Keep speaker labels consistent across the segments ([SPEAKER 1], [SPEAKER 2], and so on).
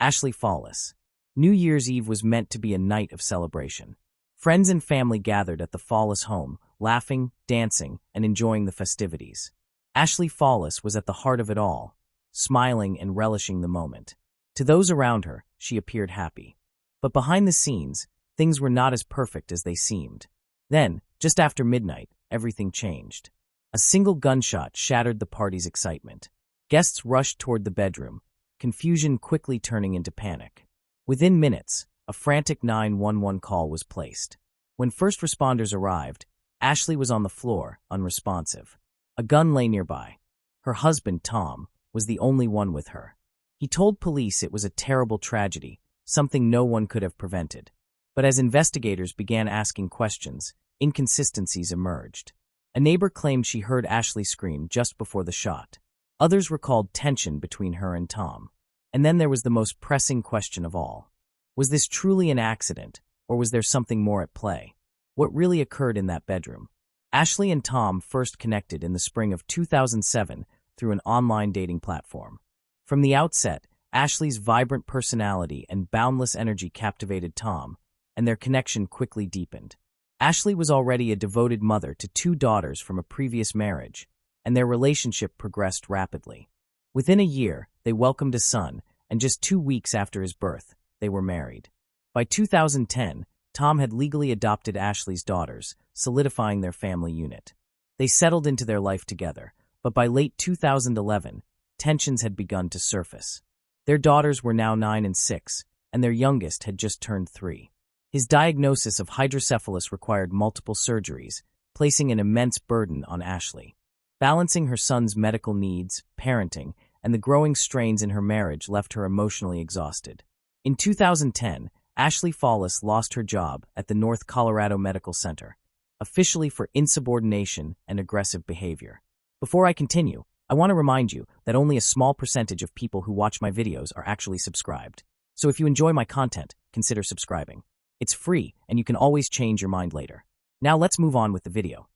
[SPEAKER 1] Ashley Fawless. New Year's Eve was meant to be a night of celebration. Friends and family gathered at the Fawless home, laughing, dancing, and enjoying the festivities. Ashley Fawless was at the heart of it all, smiling and relishing the moment. To those around her, she appeared happy. But behind the scenes, things were not as perfect as they seemed. Then, just after midnight, everything changed. A single gunshot shattered the party's excitement. Guests rushed toward the bedroom, confusion quickly turning into panic. Within minutes, a frantic 911 call was placed. When first responders arrived, Ashley was on the floor, unresponsive. A gun lay nearby. Her husband, Tom, was the only one with her. He told police it was a terrible tragedy, something no one could have prevented. But as investigators began asking questions, inconsistencies emerged. A neighbor claimed she heard Ashley scream just before the shot. Others recalled tension between her and Tom. And then there was the most pressing question of all. Was this truly an accident, or was there something more at play? What really occurred in that bedroom? Ashley and Tom first connected in the spring of 2007 through an online dating platform. From the outset, Ashley's vibrant personality and boundless energy captivated Tom, and their connection quickly deepened. Ashley was already a devoted mother to 2 daughters from a previous marriage, and their relationship progressed rapidly. Within a year, they welcomed a son, and just 2 weeks after his birth, they were married. By 2010, Tom had legally adopted Ashley's daughters, solidifying their family unit. They settled into their life together, but by late 2011, tensions had begun to surface. Their daughters were now 9 and 6, and their youngest had just turned 3. His diagnosis of hydrocephalus required multiple surgeries, placing an immense burden on Ashley. Balancing her son's medical needs, parenting, and the growing strains in her marriage left her emotionally exhausted. In 2010, Ashley Fawless lost her job at the North Colorado Medical Center, officially for insubordination and aggressive behavior. Before I continue, I want to remind you that only a small percentage of people who watch my videos are actually subscribed. So if you enjoy my content, consider subscribing. It's free, and you can always change your mind later. Now let's move on with the video.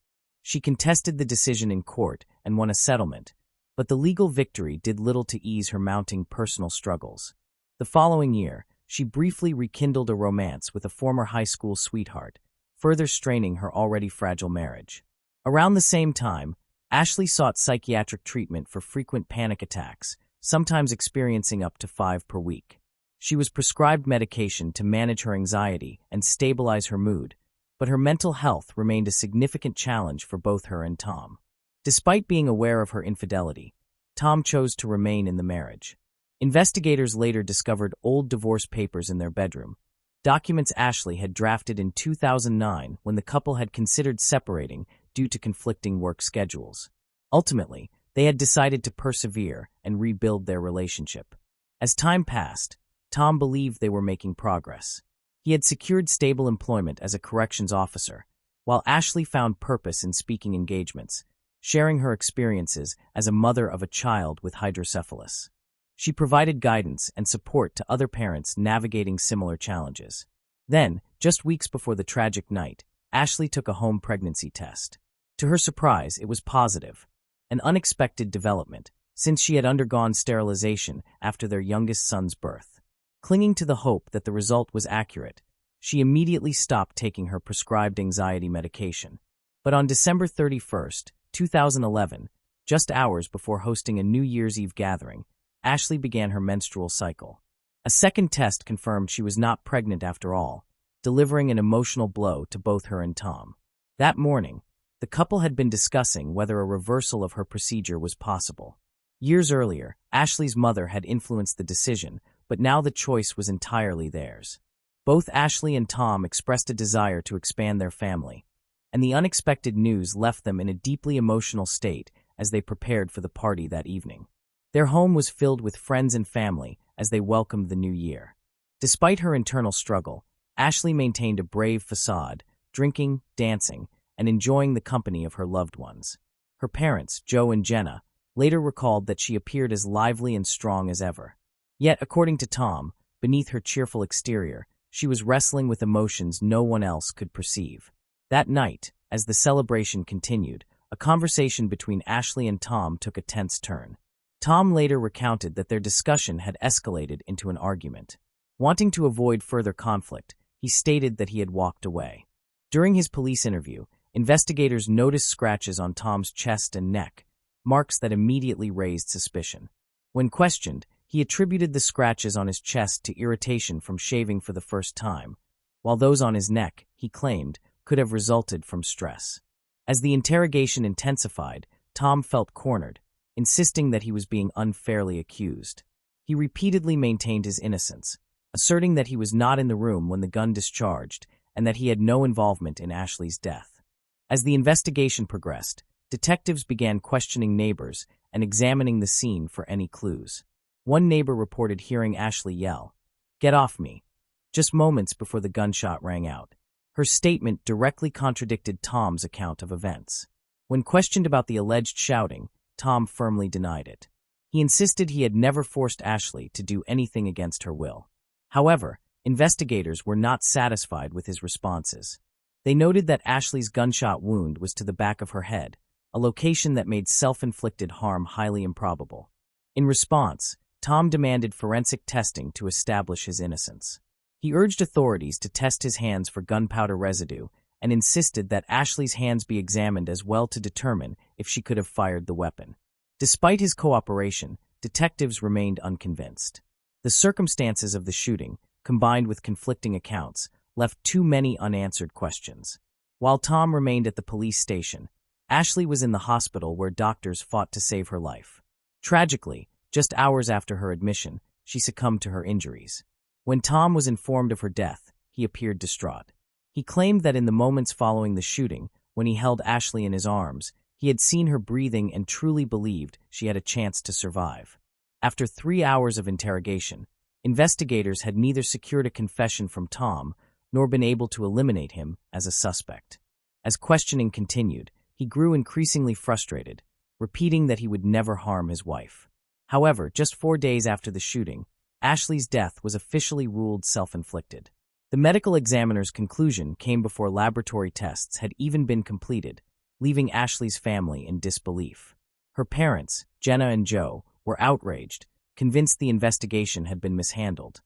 [SPEAKER 1] She contested the decision in court and won a settlement, but the legal victory did little to ease her mounting personal struggles. The following year, she briefly rekindled a romance with a former high school sweetheart, further straining her already fragile marriage. Around the same time, Ashley sought psychiatric treatment for frequent panic attacks, sometimes experiencing up to 5 per week. She was prescribed medication to manage her anxiety and stabilize her mood, but her mental health remained a significant challenge for both her and Tom. Despite being aware of her infidelity, Tom chose to remain in the marriage. Investigators later discovered old divorce papers in their bedroom, documents Ashley had drafted in 2009 when the couple had considered separating due to conflicting work schedules. Ultimately, they had decided to persevere and rebuild their relationship. As time passed, Tom believed they were making progress. He had secured stable employment as a corrections officer, while Ashley found purpose in speaking engagements, sharing her experiences as a mother of a child with hydrocephalus. She provided guidance and support to other parents navigating similar challenges. Then, just weeks before the tragic night, Ashley took a home pregnancy test. To her surprise, it was positive, an unexpected development, since she had undergone sterilization after their youngest son's birth. Clinging to the hope that the result was accurate, she immediately stopped taking her prescribed anxiety medication. But on December 31st, 2011, just hours before hosting a New Year's Eve gathering, Ashley began her menstrual cycle. A second test confirmed she was not pregnant after all, delivering an emotional blow to both her and Tom. That morning, the couple had been discussing whether a reversal of her procedure was possible. Years earlier, Ashley's mother had influenced the decision, but now the choice was entirely theirs. Both Ashley and Tom expressed a desire to expand their family, and the unexpected news left them in a deeply emotional state as they prepared for the party that evening. Their home was filled with friends and family as they welcomed the new year. Despite her internal struggle, Ashley maintained a brave facade, drinking, dancing, and enjoying the company of her loved ones. Her parents, Joe and Jenna, later recalled that she appeared as lively and strong as ever. Yet, according to Tom, beneath her cheerful exterior, she was wrestling with emotions no one else could perceive. That night, as the celebration continued, a conversation between Ashley and Tom took a tense turn. Tom later recounted that their discussion had escalated into an argument. Wanting to avoid further conflict, he stated that he had walked away. During his police interview, investigators noticed scratches on Tom's chest and neck, marks that immediately raised suspicion. When questioned, he attributed the scratches on his chest to irritation from shaving for the first time, while those on his neck, he claimed, could have resulted from stress. As the interrogation intensified, Tom felt cornered, insisting that he was being unfairly accused. He repeatedly maintained his innocence, asserting that he was not in the room when the gun discharged and that he had no involvement in Ashley's death. As the investigation progressed, detectives began questioning neighbors and examining the scene for any clues. One neighbor reported hearing Ashley yell, "Get off me," just moments before the gunshot rang out. Her statement directly contradicted Tom's account of events. When questioned about the alleged shouting, Tom firmly denied it. He insisted he had never forced Ashley to do anything against her will. However, investigators were not satisfied with his responses. They noted that Ashley's gunshot wound was to the back of her head, a location that made self-inflicted harm highly improbable. In response, Tom demanded forensic testing to establish his innocence. He urged authorities to test his hands for gunpowder residue and insisted that Ashley's hands be examined as well to determine if she could have fired the weapon. Despite his cooperation, detectives remained unconvinced. The circumstances of the shooting, combined with conflicting accounts, left too many unanswered questions. While Tom remained at the police station, Ashley was in the hospital where doctors fought to save her life. Tragically, just hours after her admission, she succumbed to her injuries. When Tom was informed of her death, he appeared distraught. He claimed that in the moments following the shooting, when he held Ashley in his arms, he had seen her breathing and truly believed she had a chance to survive. After 3 hours of interrogation, investigators had neither secured a confession from Tom nor been able to eliminate him as a suspect. As questioning continued, he grew increasingly frustrated, repeating that he would never harm his wife. However, just 4 days after the shooting, Ashley's death was officially ruled self-inflicted. The medical examiner's conclusion came before laboratory tests had even been completed, leaving Ashley's family in disbelief. Her parents, Jenna and Joe, were outraged, convinced the investigation had been mishandled.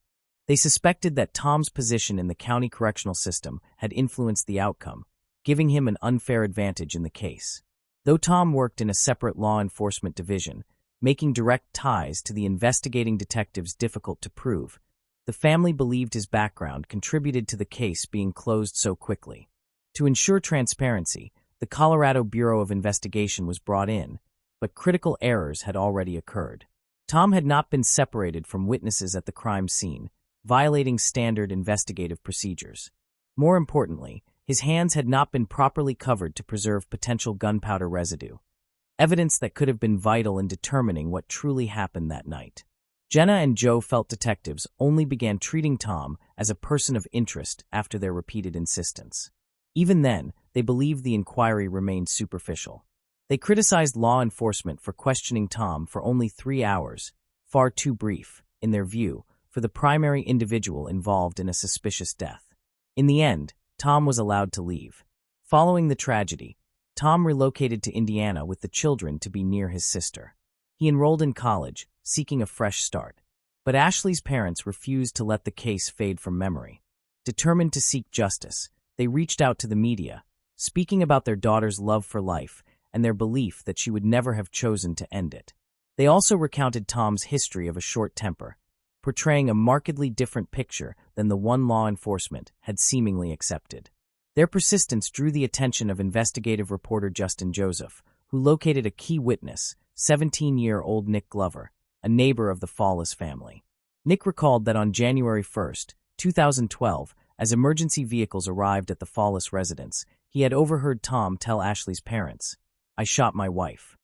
[SPEAKER 1] They suspected that Tom's position in the county correctional system had influenced the outcome, giving him an unfair advantage in the case. Though Tom worked in a separate law enforcement division, making direct ties to the investigating detectives difficult to prove, the family believed his background contributed to the case being closed so quickly. To ensure transparency, the Colorado Bureau of Investigation was brought in, but critical errors had already occurred. Tom had not been separated from witnesses at the crime scene, violating standard investigative procedures. More importantly, his hands had not been properly covered to preserve potential gunpowder residue, evidence that could have been vital in determining what truly happened that night. Jenna and Joe felt detectives only began treating Tom as a person of interest after their repeated insistence. Even then, they believed the inquiry remained superficial. They criticized law enforcement for questioning Tom for only 3 hours, far too brief, in their view, for the primary individual involved in a suspicious death. In the end, Tom was allowed to leave. Following the tragedy, Tom relocated to Indiana with the children to be near his sister. He enrolled in college, seeking a fresh start. But Ashley's parents refused to let the case fade from memory. Determined to seek justice, they reached out to the media, speaking about their daughter's love for life and their belief that she would never have chosen to end it. They also recounted Tom's history of a short temper, portraying a markedly different picture than the one law enforcement had seemingly accepted. Their persistence drew the attention of investigative reporter Justin Joseph, who located a key witness, 17-year-old Nick Glover, a neighbor of the Fallis family. Nick recalled that on January 1, 2012, as emergency vehicles arrived at the Fallis residence, he had overheard Tom tell Ashley's parents, "I shot my wife."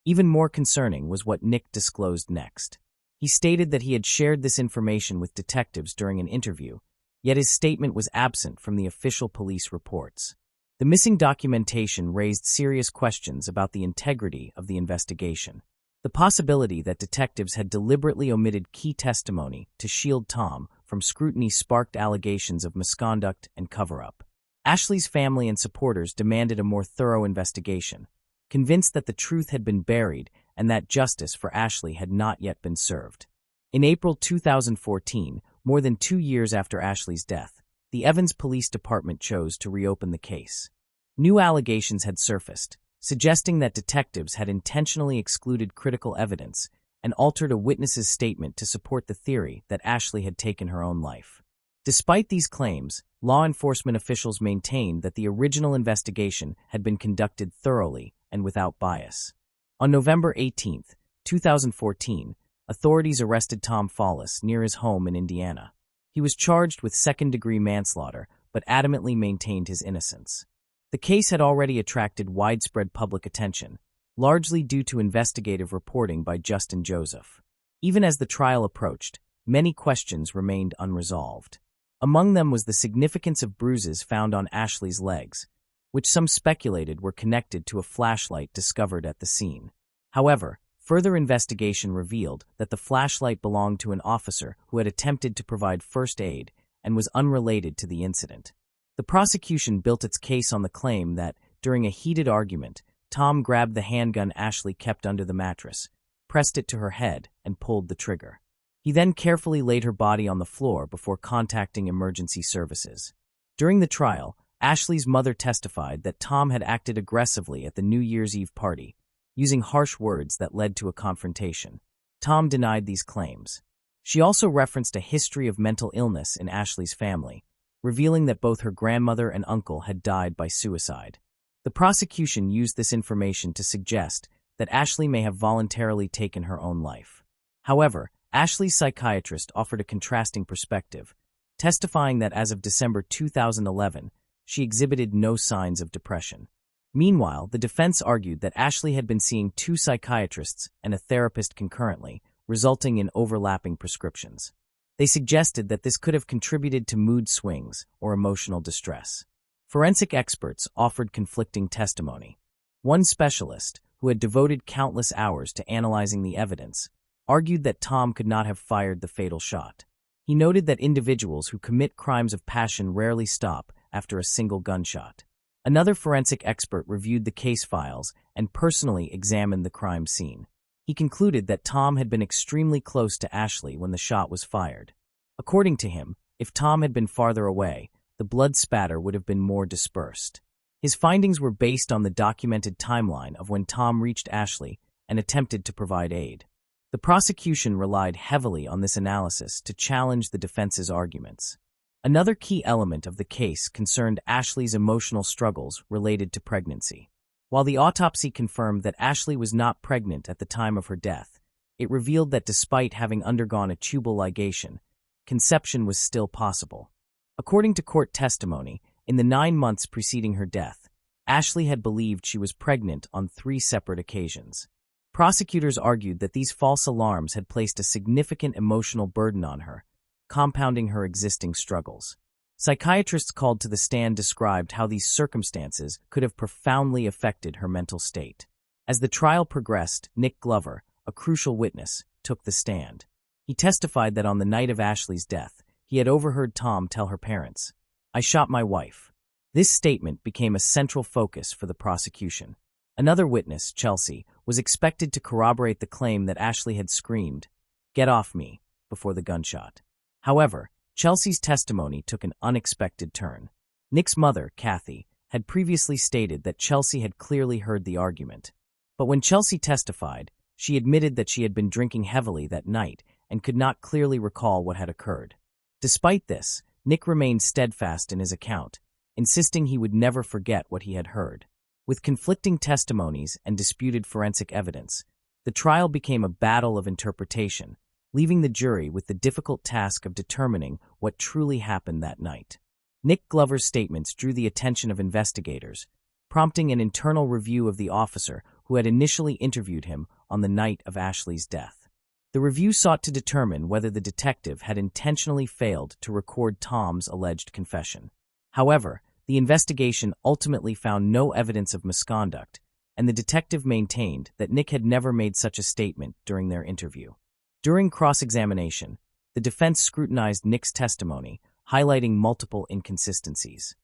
[SPEAKER 1] Even more concerning was what Nick disclosed next. He stated that he had shared this information with detectives during an interview, yet his statement was absent from the official police reports. The missing documentation raised serious questions about the integrity of the investigation. The possibility that detectives had deliberately omitted key testimony to shield Tom from scrutiny sparked allegations of misconduct and cover-up. Ashley's family and supporters demanded a more thorough investigation, convinced that the truth had been buried and that justice for Ashley had not yet been served. In April 2014, more than 2 years after Ashley's death, the Evans Police Department chose to reopen the case. New allegations had surfaced, suggesting that detectives had intentionally excluded critical evidence and altered a witness's statement to support the theory that Ashley had taken her own life. Despite these claims, law enforcement officials maintained that the original investigation had been conducted thoroughly and without bias. On November 18, 2014, authorities arrested Tom Follis near his home in Indiana. He was charged with second-degree manslaughter, but adamantly maintained his innocence. The case had already attracted widespread public attention, largely due to investigative reporting by Justin Joseph. Even as the trial approached, many questions remained unresolved. Among them was the significance of bruises found on Ashley's legs, which some speculated were connected to a flashlight discovered at the scene. However, further investigation revealed that the flashlight belonged to an officer who had attempted to provide first aid and was unrelated to the incident. The prosecution built its case on the claim that, during a heated argument, Tom grabbed the handgun Ashley kept under the mattress, pressed it to her head, and pulled the trigger. He then carefully laid her body on the floor before contacting emergency services. During the trial, Ashley's mother testified that Tom had acted aggressively at the New Year's Eve party, using harsh words that led to a confrontation. Tom denied these claims. She also referenced a history of mental illness in Ashley's family, revealing that both her grandmother and uncle had died by suicide. The prosecution used this information to suggest that Ashley may have voluntarily taken her own life. However, Ashley's psychiatrist offered a contrasting perspective, testifying that as of December 2011, she exhibited no signs of depression. Meanwhile, the defense argued that Ashley had been seeing 2 psychiatrists and a therapist concurrently, resulting in overlapping prescriptions. They suggested that this could have contributed to mood swings or emotional distress. Forensic experts offered conflicting testimony. One specialist, who had devoted countless hours to analyzing the evidence, argued that Tom could not have fired the fatal shot. He noted that individuals who commit crimes of passion rarely stop after a single gunshot. Another forensic expert reviewed the case files and personally examined the crime scene. He concluded that Tom had been extremely close to Ashley when the shot was fired. According to him, if Tom had been farther away, the blood spatter would have been more dispersed. His findings were based on the documented timeline of when Tom reached Ashley and attempted to provide aid. The prosecution relied heavily on this analysis to challenge the defense's arguments. Another key element of the case concerned Ashley's emotional struggles related to pregnancy. While the autopsy confirmed that Ashley was not pregnant at the time of her death, it revealed that despite having undergone a tubal ligation, conception was still possible. According to court testimony, in the 9 months preceding her death, Ashley had believed she was pregnant on 3 separate occasions. Prosecutors argued that these false alarms had placed a significant emotional burden on her, compounding her existing struggles. Psychiatrists called to the stand described how these circumstances could have profoundly affected her mental state. As the trial progressed, Nick Glover, a crucial witness, took the stand. He testified that on the night of Ashley's death, he had overheard Tom tell her parents, "I shot my wife." This statement became a central focus for the prosecution. Another witness, Chelsea, was expected to corroborate the claim that Ashley had screamed, "Get off me," before the gunshot. However, Chelsea's testimony took an unexpected turn. Nick's mother, Kathy, had previously stated that Chelsea had clearly heard the argument. But when Chelsea testified, she admitted that she had been drinking heavily that night and could not clearly recall what had occurred. Despite this, Nick remained steadfast in his account, insisting he would never forget what he had heard. With conflicting testimonies and disputed forensic evidence, the trial became a battle of interpretation, leaving the jury with the difficult task of determining what truly happened that night. Nick Glover's statements drew the attention of investigators, prompting an internal review of the officer who had initially interviewed him on the night of Ashley's death. The review sought to determine whether the detective had intentionally failed to record Tom's alleged confession. However, the investigation ultimately found no evidence of misconduct, and the detective maintained that Nick had never made such a statement during their interview. During cross-examination, the defense scrutinized Nick's testimony, highlighting multiple inconsistencies.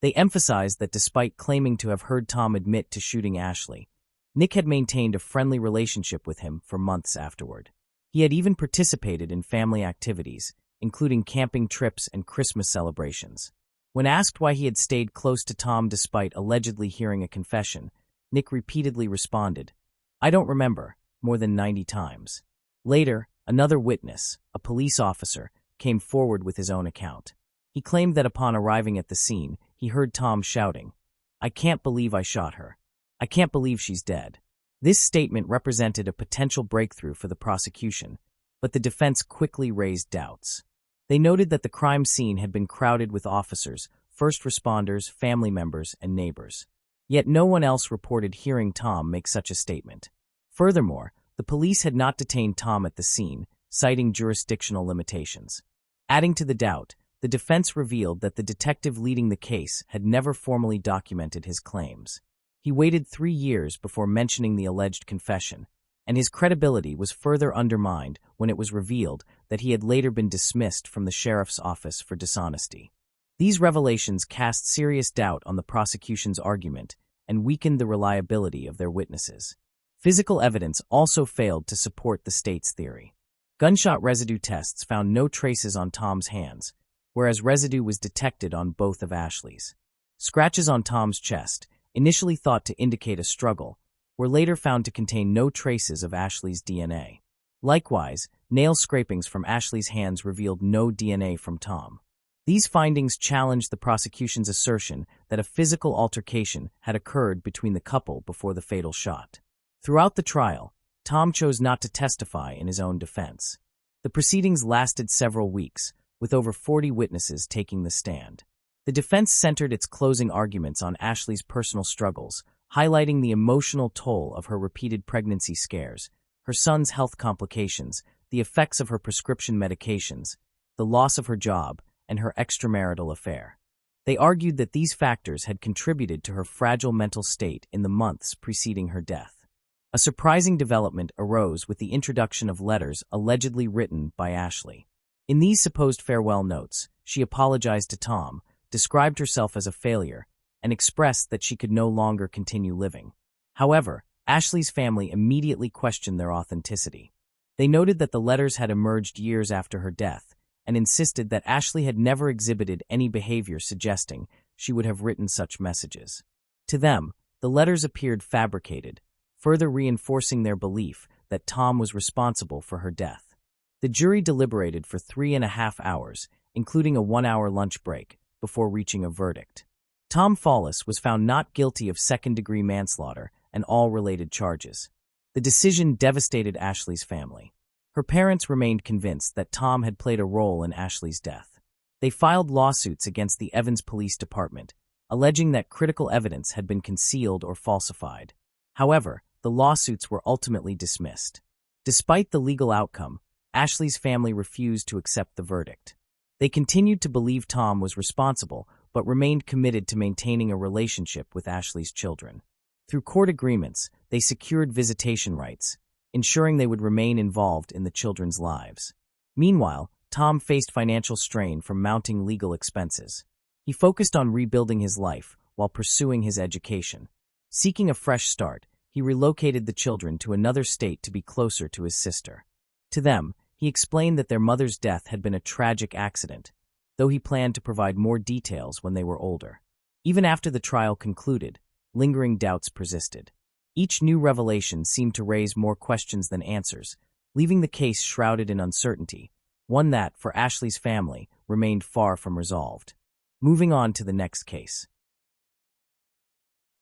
[SPEAKER 1] They emphasized that despite claiming to have heard Tom admit to shooting Ashley, Nick had maintained a friendly relationship with him for months afterward. He had even participated in family activities, including camping trips and Christmas celebrations. When asked why he had stayed close to Tom despite allegedly hearing a confession, Nick repeatedly responded, "I don't remember," more than 90 times. Later, another witness, a police officer, came forward with his own account. He claimed that upon arriving at the scene, he heard Tom shouting, "I can't believe I shot her. I can't believe she's dead." This statement represented a potential breakthrough for the prosecution, but the defense quickly raised doubts. They noted that the crime scene had been crowded with officers, first responders, family members, and neighbors. Yet no one else reported hearing Tom make such a statement. Furthermore, the police had not detained Tom at the scene, citing jurisdictional limitations. Adding to the doubt, the defense revealed that the detective leading the case had never formally documented his claims. He waited 3 years before mentioning the alleged confession, and his credibility was further undermined when it was revealed that he had later been dismissed from the sheriff's office for dishonesty. These revelations cast serious doubt on the prosecution's argument and weakened the reliability of their witnesses. Physical evidence also failed to support the state's theory. Gunshot residue tests found no traces on Tom's hands, whereas residue was detected on both of Ashley's. Scratches on Tom's chest, initially thought to indicate a struggle, were later found to contain no traces of Ashley's DNA. Likewise, nail scrapings from Ashley's hands revealed no DNA from Tom. These findings challenged the prosecution's assertion that a physical altercation had occurred between the couple before the fatal shot. Throughout the trial, Tom chose not to testify in his own defense. The proceedings lasted several weeks, with over 40 witnesses taking the stand. The defense centered its closing arguments on Ashley's personal struggles, highlighting the emotional toll of her repeated pregnancy scares, her son's health complications, the effects of her prescription medications, the loss of her job, and her extramarital affair. They argued that these factors had contributed to her fragile mental state in the months preceding her death. A surprising development arose with the introduction of letters allegedly written by Ashley. In these supposed farewell notes, she apologized to Tom, described herself as a failure, and expressed that she could no longer continue living. However, Ashley's family immediately questioned their authenticity. They noted that the letters had emerged years after her death, and insisted that Ashley had never exhibited any behavior suggesting she would have written such messages. To them, the letters appeared fabricated, further reinforcing their belief that Tom was responsible for her death. The jury deliberated for 3.5 hours, including a 1-hour lunch break, before reaching a verdict. Tom Fallis was found not guilty of second-degree manslaughter and all related charges. The decision devastated Ashley's family. Her parents remained convinced that Tom had played a role in Ashley's death. They filed lawsuits against the Evans Police Department, alleging that critical evidence had been concealed or falsified. However, the lawsuits were ultimately dismissed. Despite the legal outcome, Ashley's family refused to accept the verdict. They continued to believe Tom was responsible, but remained committed to maintaining a relationship with Ashley's children. Through court agreements, they secured visitation rights, ensuring they would remain involved in the children's lives. Meanwhile, Tom faced financial strain from mounting legal expenses. He focused on rebuilding his life while pursuing his education. Seeking a fresh start, he relocated the children to another state to be closer to his sister. To them, he explained that their mother's death had been a tragic accident, though he planned to provide more details when they were older. Even after the trial concluded, lingering doubts persisted. Each new revelation seemed to raise more questions than answers, leaving the case shrouded in uncertainty, one that, for Ashley's family, remained far from resolved. Moving on to the next case.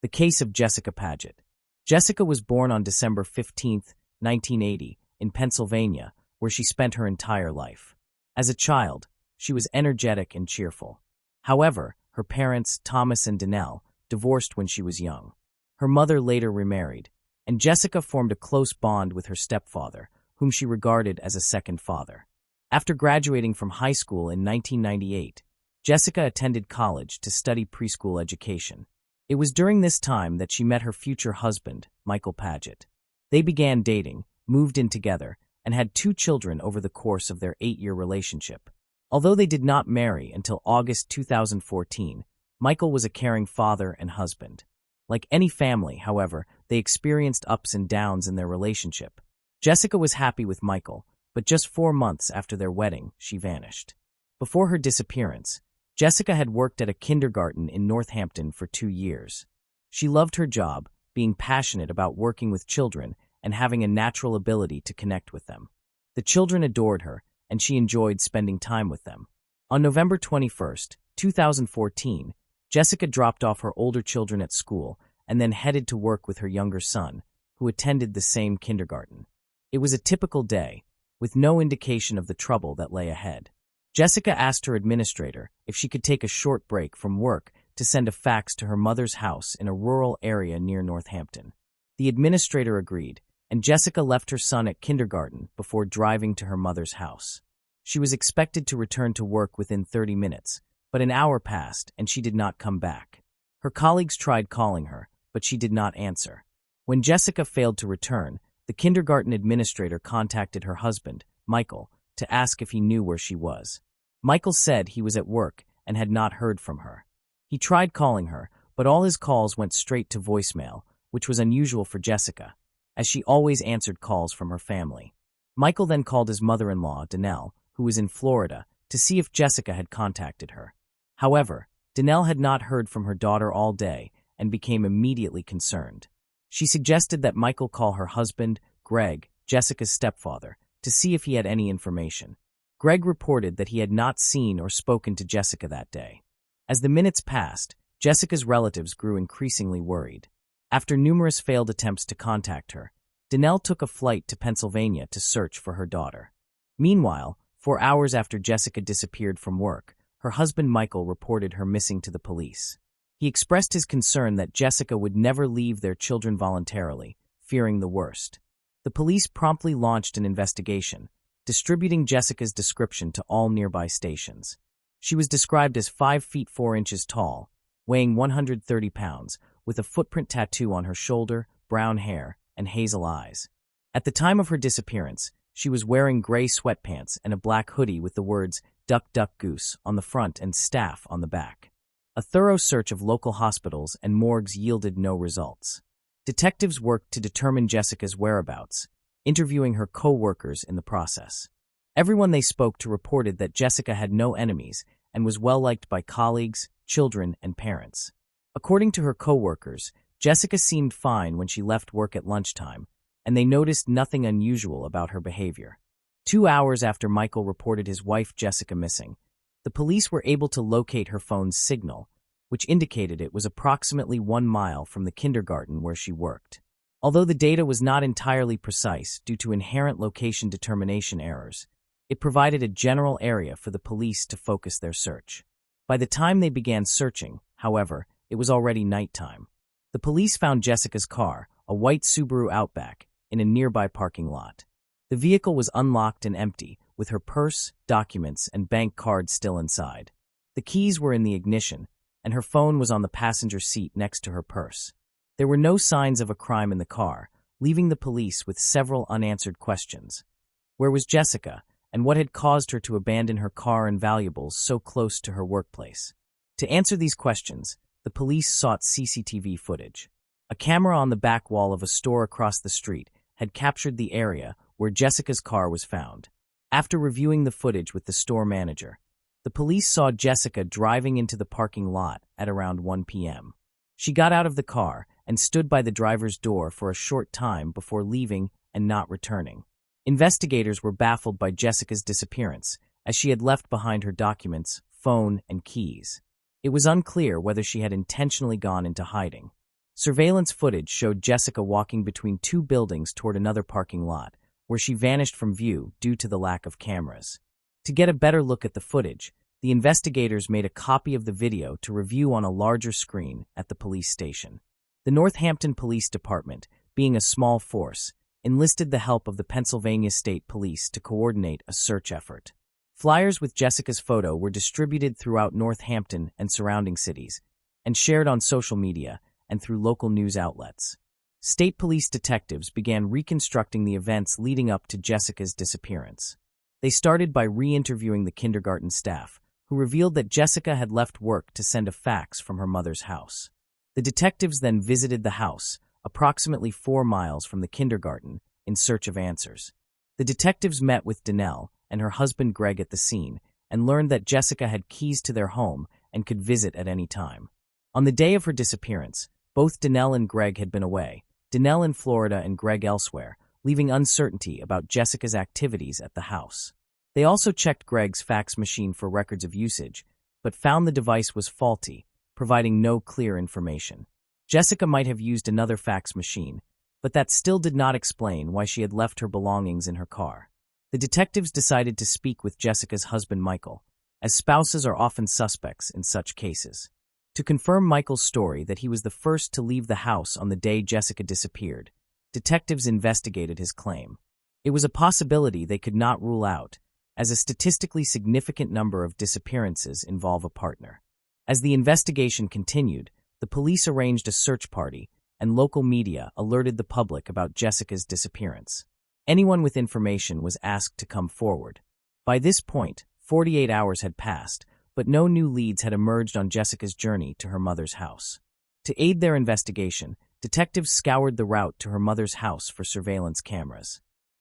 [SPEAKER 1] The case of Jessica Paget. Jessica was born on December 15, 1980, in Pennsylvania, where she spent her entire life. As a child, she was energetic and cheerful. However, her parents, Thomas and Danelle, divorced when she was young. Her mother later remarried, and Jessica formed a close bond with her stepfather, whom she regarded as a second father. After graduating from high school in 1998, Jessica attended college to study preschool education. It was during this time that she met her future husband, Michael Paget. They began dating, moved in together, and had 2 children over the course of their 8-year relationship. Although they did not marry until August 2014, Michael was a caring father and husband. Like any family, however, they experienced ups and downs in their relationship. Jessica was happy with Michael, but just 4 months after their wedding, she vanished. Before her disappearance, Jessica had worked at a kindergarten in Northampton for 2 years. She loved her job, being passionate about working with children and having a natural ability to connect with them. The children adored her, and she enjoyed spending time with them. On November 21, 2014, Jessica dropped off her older children at school and then headed to work with her younger son, who attended the same kindergarten. It was a typical day, with no indication of the trouble that lay ahead. Jessica asked her administrator if she could take a short break from work to send a fax to her mother's house in a rural area near Northampton. The administrator agreed, and Jessica left her son at kindergarten before driving to her mother's house. She was expected to return to work within 30 minutes, but an hour passed and she did not come back. Her colleagues tried calling her, but she did not answer. When Jessica failed to return, the kindergarten administrator contacted her husband, Michael, to ask if he knew where she was. Michael said he was at work and had not heard from her. He tried calling her, but all his calls went straight to voicemail, which was unusual for Jessica, as she always answered calls from her family. Michael then called his mother-in-law, Danelle, who was in Florida, to see if Jessica had contacted her. However, Danelle had not heard from her daughter all day and became immediately concerned. She suggested that Michael call her husband, Greg, Jessica's stepfather, to see if he had any information. Greg reported that he had not seen or spoken to Jessica that day. As the minutes passed, Jessica's relatives grew increasingly worried. After numerous failed attempts to contact her, Danelle took a flight to Pennsylvania to search for her daughter. Meanwhile, 4 hours after Jessica disappeared from work, her husband Michael reported her missing to the police. He expressed his concern that Jessica would never leave their children voluntarily, fearing the worst. The police promptly launched an investigation, distributing Jessica's description to all nearby stations. She was described as 5 feet 4 inches tall, weighing 130 pounds, with a footprint tattoo on her shoulder, brown hair, and hazel eyes. At the time of her disappearance, she was wearing gray sweatpants and a black hoodie with the words "Duck Duck Goose" on the front and "Staff" on the back. A thorough search of local hospitals and morgues yielded no results. Detectives worked to determine Jessica's whereabouts, interviewing her co-workers in the process. Everyone they spoke to reported that Jessica had no enemies and was well-liked by colleagues, children, and parents. According to her co-workers, Jessica seemed fine when she left work at lunchtime, and they noticed nothing unusual about her behavior. 2 hours after Michael reported his wife Jessica missing, the police were able to locate her phone's signal, which indicated it was approximately 1 mile from the kindergarten where she worked. Although the data was not entirely precise due to inherent location determination errors, it provided a general area for the police to focus their search. By the time they began searching, however, it was already nighttime. The police found Jessica's car, a white Subaru Outback, in a nearby parking lot. The vehicle was unlocked and empty, with her purse, documents, and bank card still inside. The keys were in the ignition, and her phone was on the passenger seat next to her purse. There were no signs of a crime in the car, leaving the police with several unanswered questions. Where was Jessica, and what had caused her to abandon her car and valuables so close to her workplace? To answer these questions, the police sought CCTV footage. A camera on the back wall of a store across the street had captured the area where Jessica's car was found. After reviewing the footage with the store manager, the police saw Jessica driving into the parking lot at around 1 p.m. She got out of the car and stood by the driver's door for a short time before leaving and not returning. Investigators were baffled by Jessica's disappearance, as she had left behind her documents, phone, and keys. It was unclear whether she had intentionally gone into hiding. Surveillance footage showed Jessica walking between 2 buildings toward another parking lot, where she vanished from view due to the lack of cameras. To get a better look at the footage, the investigators made a copy of the video to review on a larger screen at the police station. The Northampton Police Department, being a small force, enlisted the help of the Pennsylvania State Police to coordinate a search effort. Flyers with Jessica's photo were distributed throughout Northampton and surrounding cities, and shared on social media and through local news outlets. State police detectives began reconstructing the events leading up to Jessica's disappearance. They started by re-interviewing the kindergarten staff, who revealed that Jessica had left work to send a fax from her mother's house. The detectives then visited the house, approximately 4 miles from the kindergarten, in search of answers. The detectives met with Danelle and her husband Greg at the scene and learned that Jessica had keys to their home and could visit at any time. On the day of her disappearance, both Danelle and Greg had been away, Danelle in Florida and Greg elsewhere, leaving uncertainty about Jessica's activities at the house. They also checked Greg's fax machine for records of usage, but found the device was faulty, providing no clear information. Jessica might have used another fax machine, but that still did not explain why she had left her belongings in her car. The detectives decided to speak with Jessica's husband Michael, as spouses are often suspects in such cases. To confirm Michael's story that he was the first to leave the house on the day Jessica disappeared, detectives investigated his claim. It was a possibility they could not rule out, as a statistically significant number of disappearances involve a partner. As the investigation continued, the police arranged a search party, and local media alerted the public about Jessica's disappearance. Anyone with information was asked to come forward. By this point, 48 hours had passed, but no new leads had emerged on Jessica's journey to her mother's house. To aid their investigation, detectives scoured the route to her mother's house for surveillance cameras.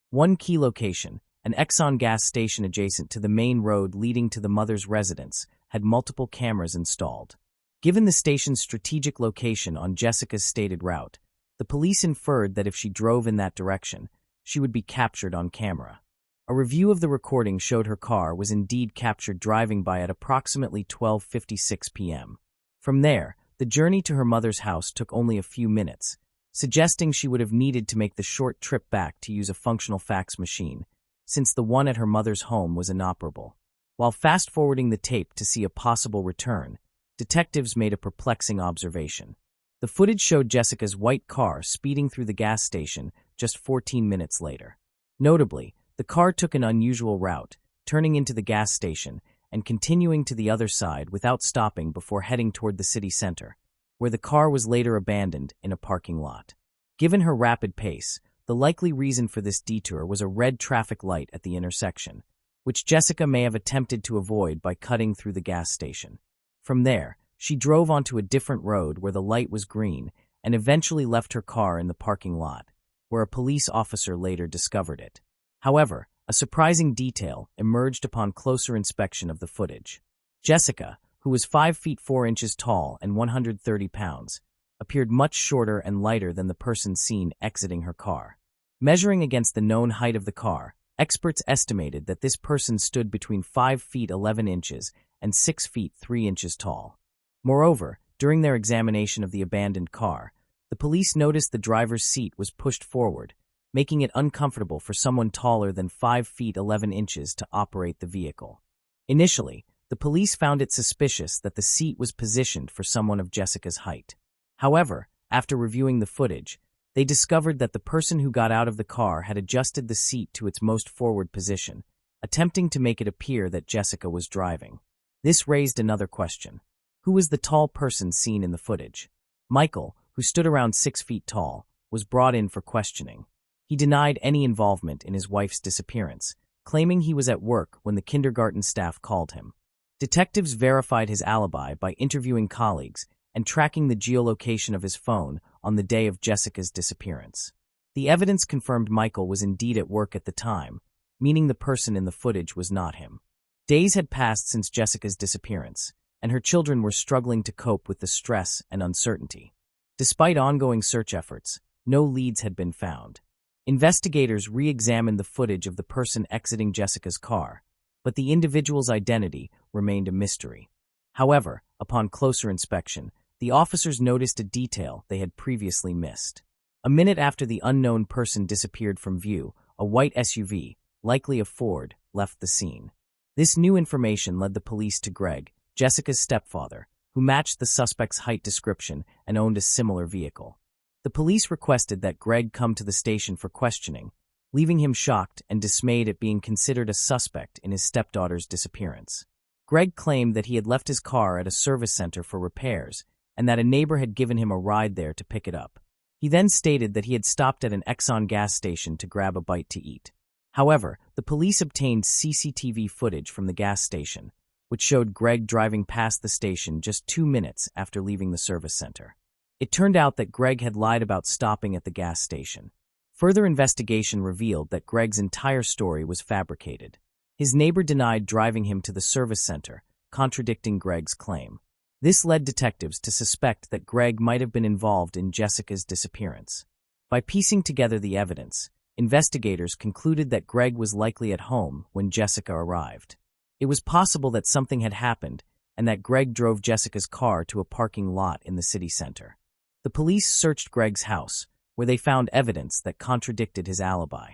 [SPEAKER 1] One key location, an Exxon gas station adjacent to the main road leading to the mother's residence, had multiple cameras installed. Given the station's strategic location on Jessica's stated route, the police inferred that if she drove in that direction, she would be captured on camera. A review of the recording showed her car was indeed captured driving by at approximately 12:56 p.m. From there, the journey to her mother's house took only a few minutes, suggesting she would have needed to make the short trip back to use a functional fax machine, since the one at her mother's home was inoperable. While fast-forwarding the tape to see a possible return, detectives made a perplexing observation. The footage showed Jessica's white car speeding through the gas station just 14 minutes later. Notably, the car took an unusual route, turning into the gas station and continuing to the other side without stopping before heading toward the city center, where the car was later abandoned in a parking lot. Given her rapid pace, the likely reason for this detour was a red traffic light at the intersection, which Jessica may have attempted to avoid by cutting through the gas station. From there, she drove onto a different road where the light was green and eventually left her car in the parking lot, where a police officer later discovered it. However, a surprising detail emerged upon closer inspection of the footage. Jessica, who was 5 feet 4 inches tall and 130 pounds, appeared much shorter and lighter than the person seen exiting her car. Measuring against the known height of the car, experts estimated that this person stood between 5 feet 11 inches and 6 feet 3 inches tall. Moreover, during their examination of the abandoned car, the police noticed the driver's seat was pushed forward, making it uncomfortable for someone taller than 5 feet 11 inches to operate the vehicle. Initially, the police found it suspicious that the seat was positioned for someone of Jessica's height. However, after reviewing the footage, they discovered that the person who got out of the car had adjusted the seat to its most forward position, attempting to make it appear that Jessica was driving. This raised another question. Who was the tall person seen in the footage? Michael, who stood around 6 feet tall, was brought in for questioning. He denied any involvement in his wife's disappearance, claiming he was at work when the kindergarten staff called him. Detectives verified his alibi by interviewing colleagues and tracking the geolocation of his phone on the day of Jessica's disappearance. The evidence confirmed Michael was indeed at work at the time, meaning the person in the footage was not him. Days had passed since Jessica's disappearance, and her children were struggling to cope with the stress and uncertainty. Despite ongoing search efforts, no leads had been found. Investigators re-examined the footage of the person exiting Jessica's car, but the individual's identity remained a mystery. However, upon closer inspection, the officers noticed a detail they had previously missed. A minute after the unknown person disappeared from view, a white SUV, likely a Ford, left the scene. This new information led the police to Greg, Jessica's stepfather, who matched the suspect's height description and owned a similar vehicle. The police requested that Greg come to the station for questioning, leaving him shocked and dismayed at being considered a suspect in his stepdaughter's disappearance. Greg claimed that he had left his car at a service center for repairs and that a neighbor had given him a ride there to pick it up. He then stated that he had stopped at an Exxon gas station to grab a bite to eat. However, the police obtained CCTV footage from the gas station, which showed Greg driving past the station just 2 minutes after leaving the service center. It turned out that Greg had lied about stopping at the gas station. Further investigation revealed that Greg's entire story was fabricated. His neighbor denied driving him to the service center, contradicting Greg's claim. This led detectives to suspect that Greg might have been involved in Jessica's disappearance. By piecing together the evidence, investigators concluded that Greg was likely at home when Jessica arrived. It was possible that something had happened and that Greg drove Jessica's car to a parking lot in the city center. The police searched Greg's house, where they found evidence that contradicted his alibi.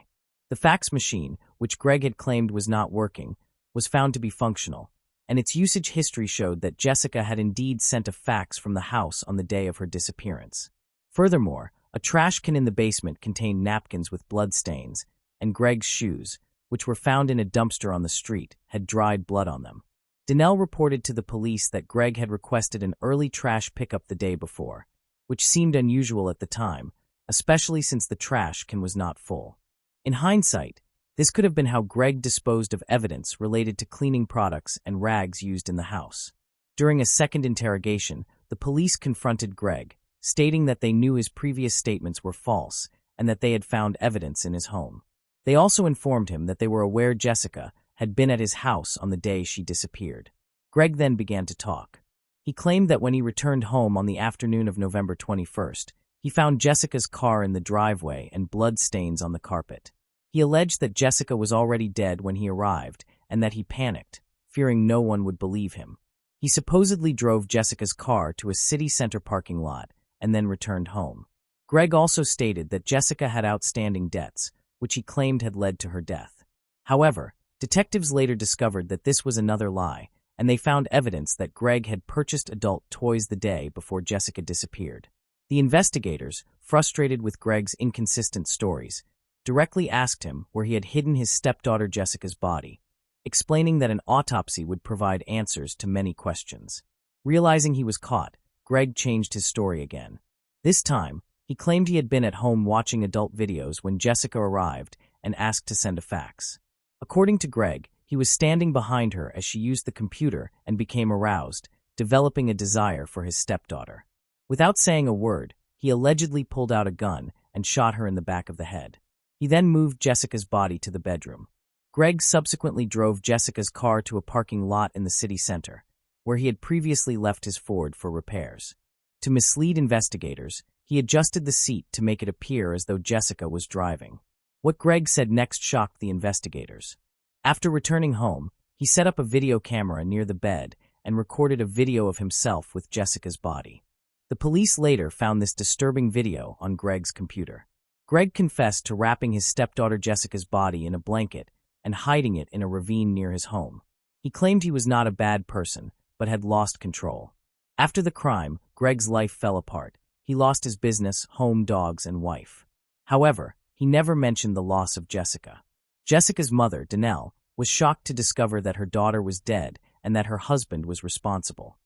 [SPEAKER 1] The fax machine, which Greg had claimed was not working, was found to be functional, and its usage history showed that Jessica had indeed sent a fax from the house on the day of her disappearance. Furthermore, a trash can in the basement contained napkins with bloodstains, and Greg's shoes, which were found in a dumpster on the street, had dried blood on them. Donnell reported to the police that Greg had requested an early trash pickup the day before, which seemed unusual at the time, especially since the trash can was not full. In hindsight, this could have been how Greg disposed of evidence related to cleaning products and rags used in the house. During a second interrogation, the police confronted Greg, stating that they knew his previous statements were false and that they had found evidence in his home. They also informed him that they were aware Jessica had been at his house on the day she disappeared. Greg then began to talk. He claimed that when he returned home on the afternoon of November 21st, he found Jessica's car in the driveway and blood stains on the carpet. He alleged that Jessica was already dead when he arrived and that he panicked, fearing no one would believe him. He supposedly drove Jessica's car to a city center parking lot and then returned home. Greg also stated that Jessica had outstanding debts, which he claimed had led to her death. However, detectives later discovered that this was another lie, and they found evidence that Greg had purchased adult toys the day before Jessica disappeared. The investigators, frustrated with Greg's inconsistent stories, directly asked him where he had hidden his stepdaughter Jessica's body, explaining that an autopsy would provide answers to many questions. Realizing he was caught, Greg changed his story again. This time, he claimed he had been at home watching adult videos when Jessica arrived and asked to send a fax. According to Greg, he was standing behind her as she used the computer and became aroused, developing a desire for his stepdaughter. Without saying a word, he allegedly pulled out a gun and shot her in the back of the head. He then moved Jessica's body to the bedroom. Greg subsequently drove Jessica's car to a parking lot in the city center, where he had previously left his Ford for repairs. To mislead investigators, he adjusted the seat to make it appear as though Jessica was driving. What Greg said next shocked the investigators. After returning home, he set up a video camera near the bed and recorded a video of himself with Jessica's body. The police later found this disturbing video on Greg's computer. Greg confessed to wrapping his stepdaughter Jessica's body in a blanket and hiding it in a ravine near his home. He claimed he was not a bad person, but had lost control. After the crime, Greg's life fell apart. He lost his business, home, dogs, and wife. However, he never mentioned the loss of Jessica. Jessica's mother, Donnell, was shocked to discover that her daughter was dead and that her husband was responsible.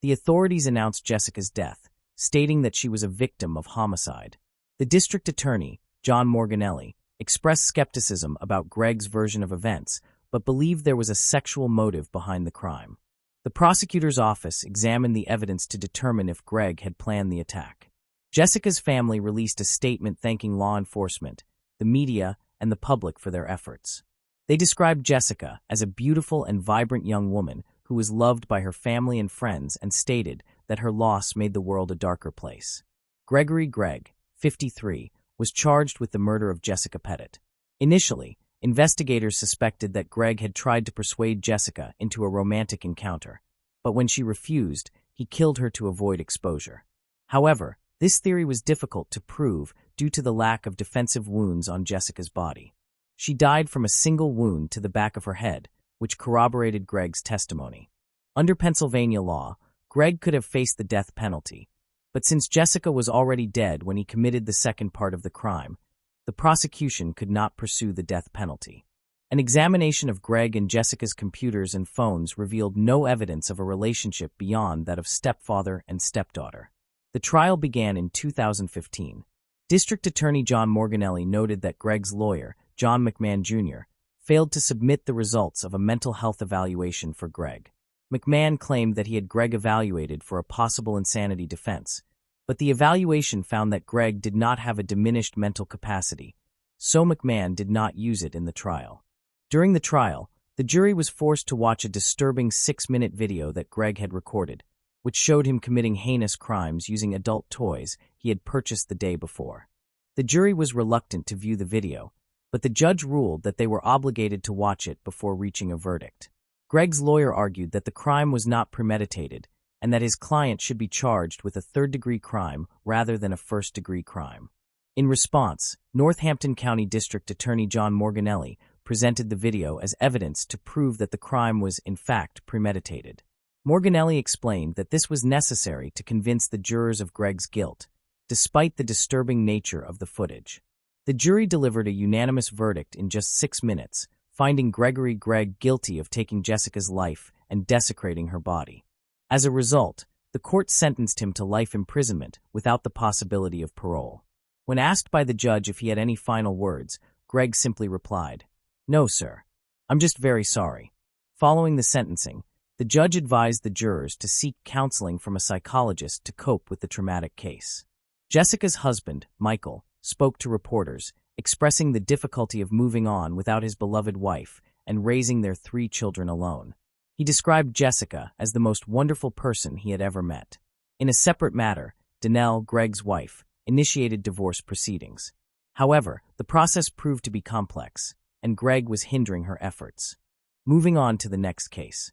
[SPEAKER 1] The authorities announced Jessica's death, stating that she was a victim of homicide. The district attorney, John Morganelli, expressed skepticism about Greg's version of events, but believed there was a sexual motive behind the crime. The prosecutor's office examined the evidence to determine if Greg had planned the attack. Jessica's family released a statement thanking law enforcement, the media, and the public for their efforts. They described Jessica as a beautiful and vibrant young woman who was loved by her family and friends and stated that her loss made the world a darker place. Gregory Gregg, 53, was charged with the murder of Jessica Pettit. Initially, investigators suspected that Greg had tried to persuade Jessica into a romantic encounter, but when she refused, he killed her to avoid exposure. However, this theory was difficult to prove due to the lack of defensive wounds on Jessica's body. She died from a single wound to the back of her head, which corroborated Greg's testimony. Under Pennsylvania law, Greg could have faced the death penalty, but since Jessica was already dead when he committed the second part of the crime, the prosecution could not pursue the death penalty. An examination of Greg and Jessica's computers and phones revealed no evidence of a relationship beyond that of stepfather and stepdaughter. The trial began in 2015. District Attorney John Morganelli noted that Greg's lawyer, John McMahon Jr., failed to submit the results of a mental health evaluation for Greg. McMahon claimed that he had Greg evaluated for a possible insanity defense, But the evaluation found that Greg did not have a diminished mental capacity, so McMahon did not use it in the trial. During the trial, the jury was forced to watch a disturbing 6-minute video that Greg had recorded, which showed him committing heinous crimes using adult toys he had purchased the day before. The jury was reluctant to view the video, but the judge ruled that they were obligated to watch it before reaching a verdict. Greg's lawyer argued that the crime was not premeditated and that his client should be charged with a third-degree crime rather than a first-degree crime. In response, Northampton County District Attorney John Morganelli presented the video as evidence to prove that the crime was, in fact, premeditated. Morganelli explained that this was necessary to convince the jurors of Greg's guilt, despite the disturbing nature of the footage. The jury delivered a unanimous verdict in just 6 minutes, finding Gregory Gregg guilty of taking Jessica's life and desecrating her body. As a result, the court sentenced him to life imprisonment without the possibility of parole. When asked by the judge if he had any final words, Greg simply replied, "No, sir. I'm just very sorry." Following the sentencing, the judge advised the jurors to seek counseling from a psychologist to cope with the traumatic case. Jessica's husband, Michael, spoke to reporters, expressing the difficulty of moving on without his beloved wife and raising their 3 children alone. He described Jessica as the most wonderful person he had ever met. In a separate matter, Danelle, Greg's wife, initiated divorce proceedings. However, the process proved to be complex, and Greg was hindering her efforts. Moving on to the next case.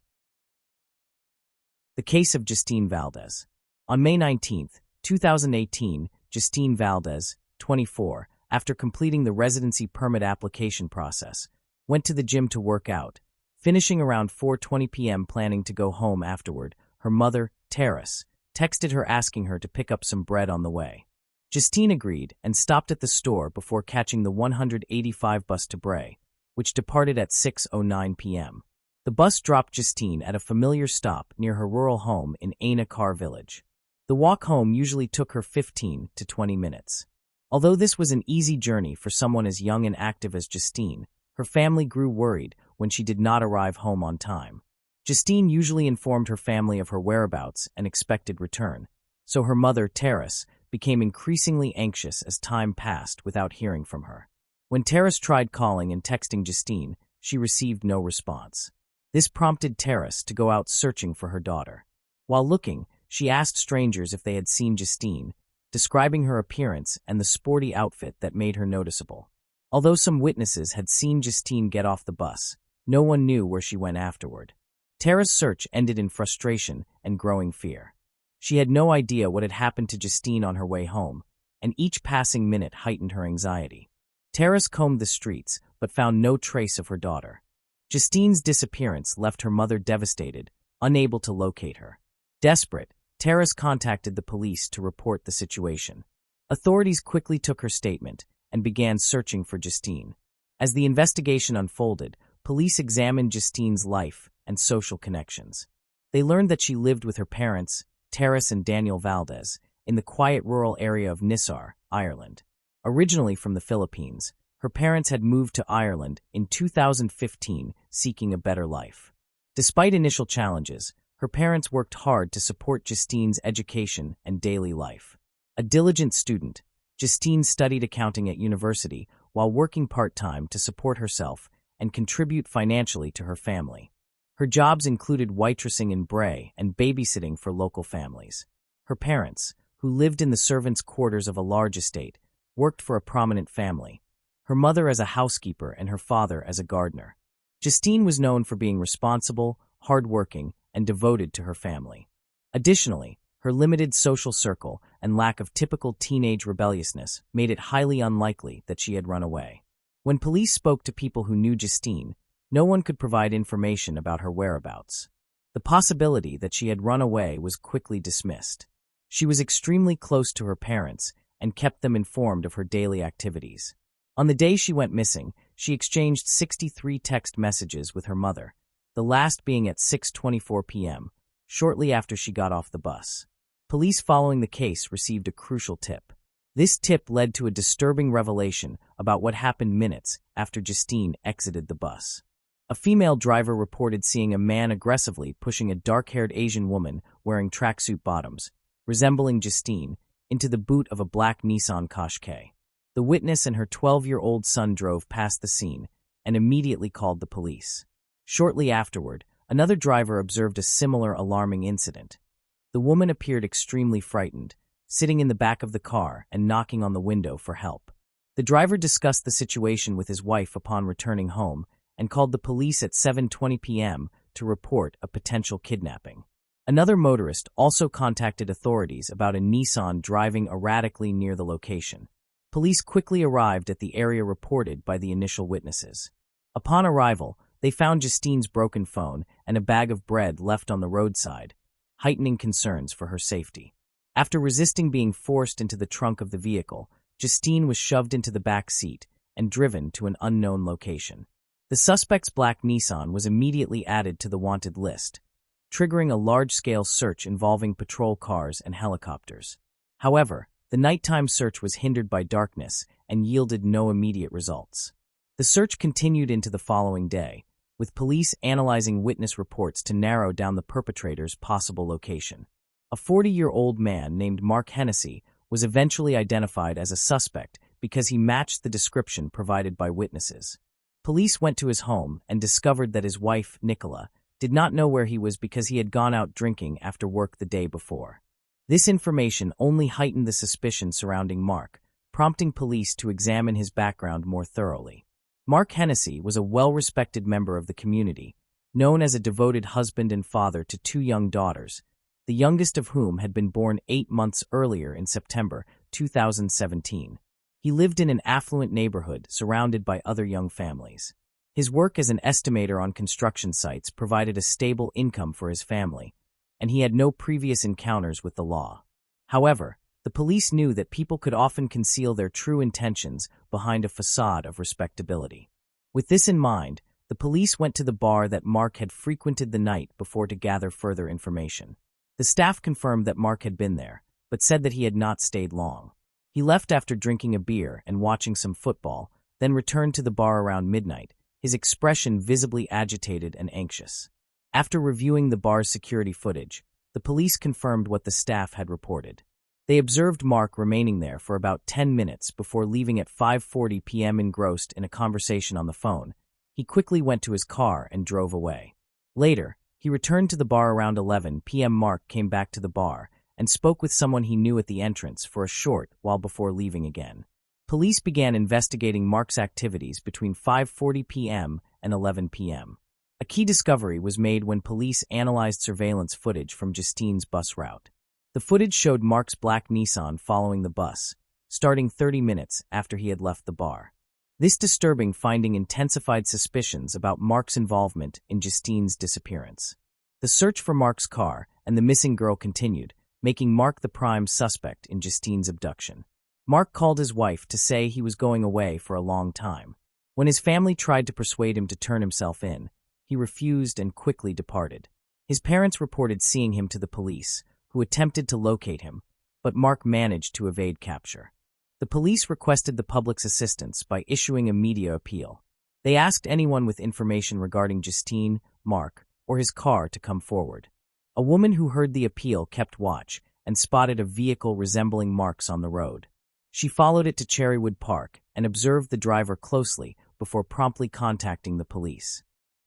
[SPEAKER 1] The case of Justine Valdez. On May 19, 2018, Justine Valdez, 24, after completing the residency permit application process, went to the gym to work out. Finishing around 4:20 p.m. planning to go home afterward, her mother, Terrace, texted her asking her to pick up some bread on the way. Justine agreed and stopped at the store before catching the 185 bus to Bray, which departed at 6:09 p.m. The bus dropped Justine at a familiar stop near her rural home in Aina Car Village. The walk home usually took her 15 to 20 minutes. Although this was an easy journey for someone as young and active as Justine, her family grew worried when she did not arrive home on time. Justine usually informed her family of her whereabouts and expected return, so her mother, Terrace, became increasingly anxious as time passed without hearing from her. When Terrace tried calling and texting Justine, she received no response. This prompted Terrace to go out searching for her daughter. While looking, she asked strangers if they had seen Justine, describing her appearance and the sporty outfit that made her noticeable. Although some witnesses had seen Justine get off the bus, no one knew where she went afterward. Tara's search ended in frustration and growing fear. She had no idea what had happened to Justine on her way home, and each passing minute heightened her anxiety. Terrace combed the streets, but found no trace of her daughter. Justine's disappearance left her mother devastated, unable to locate her. Desperate, Terrace contacted the police to report the situation. Authorities quickly took her statement and began searching for Justine. As the investigation unfolded, police examined Justine's life and social connections. They learned that she lived with her parents, Terrace and Daniel Valdez, in the quiet rural area of Nissar, Ireland. Originally from the Philippines, her parents had moved to Ireland in 2015 seeking a better life. Despite initial challenges, her parents worked hard to support Justine's education and daily life. A diligent student, Justine studied accounting at university while working part-time to support herself and contribute financially to her family. Her jobs included waitressing in Bray and babysitting for local families. Her parents, who lived in the servants' quarters of a large estate, worked for a prominent family, her mother as a housekeeper and her father as a gardener. Justine was known for being responsible, hardworking, and devoted to her family. Additionally, her limited social circle and lack of typical teenage rebelliousness made it highly unlikely that she had run away. When police spoke to people who knew Justine, no one could provide information about her whereabouts. The possibility that she had run away was quickly dismissed. She was extremely close to her parents and kept them informed of her daily activities. On the day she went missing, she exchanged 63 text messages with her mother, the last being at 6:24 p.m., shortly after she got off the bus. Police following the case received a crucial tip. This tip led to a disturbing revelation about what happened minutes after Justine exited the bus. A female driver reported seeing a man aggressively pushing a dark-haired Asian woman wearing tracksuit bottoms, resembling Justine, into the boot of a black Nissan Qashqai. The witness and her 12-year-old son drove past the scene and immediately called the police. Shortly afterward, another driver observed a similar alarming incident. The woman appeared extremely frightened, sitting in the back of the car and knocking on the window for help. The driver discussed the situation with his wife upon returning home and called the police at 7:20 p.m. to report a potential kidnapping. Another motorist also contacted authorities about a Nissan driving erratically near the location. Police quickly arrived at the area reported by the initial witnesses. Upon arrival, they found Justine's broken phone and a bag of bread left on the roadside, heightening concerns for her safety. After resisting being forced into the trunk of the vehicle, Justine was shoved into the back seat and driven to an unknown location. The suspect's black Nissan was immediately added to the wanted list, triggering a large-scale search involving patrol cars and helicopters. However, the nighttime search was hindered by darkness and yielded no immediate results. The search continued into the following day, with police analyzing witness reports to narrow down the perpetrator's possible location. A 40-year-old man named Mark Hennessy was eventually identified as a suspect because he matched the description provided by witnesses. Police went to his home and discovered that his wife, Nicola, did not know where he was because he had gone out drinking after work the day before. This information only heightened the suspicion surrounding Mark, prompting police to examine his background more thoroughly. Mark Hennessy was a well-respected member of the community, known as a devoted husband and father to 2 young daughters, the youngest of whom had been born 8 months earlier in September 2017. He lived in an affluent neighborhood surrounded by other young families. His work as an estimator on construction sites provided a stable income for his family, and he had no previous encounters with the law. However, the police knew that people could often conceal their true intentions behind a facade of respectability. With this in mind, the police went to the bar that Mark had frequented the night before to gather further information. The staff confirmed that Mark had been there, but said that he had not stayed long. He left after drinking a beer and watching some football, then returned to the bar around midnight, his expression visibly agitated and anxious. After reviewing the bar's security footage, the police confirmed what the staff had reported. They observed Mark remaining there for about 10 minutes before leaving at 5:40 p.m. engrossed in a conversation on the phone. He quickly went to his car and drove away. Later, he returned to the bar around 11 p.m. Mark came back to the bar and spoke with someone he knew at the entrance for a short while before leaving again. Police began investigating Mark's activities between 5:40 p.m. and 11 p.m. A key discovery was made when police analyzed surveillance footage from Justine's bus route. The footage showed Mark's black Nissan following the bus, starting 30 minutes after he had left the bar. This disturbing finding intensified suspicions about Mark's involvement in Justine's disappearance. The search for Mark's car and the missing girl continued, making Mark the prime suspect in Justine's abduction. Mark called his wife to say he was going away for a long time. When his family tried to persuade him to turn himself in, he refused and quickly departed. His parents reported seeing him to the police, who attempted to locate him, but Mark managed to evade capture. The police requested the public's assistance by issuing a media appeal. They asked anyone with information regarding Justine, Mark, or his car to come forward. A woman who heard the appeal kept watch and spotted a vehicle resembling Mark's on the road. She followed it to Cherrywood Park and observed the driver closely before promptly contacting the police.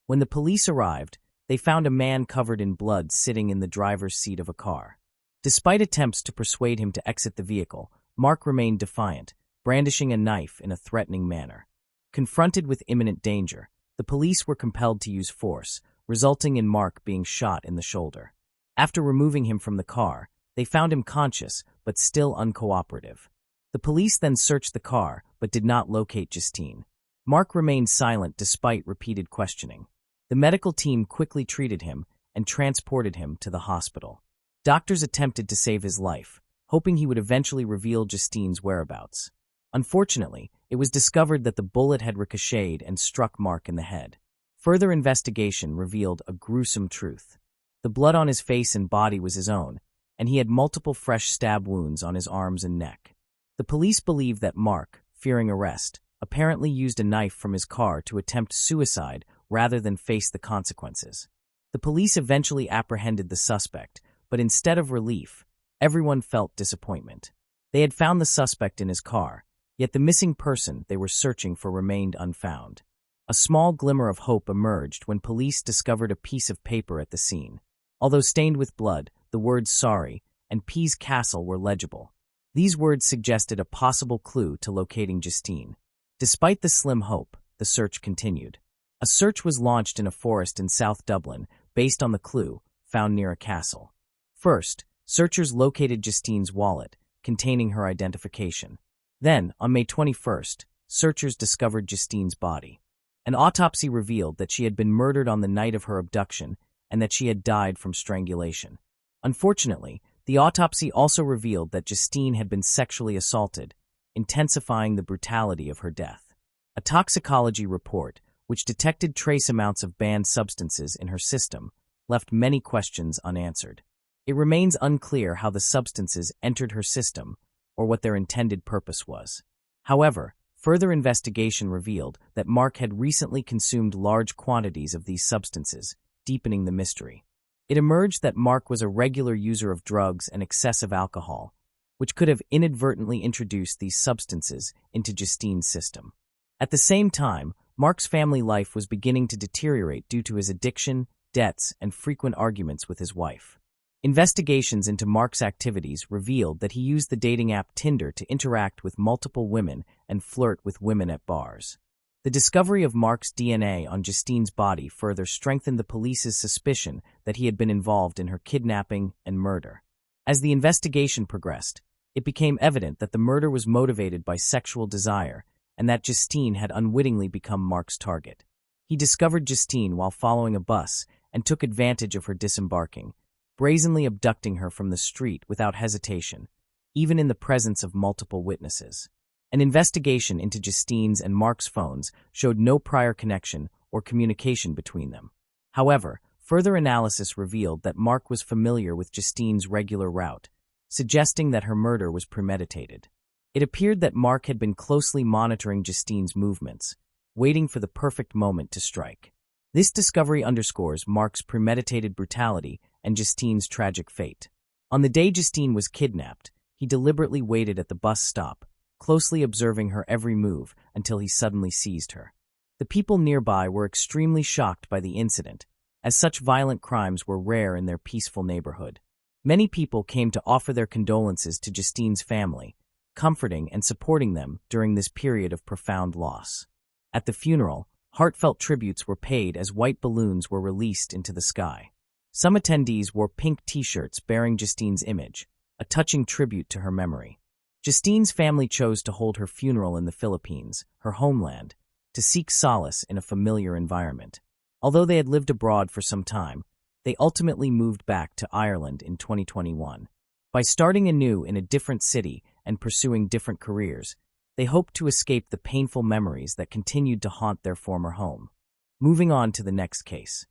[SPEAKER 1] When the police arrived, they found a man covered in blood sitting in the driver's seat of a car. Despite attempts to persuade him to exit the vehicle, Mark remained defiant, brandishing a knife in a threatening manner. Confronted with imminent danger, the police were compelled to use force, resulting in Mark being shot in the shoulder. After removing him from the car, they found him conscious but still uncooperative. The police then searched the car but did not locate Justine. Mark remained silent despite repeated questioning. The medical team quickly treated him and transported him to the hospital. Doctors attempted to save his life, hoping he would eventually reveal Justine's whereabouts. Unfortunately, it was discovered that the bullet had ricocheted and struck Mark in the head. Further investigation revealed a gruesome truth. The blood on his face and body was his own, and he had multiple fresh stab wounds on his arms and neck. The police believed that Mark, fearing arrest, apparently used a knife from his car to attempt suicide rather than face the consequences. The police eventually apprehended the suspect, but instead of relief, everyone felt disappointment. They had found the suspect in his car, yet the missing person they were searching for remained unfound. A small glimmer of hope emerged when police discovered a piece of paper at the scene. Although stained with blood, the words "sorry" and "Pease Castle" were legible. These words suggested a possible clue to locating Justine. Despite the slim hope, the search continued. A search was launched in a forest in South Dublin based on the clue found near a castle. First, searchers located Justine's wallet, containing her identification. Then, on May 21st, searchers discovered Justine's body. An autopsy revealed that she had been murdered on the night of her abduction and that she had died from strangulation. Unfortunately, the autopsy also revealed that Justine had been sexually assaulted, intensifying the brutality of her death. A toxicology report, which detected trace amounts of banned substances in her system, left many questions unanswered. It remains unclear how the substances entered her system or what their intended purpose was. However, further investigation revealed that Mark had recently consumed large quantities of these substances, deepening the mystery. It emerged that Mark was a regular user of drugs and excessive alcohol, which could have inadvertently introduced these substances into Justine's system. At the same time, Mark's family life was beginning to deteriorate due to his addiction, debts, and frequent arguments with his wife. Investigations into Mark's activities revealed that he used the dating app Tinder to interact with multiple women and flirt with women at bars. The discovery of Mark's DNA on Justine's body further strengthened the police's suspicion that he had been involved in her kidnapping and murder. As the investigation progressed, it became evident that the murder was motivated by sexual desire and that Justine had unwittingly become Mark's target. He discovered Justine while following a bus and took advantage of her disembarking, brazenly abducting her from the street without hesitation, even in the presence of multiple witnesses. An investigation into Justine's and Mark's phones showed no prior connection or communication between them. However, further analysis revealed that Mark was familiar with Justine's regular route, suggesting that her murder was premeditated. It appeared that Mark had been closely monitoring Justine's movements, waiting for the perfect moment to strike. This discovery underscores Mark's premeditated brutality and Justine's tragic fate. On the day Justine was kidnapped, he deliberately waited at the bus stop, closely observing her every move until he suddenly seized her. The people nearby were extremely shocked by the incident, as such violent crimes were rare in their peaceful neighborhood. Many people came to offer their condolences to Justine's family, comforting and supporting them during this period of profound loss. At the funeral, heartfelt tributes were paid as white balloons were released into the sky. Some attendees wore pink t-shirts bearing Justine's image, a touching tribute to her memory. Justine's family chose to hold her funeral in the Philippines, her homeland, to seek solace in a familiar environment. Although they had lived abroad for some time, they ultimately moved back to Ireland in 2021. By starting anew in a different city and pursuing different careers, they hoped to escape the painful memories that continued to haunt their former home. Moving on to the next case.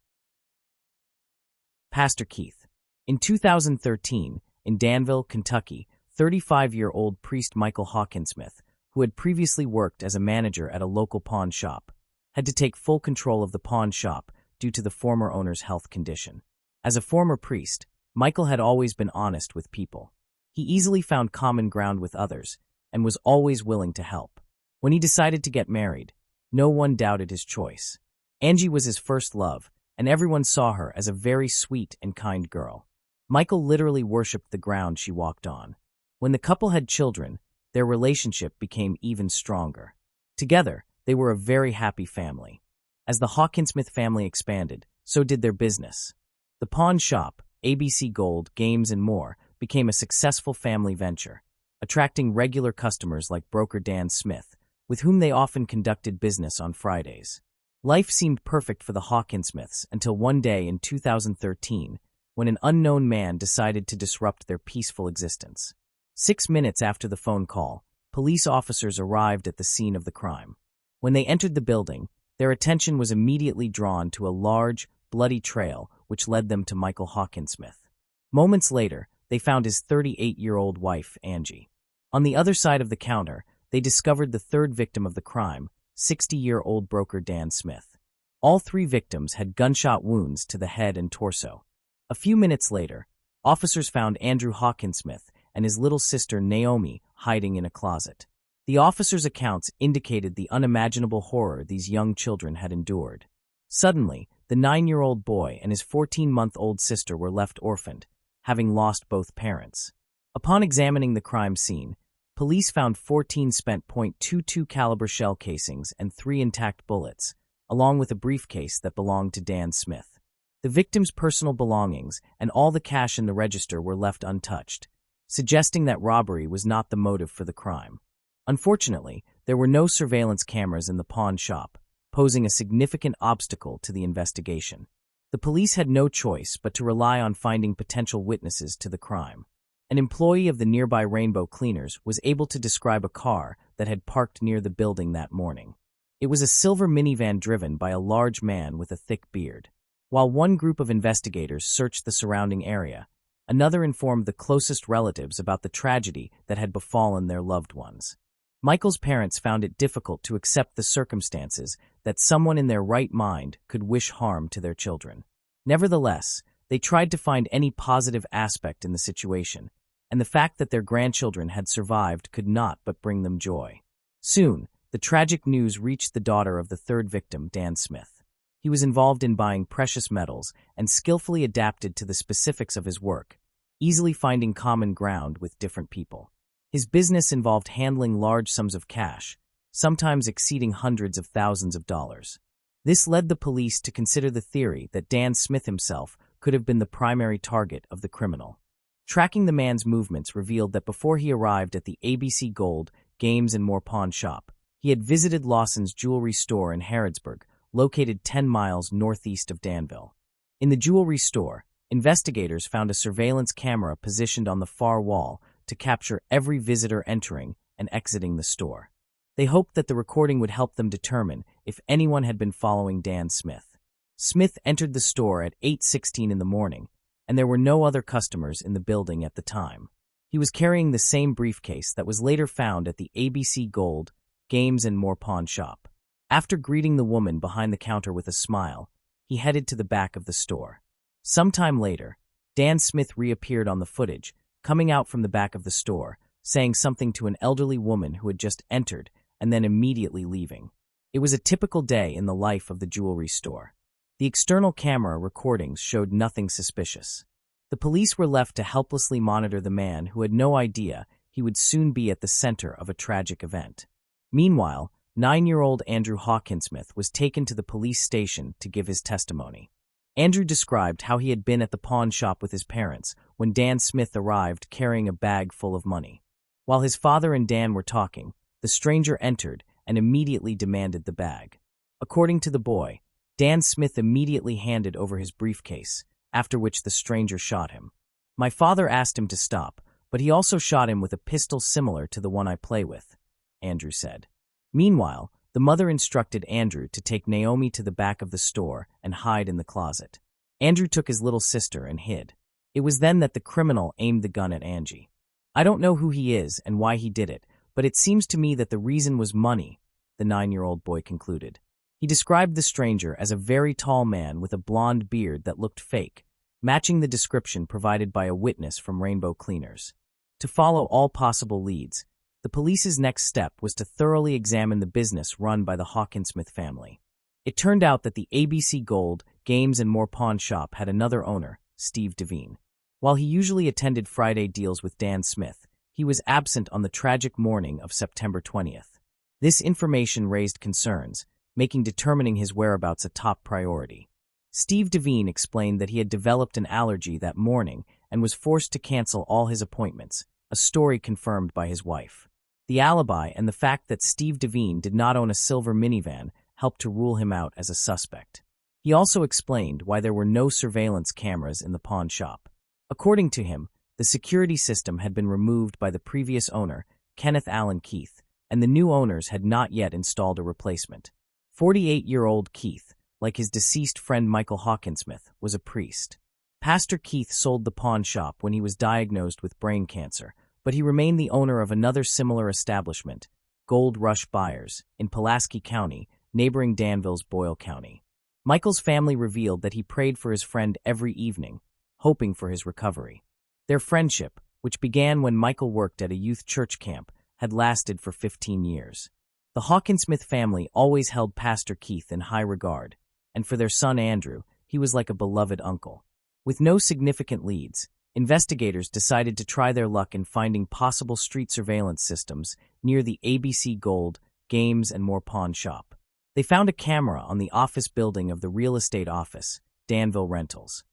[SPEAKER 1] Pastor Keith. In 2013, in Danville, Kentucky, 35-year-old priest Michael Hawkinsmith, who had previously worked as a manager at a local pawn shop, had to take full control of the pawn shop due to the former owner's health condition. As a former priest, Michael had always been honest with people. He easily found common ground with others and was always willing to help. When he decided to get married, no one doubted his choice. Angie was his first love, and everyone saw her as a very sweet and kind girl. Michael literally worshipped the ground she walked on. When the couple had children, their relationship became even stronger. Together, they were a very happy family. As the Hawkinsmith family expanded, so did their business. The pawn shop, ABC Gold, Games and More, became a successful family venture, attracting regular customers like broker Dan Smith, with whom they often conducted business on Fridays. Life seemed perfect for the Hawkinsmiths until one day in 2013, when an unknown man decided to disrupt their peaceful existence. 6 minutes after the phone call, police officers arrived at the scene of the crime. When they entered the building, their attention was immediately drawn to a large, bloody trail which led them to Michael Hawkinsmith. Moments later, they found his 38-year-old wife, Angie. On the other side of the counter, they discovered the third victim of the crime, 60-year-old broker Dan Smith. All three victims had gunshot wounds to the head and torso. A few minutes later, officers found Andrew Hawkinsmith and his little sister Naomi hiding in a closet. The officers' accounts indicated the unimaginable horror these young children had endured. Suddenly, the 9-year-old boy and his 14-month-old sister were left orphaned, having lost both parents. Upon examining the crime scene, police found 14 spent .22 caliber shell casings and 3 intact bullets, along with a briefcase that belonged to Dan Smith. The victim's personal belongings and all the cash in the register were left untouched, suggesting that robbery was not the motive for the crime. Unfortunately, there were no surveillance cameras in the pawn shop, posing a significant obstacle to the investigation. The police had no choice but to rely on finding potential witnesses to the crime. An employee of the nearby Rainbow Cleaners was able to describe a car that had parked near the building that morning. It was a silver minivan driven by a large man with a thick beard. While one group of investigators searched the surrounding area, another informed the closest relatives about the tragedy that had befallen their loved ones. Michael's parents found it difficult to accept the circumstances that someone in their right mind could wish harm to their children. Nevertheless, they tried to find any positive aspect in the situation, and the fact that their grandchildren had survived could not but bring them joy. Soon, the tragic news reached the daughter of the third victim, Dan Smith. He was involved in buying precious metals and skillfully adapted to the specifics of his work, easily finding common ground with different people. His business involved handling large sums of cash, sometimes exceeding hundreds of thousands of dollars. This led the police to consider the theory that Dan Smith himself could have been the primary target of the criminal. Tracking the man's movements revealed that before he arrived at the ABC Gold, Games and More pawn shop, he had visited Lawson's jewelry store in Harrodsburg, located 10 miles northeast of Danville. In the jewelry store, investigators found a surveillance camera positioned on the far wall to capture every visitor entering and exiting the store. They hoped that the recording would help them determine if anyone had been following Dan Smith. Smith entered the store at 8:16 in the morning, and there were no other customers in the building at the time. He was carrying the same briefcase that was later found at the ABC Gold, Games and More pawn shop. After greeting the woman behind the counter with a smile, he headed to the back of the store. Sometime later, Dan Smith reappeared on the footage, coming out from the back of the store, saying something to an elderly woman who had just entered and then immediately leaving. It was a typical day in the life of the jewelry store. The external camera recordings showed nothing suspicious. The police were left to helplessly monitor the man who had no idea he would soon be at the center of a tragic event. Meanwhile, 9-year-old Andrew Hawkinsmith was taken to the police station to give his testimony. Andrew described how he had been at the pawn shop with his parents when Dan Smith arrived carrying a bag full of money. While his father and Dan were talking, the stranger entered and immediately demanded the bag. According to the boy, Dan Smith immediately handed over his briefcase, after which the stranger shot him. My father asked him to stop, but he also shot him with a pistol similar to the one I play with, Andrew said. Meanwhile, the mother instructed Andrew to take Naomi to the back of the store and hide in the closet. Andrew took his little sister and hid. It was then that the criminal aimed the gun at Angie. I don't know who he is and why he did it, but it seems to me that the reason was money, the 9-year-old boy concluded. He described the stranger as a very tall man with a blonde beard that looked fake, matching the description provided by a witness from Rainbow Cleaners. To follow all possible leads, the police's next step was to thoroughly examine the business run by the Hawkinsmith family. It turned out that the ABC Gold, Games and More pawn shop had another owner, Steve Devine. While he usually attended Friday deals with Dan Smith, he was absent on the tragic morning of September 20th. This information raised concerns, making determining his whereabouts a top priority. Steve Devine explained that he had developed an allergy that morning and was forced to cancel all his appointments, a story confirmed by his wife. The alibi and the fact that Steve Devine did not own a silver minivan helped to rule him out as a suspect. He also explained why there were no surveillance cameras in the pawn shop. According to him, the security system had been removed by the previous owner, Kenneth Allen Keith, and the new owners had not yet installed a replacement. 48-year-old Keith, like his deceased friend Michael Hawkinsmith, was a priest. Pastor Keith sold the pawn shop when he was diagnosed with brain cancer, but he remained the owner of another similar establishment, Gold Rush Buyers, in Pulaski County, neighboring Danville's Boyle County. Michael's family revealed that he prayed for his friend every evening, hoping for his recovery. Their friendship, which began when Michael worked at a youth church camp, had lasted for 15 years. The Hawkinsmith family always held Pastor Keith in high regard, and for their son Andrew, he was like a beloved uncle. With no significant leads, investigators decided to try their luck in finding possible street surveillance systems near the ABC Gold, Games and More pawn shop. They found a camera on the office building of the real estate office, Danville Rentals.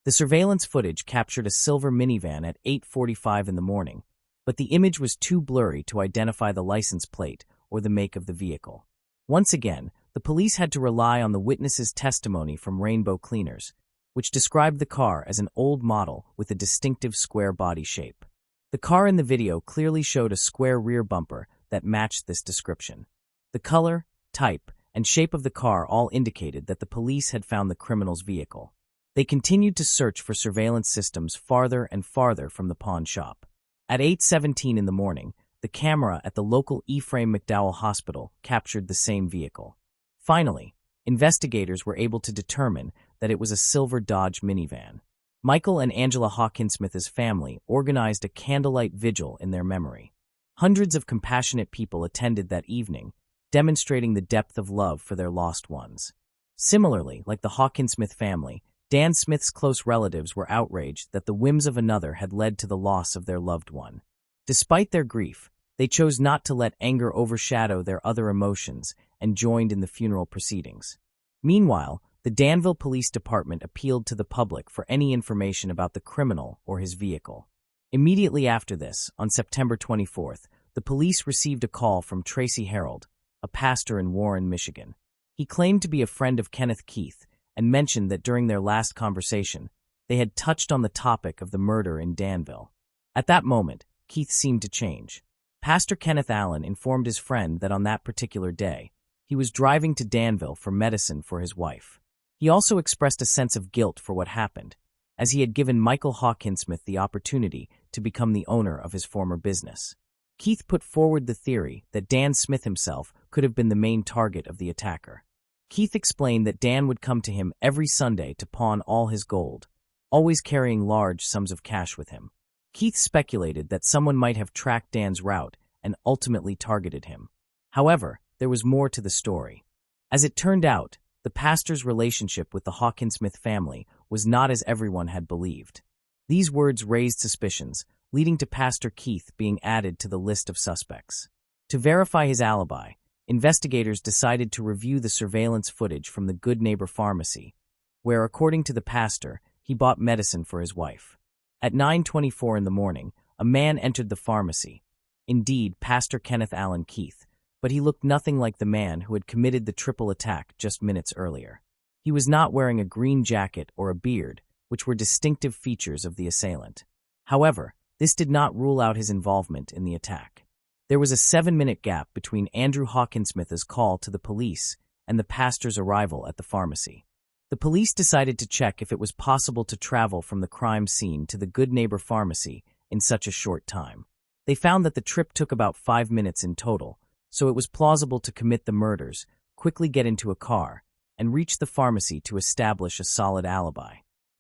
[SPEAKER 1] The surveillance footage captured a silver minivan at 8:45 in the morning, but the image was too blurry to identify the license plate or the make of the vehicle. Once again, the police had to rely on the witness's testimony from Rainbow Cleaners, which described the car as an old model with a distinctive square body shape. The car in the video clearly showed a square rear bumper that matched this description. The color, type, and shape of the car all indicated that the police had found the criminal's vehicle. They continued to search for surveillance systems farther and farther from the pawn shop. At 8:17 in the morning, the camera at the local Ephraim McDowell Hospital captured the same vehicle. Finally, investigators were able to determine that it was a silver Dodge minivan. Michael and Angela Hawkinsmith's family organized a candlelight vigil in their memory. Hundreds of compassionate people attended that evening, demonstrating the depth of love for their lost ones. Similarly, like the Hawkinsmith family, Dan Smith's close relatives were outraged that the whims of another had led to the loss of their loved one. Despite their grief, they chose not to let anger overshadow their other emotions and joined in the funeral proceedings. Meanwhile, the Danville Police Department appealed to the public for any information about the criminal or his vehicle. Immediately after this, on September 24th, the police received a call from Tracy Harold, a pastor in Warren, Michigan. He claimed to be a friend of Kenneth Keith and mentioned that during their last conversation, they had touched on the topic of the murder in Danville. At that moment, Keith seemed to change. Pastor Kenneth Allen informed his friend that on that particular day, he was driving to Danville for medicine for his wife. He also expressed a sense of guilt for what happened, as he had given Michael Hawkinsmith the opportunity to become the owner of his former business. Keith put forward the theory that Dan Smith himself could have been the main target of the attacker. Keith explained that Dan would come to him every Sunday to pawn all his gold, always carrying large sums of cash with him. Keith speculated that someone might have tracked Dan's route and ultimately targeted him. However, there was more to the story. As it turned out, the pastor's relationship with the Hawkinsmith family was not as everyone had believed. These words raised suspicions, leading to Pastor Keith being added to the list of suspects. To verify his alibi, investigators decided to review the surveillance footage from the Good Neighbor Pharmacy, where, according to the pastor, he bought medicine for his wife. At 9:24 in the morning, a man entered the pharmacy. Indeed, Pastor Kenneth Allen Keith, but he looked nothing like the man who had committed the triple attack just minutes earlier. He was not wearing a green jacket or a beard, which were distinctive features of the assailant. However, this did not rule out his involvement in the attack. There was a 7-minute gap between Andrew Hawkinsmith's call to the police and the pastor's arrival at the pharmacy. The police decided to check if it was possible to travel from the crime scene to the Good Neighbor Pharmacy in such a short time. They found that the trip took about 5 minutes in total, so it was plausible to commit the murders, quickly get into a car, and reach the pharmacy to establish a solid alibi.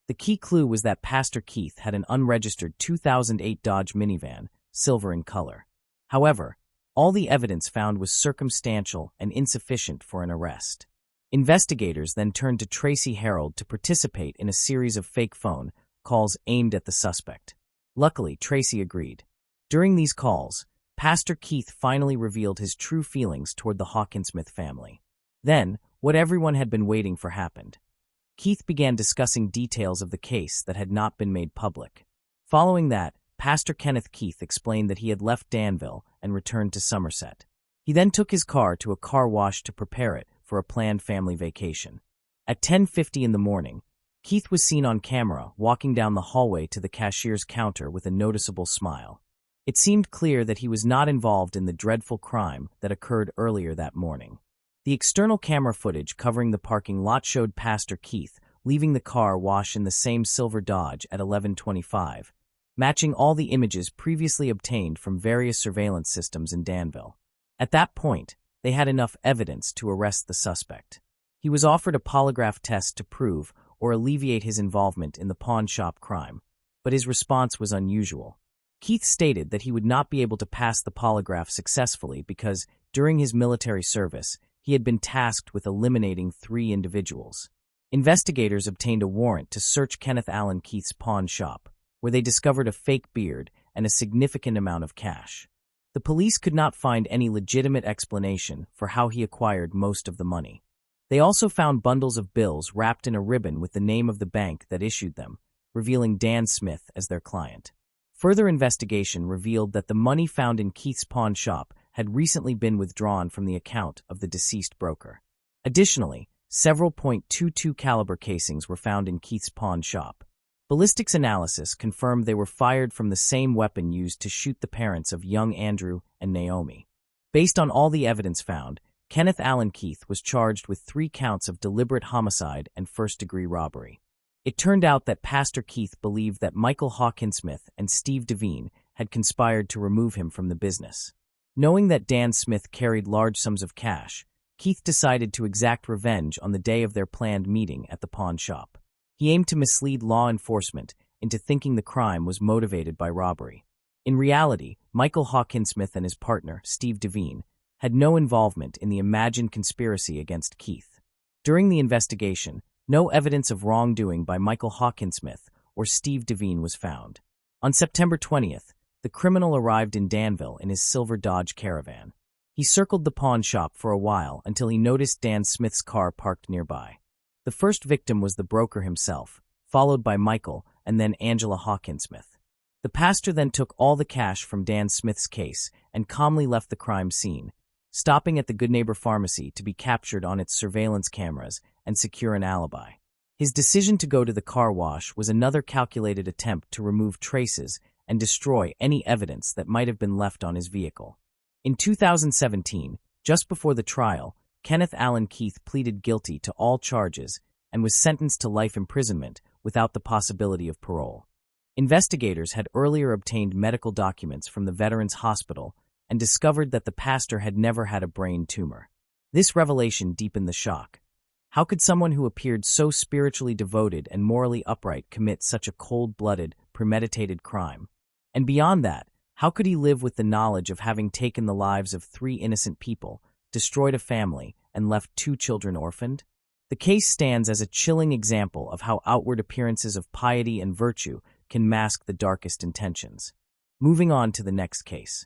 [SPEAKER 1] The key clue was that Pastor Keith had an unregistered 2008 Dodge minivan, silver in color. However, all the evidence found was circumstantial and insufficient for an arrest. Investigators then turned to Tracy Harold to participate in a series of fake phone calls aimed at the suspect. Luckily, Tracy agreed. During these calls, Pastor Keith finally revealed his true feelings toward the Hawkinsmith family. Then, what everyone had been waiting for happened. Keith began discussing details of the case that had not been made public. Following that, Pastor Kenneth Keith explained that he had left Danville and returned to Somerset. He then took his car to a car wash to prepare it for a planned family vacation. At 10:50 in the morning, Keith was seen on camera walking down the hallway to the cashier's counter with a noticeable smile. It seemed clear that he was not involved in the dreadful crime that occurred earlier that morning. The external camera footage covering the parking lot showed Pastor Keith leaving the car wash in the same silver Dodge at 11:25, matching all the images previously obtained from various surveillance systems in Danville. At that point, they had enough evidence to arrest the suspect. He was offered a polygraph test to prove or alleviate his involvement in the pawn shop crime, but his response was unusual. Keith stated that he would not be able to pass the polygraph successfully because, during his military service, he had been tasked with eliminating 3 individuals. Investigators obtained a warrant to search Kenneth Allen Keith's pawn shop, where they discovered a fake beard and a significant amount of cash. The police could not find any legitimate explanation for how he acquired most of the money. They also found bundles of bills wrapped in a ribbon with the name of the bank that issued them, revealing Dan Smith as their client. Further investigation revealed that the money found in Keith's pawn shop had recently been withdrawn from the account of the deceased broker. Additionally, several .22 caliber casings were found in Keith's pawn shop. Ballistics analysis confirmed they were fired from the same weapon used to shoot the parents of young Andrew and Naomi. Based on all the evidence found, Kenneth Allen Keith was charged with 3 counts of deliberate homicide and first-degree robbery. It turned out that Pastor Keith believed that Michael Hawkinsmith and Steve Devine had conspired to remove him from the business. Knowing that Dan Smith carried large sums of cash, Keith decided to exact revenge on the day of their planned meeting at the pawn shop. He aimed to mislead law enforcement into thinking the crime was motivated by robbery. In reality, Michael Hawkinsmith and his partner, Steve Devine, had no involvement in the imagined conspiracy against Keith. During the investigation, no evidence of wrongdoing by Michael Hawkinsmith or Steve Devine was found. On September 20th, the criminal arrived in Danville in his silver Dodge Caravan. He circled the pawn shop for a while until he noticed Dan Smith's car parked nearby. The first victim was the broker himself, followed by Michael and then Angela Hawkinsmith. The pastor then took all the cash from Dan Smith's case and calmly left the crime scene, stopping at the Good Neighbor Pharmacy to be captured on its surveillance cameras and secure an alibi. His decision to go to the car wash was another calculated attempt to remove traces and destroy any evidence that might have been left on his vehicle. In 2017, just before the trial, Kenneth Allen Keith pleaded guilty to all charges and was sentenced to life imprisonment without the possibility of parole. Investigators had earlier obtained medical documents from the Veterans Hospital and discovered that the pastor had never had a brain tumor. This revelation deepened the shock. How could someone who appeared so spiritually devoted and morally upright commit such a cold-blooded, premeditated crime? And beyond that, how could he live with the knowledge of having taken the lives of 3 innocent people, destroyed a family, and left 2 children orphaned? The case stands as a chilling example of how outward appearances of piety and virtue can mask the darkest intentions. Moving on to the next case.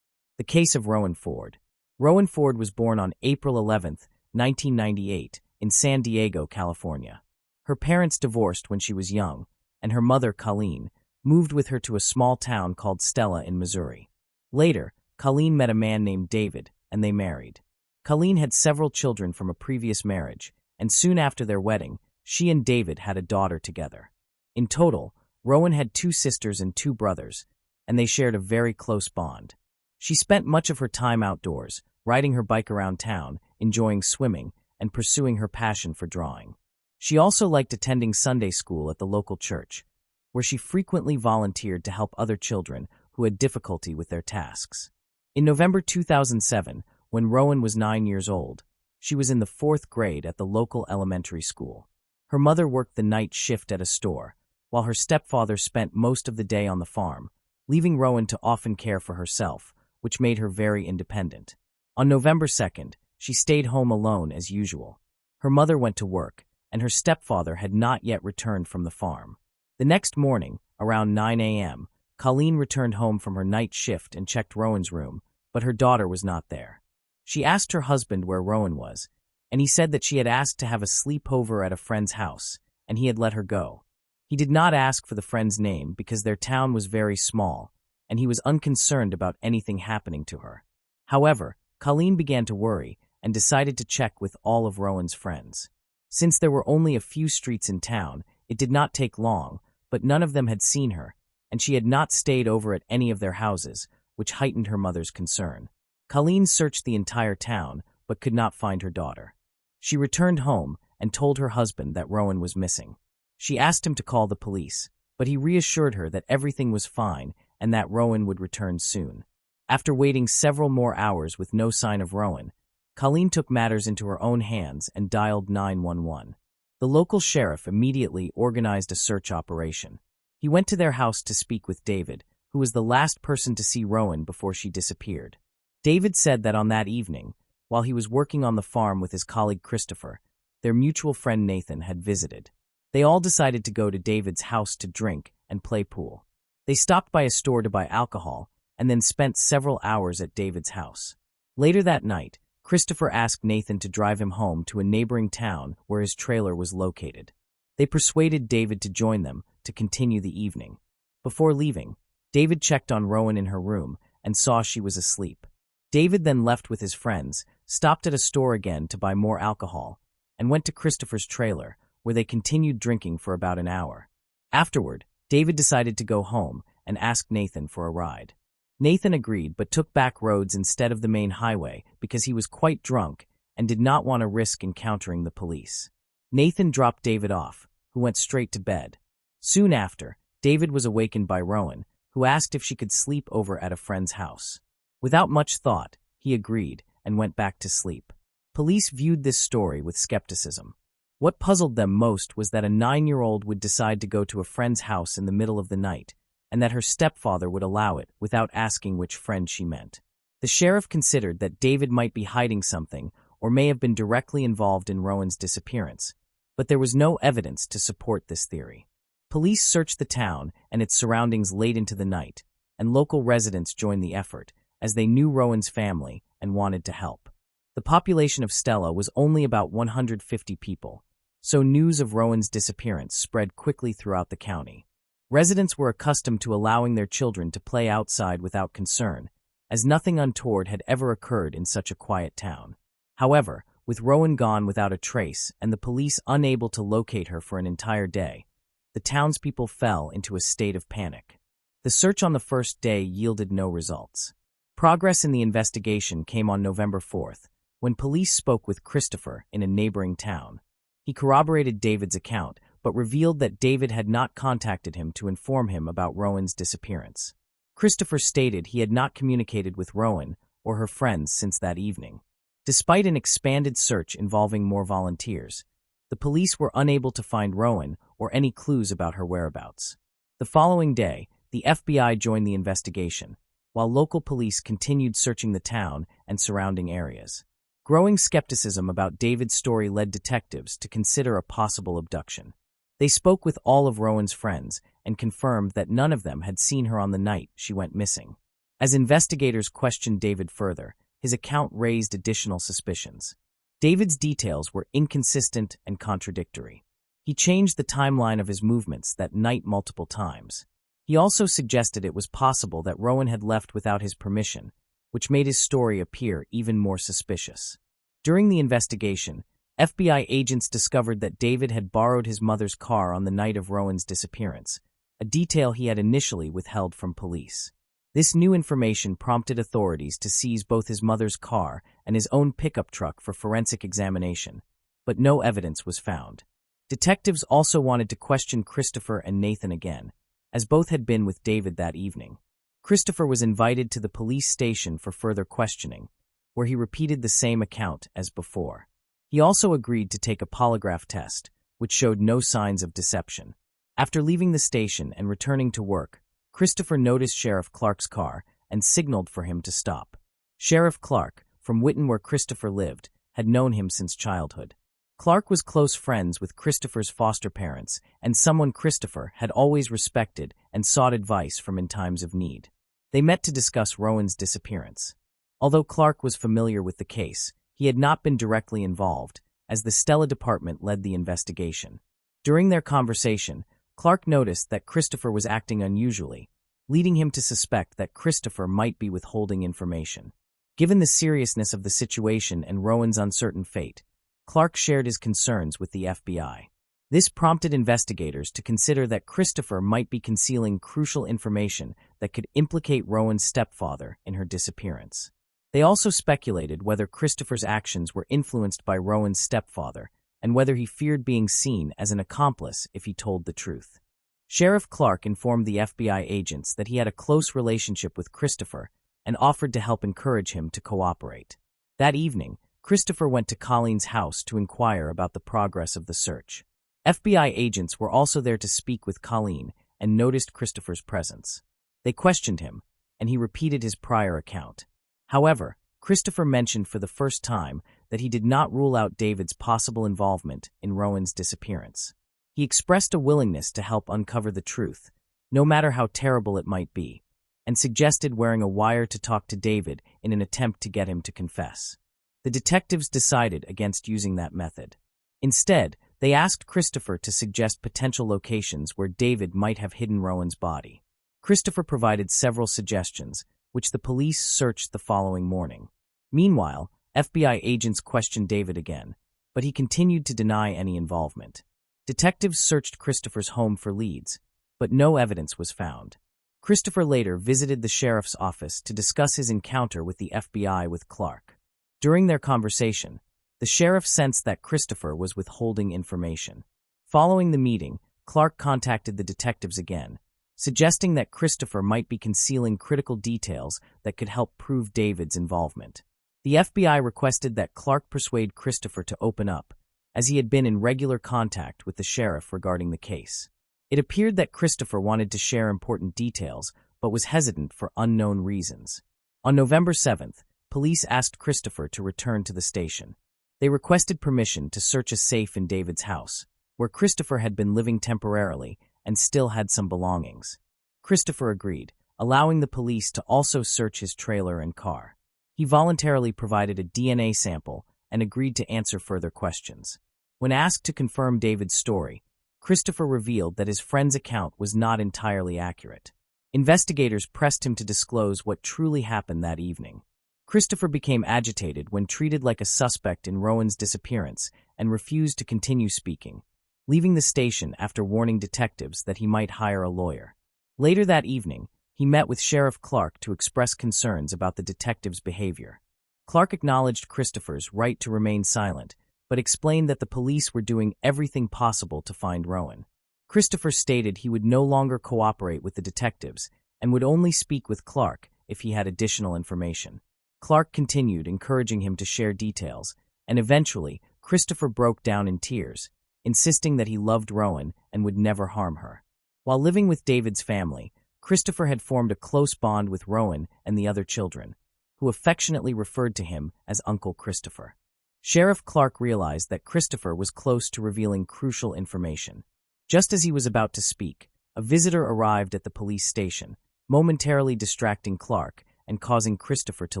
[SPEAKER 1] The case of Rowan Ford. Rowan Ford was born on April 11, 1998, in San Diego, California. Her parents divorced when she was young, and her mother, Colleen, moved with her to a small town called Stella in Missouri. Later, Colleen met a man named David, and they married. Colleen had several children from a previous marriage, and soon after their wedding, she and David had a daughter together. In total, Rowan had 2 sisters and 2 brothers, and they shared a very close bond. She spent much of her time outdoors, riding her bike around town, enjoying swimming, and pursuing her passion for drawing. She also liked attending Sunday school at the local church, where she frequently volunteered to help other children who had difficulty with their tasks. In November 2007, when Rowan was 9 years old, she was in the 4th grade at the local elementary school. Her mother worked the night shift at a store, while her stepfather spent most of the day on the farm, leaving Rowan to often care for herself, which made her very independent. On November 2nd, she stayed home alone as usual. Her mother went to work, and her stepfather had not yet returned from the farm. The next morning, around 9 a.m., Colleen returned home from her night shift and checked Rowan's room, but her daughter was not there. She asked her husband where Rowan was, and he said that she had asked to have a sleepover at a friend's house, and he had let her go. He did not ask for the friend's name because their town was very small, and he was unconcerned about anything happening to her. However, Colleen began to worry and decided to check with all of Rowan's friends. Since there were only a few streets in town, it did not take long, but none of them had seen her, and she had not stayed over at any of their houses, which heightened her mother's concern. Colleen searched the entire town, but could not find her daughter. She returned home and told her husband that Rowan was missing. She asked him to call the police, but he reassured her that everything was fine and that Rowan would return soon. After waiting several more hours with no sign of Rowan, Colleen took matters into her own hands and dialed 911. The local sheriff immediately organized a search operation. He went to their house to speak with David, who was the last person to see Rowan before she disappeared. David said that on that evening, while he was working on the farm with his colleague Christopher, their mutual friend Nathan had visited. They all decided to go to David's house to drink and play pool. They stopped by a store to buy alcohol and then spent several hours at David's house. Later that night, Christopher asked Nathan to drive him home to a neighboring town where his trailer was located. They persuaded David to join them to continue the evening. Before leaving, David checked on Rowan in her room and saw she was asleep. David then left with his friends, stopped at a store again to buy more alcohol, and went to Christopher's trailer, where they continued drinking for about an hour. Afterward, David decided to go home and asked Nathan for a ride. Nathan agreed but took back roads instead of the main highway because he was quite drunk and did not want to risk encountering the police. Nathan dropped David off, who went straight to bed. Soon after, David was awakened by Rowan, who asked if she could sleep over at a friend's house. Without much thought, he agreed and went back to sleep. Police viewed this story with skepticism. What puzzled them most was that a 9-year-old would decide to go to a friend's house in the middle of the night, and that her stepfather would allow it without asking which friend she meant. The sheriff considered that David might be hiding something or may have been directly involved in Rowan's disappearance, but there was no evidence to support this theory. Police searched the town and its surroundings late into the night, and local residents joined the effort, as they knew Rowan's family and wanted to help. The population of Stella was only about 150 people, so news of Rowan's disappearance spread quickly throughout the county. Residents were accustomed to allowing their children to play outside without concern, as nothing untoward had ever occurred in such a quiet town. However, with Rowan gone without a trace and the police unable to locate her for an entire day, the townspeople fell into a state of panic. The search on the first day yielded no results. Progress in the investigation came on November 4th, when police spoke with Christopher in a neighboring town. He corroborated David's account, but revealed that David had not contacted him to inform him about Rowan's disappearance. Christopher stated he had not communicated with Rowan or her friends since that evening. Despite an expanded search involving more volunteers, the police were unable to find Rowan or any clues about her whereabouts. The following day, the FBI joined the investigation, while local police continued searching the town and surrounding areas. Growing skepticism about David's story led detectives to consider a possible abduction. They spoke with all of Rowan's friends and confirmed that none of them had seen her on the night she went missing. As investigators questioned David further, his account raised additional suspicions. David's details were inconsistent and contradictory. He changed the timeline of his movements that night multiple times. He also suggested it was possible that Rowan had left without his permission, which made his story appear even more suspicious. During the investigation, FBI agents discovered that David had borrowed his mother's car on the night of Rowan's disappearance, a detail he had initially withheld from police. This new information prompted authorities to seize both his mother's car and his own pickup truck for forensic examination, but no evidence was found. Detectives also wanted to question Christopher and Nathan again, as both had been with David that evening. Christopher was invited to the police station for further questioning, where he repeated the same account as before. He also agreed to take a polygraph test, which showed no signs of deception. After leaving the station and returning to work, Christopher noticed Sheriff Clark's car and signaled for him to stop. Sheriff Clark, from Witten where Christopher lived, had known him since childhood. Clark was close friends with Christopher's foster parents and someone Christopher had always respected and sought advice from in times of need. They met to discuss Rowan's disappearance. Although Clark was familiar with the case, he had not been directly involved, as the Stella Department led the investigation. During their conversation, Clark noticed that Christopher was acting unusually, leading him to suspect that Christopher might be withholding information. Given the seriousness of the situation and Rowan's uncertain fate, Clark shared his concerns with the FBI. This prompted investigators to consider that Christopher might be concealing crucial information that could implicate Rowan's stepfather in her disappearance. They also speculated whether Christopher's actions were influenced by Rowan's stepfather and whether he feared being seen as an accomplice if he told the truth. Sheriff Clark informed the FBI agents that he had a close relationship with Christopher and offered to help encourage him to cooperate. That evening, Christopher went to Colleen's house to inquire about the progress of the search. FBI agents were also there to speak with Colleen and noticed Christopher's presence. They questioned him, and he repeated his prior account. However, Christopher mentioned for the first time that he did not rule out David's possible involvement in Rowan's disappearance. He expressed a willingness to help uncover the truth, no matter how terrible it might be, and suggested wearing a wire to talk to David in an attempt to get him to confess. The detectives decided against using that method. Instead, they asked Christopher to suggest potential locations where David might have hidden Rowan's body. Christopher provided several suggestions, which the police searched the following morning. Meanwhile, FBI agents questioned David again, but he continued to deny any involvement. Detectives searched Christopher's home for leads, but no evidence was found. Christopher later visited the sheriff's office to discuss his encounter with the FBI with Clark. During their conversation, the sheriff sensed that Christopher was withholding information. Following the meeting, Clark contacted the detectives again, suggesting that Christopher might be concealing critical details that could help prove David's involvement. The FBI requested that Clark persuade Christopher to open up, as he had been in regular contact with the sheriff regarding the case. It appeared that Christopher wanted to share important details, but was hesitant for unknown reasons. On November 7th, police asked Christopher to return to the station. They requested permission to search a safe in David's house, where Christopher had been living temporarily and still had some belongings. Christopher agreed, allowing the police to also search his trailer and car. He voluntarily provided a DNA sample and agreed to answer further questions. When asked to confirm David's story, Christopher revealed that his friend's account was not entirely accurate. Investigators pressed him to disclose what truly happened that evening. Christopher became agitated when treated like a suspect in Rowan's disappearance and refused to continue speaking, leaving the station after warning detectives that he might hire a lawyer. Later that evening, he met with Sheriff Clark to express concerns about the detective's behavior. Clark acknowledged Christopher's right to remain silent, but explained that the police were doing everything possible to find Rowan. Christopher stated he would no longer cooperate with the detectives and would only speak with Clark if he had additional information. Clark continued, encouraging him to share details, and eventually, Christopher broke down in tears, insisting that he loved Rowan and would never harm her. While living with David's family, Christopher had formed a close bond with Rowan and the other children, who affectionately referred to him as Uncle Christopher. Sheriff Clark realized that Christopher was close to revealing crucial information. Just as he was about to speak, a visitor arrived at the police station, momentarily distracting Clark and causing Christopher to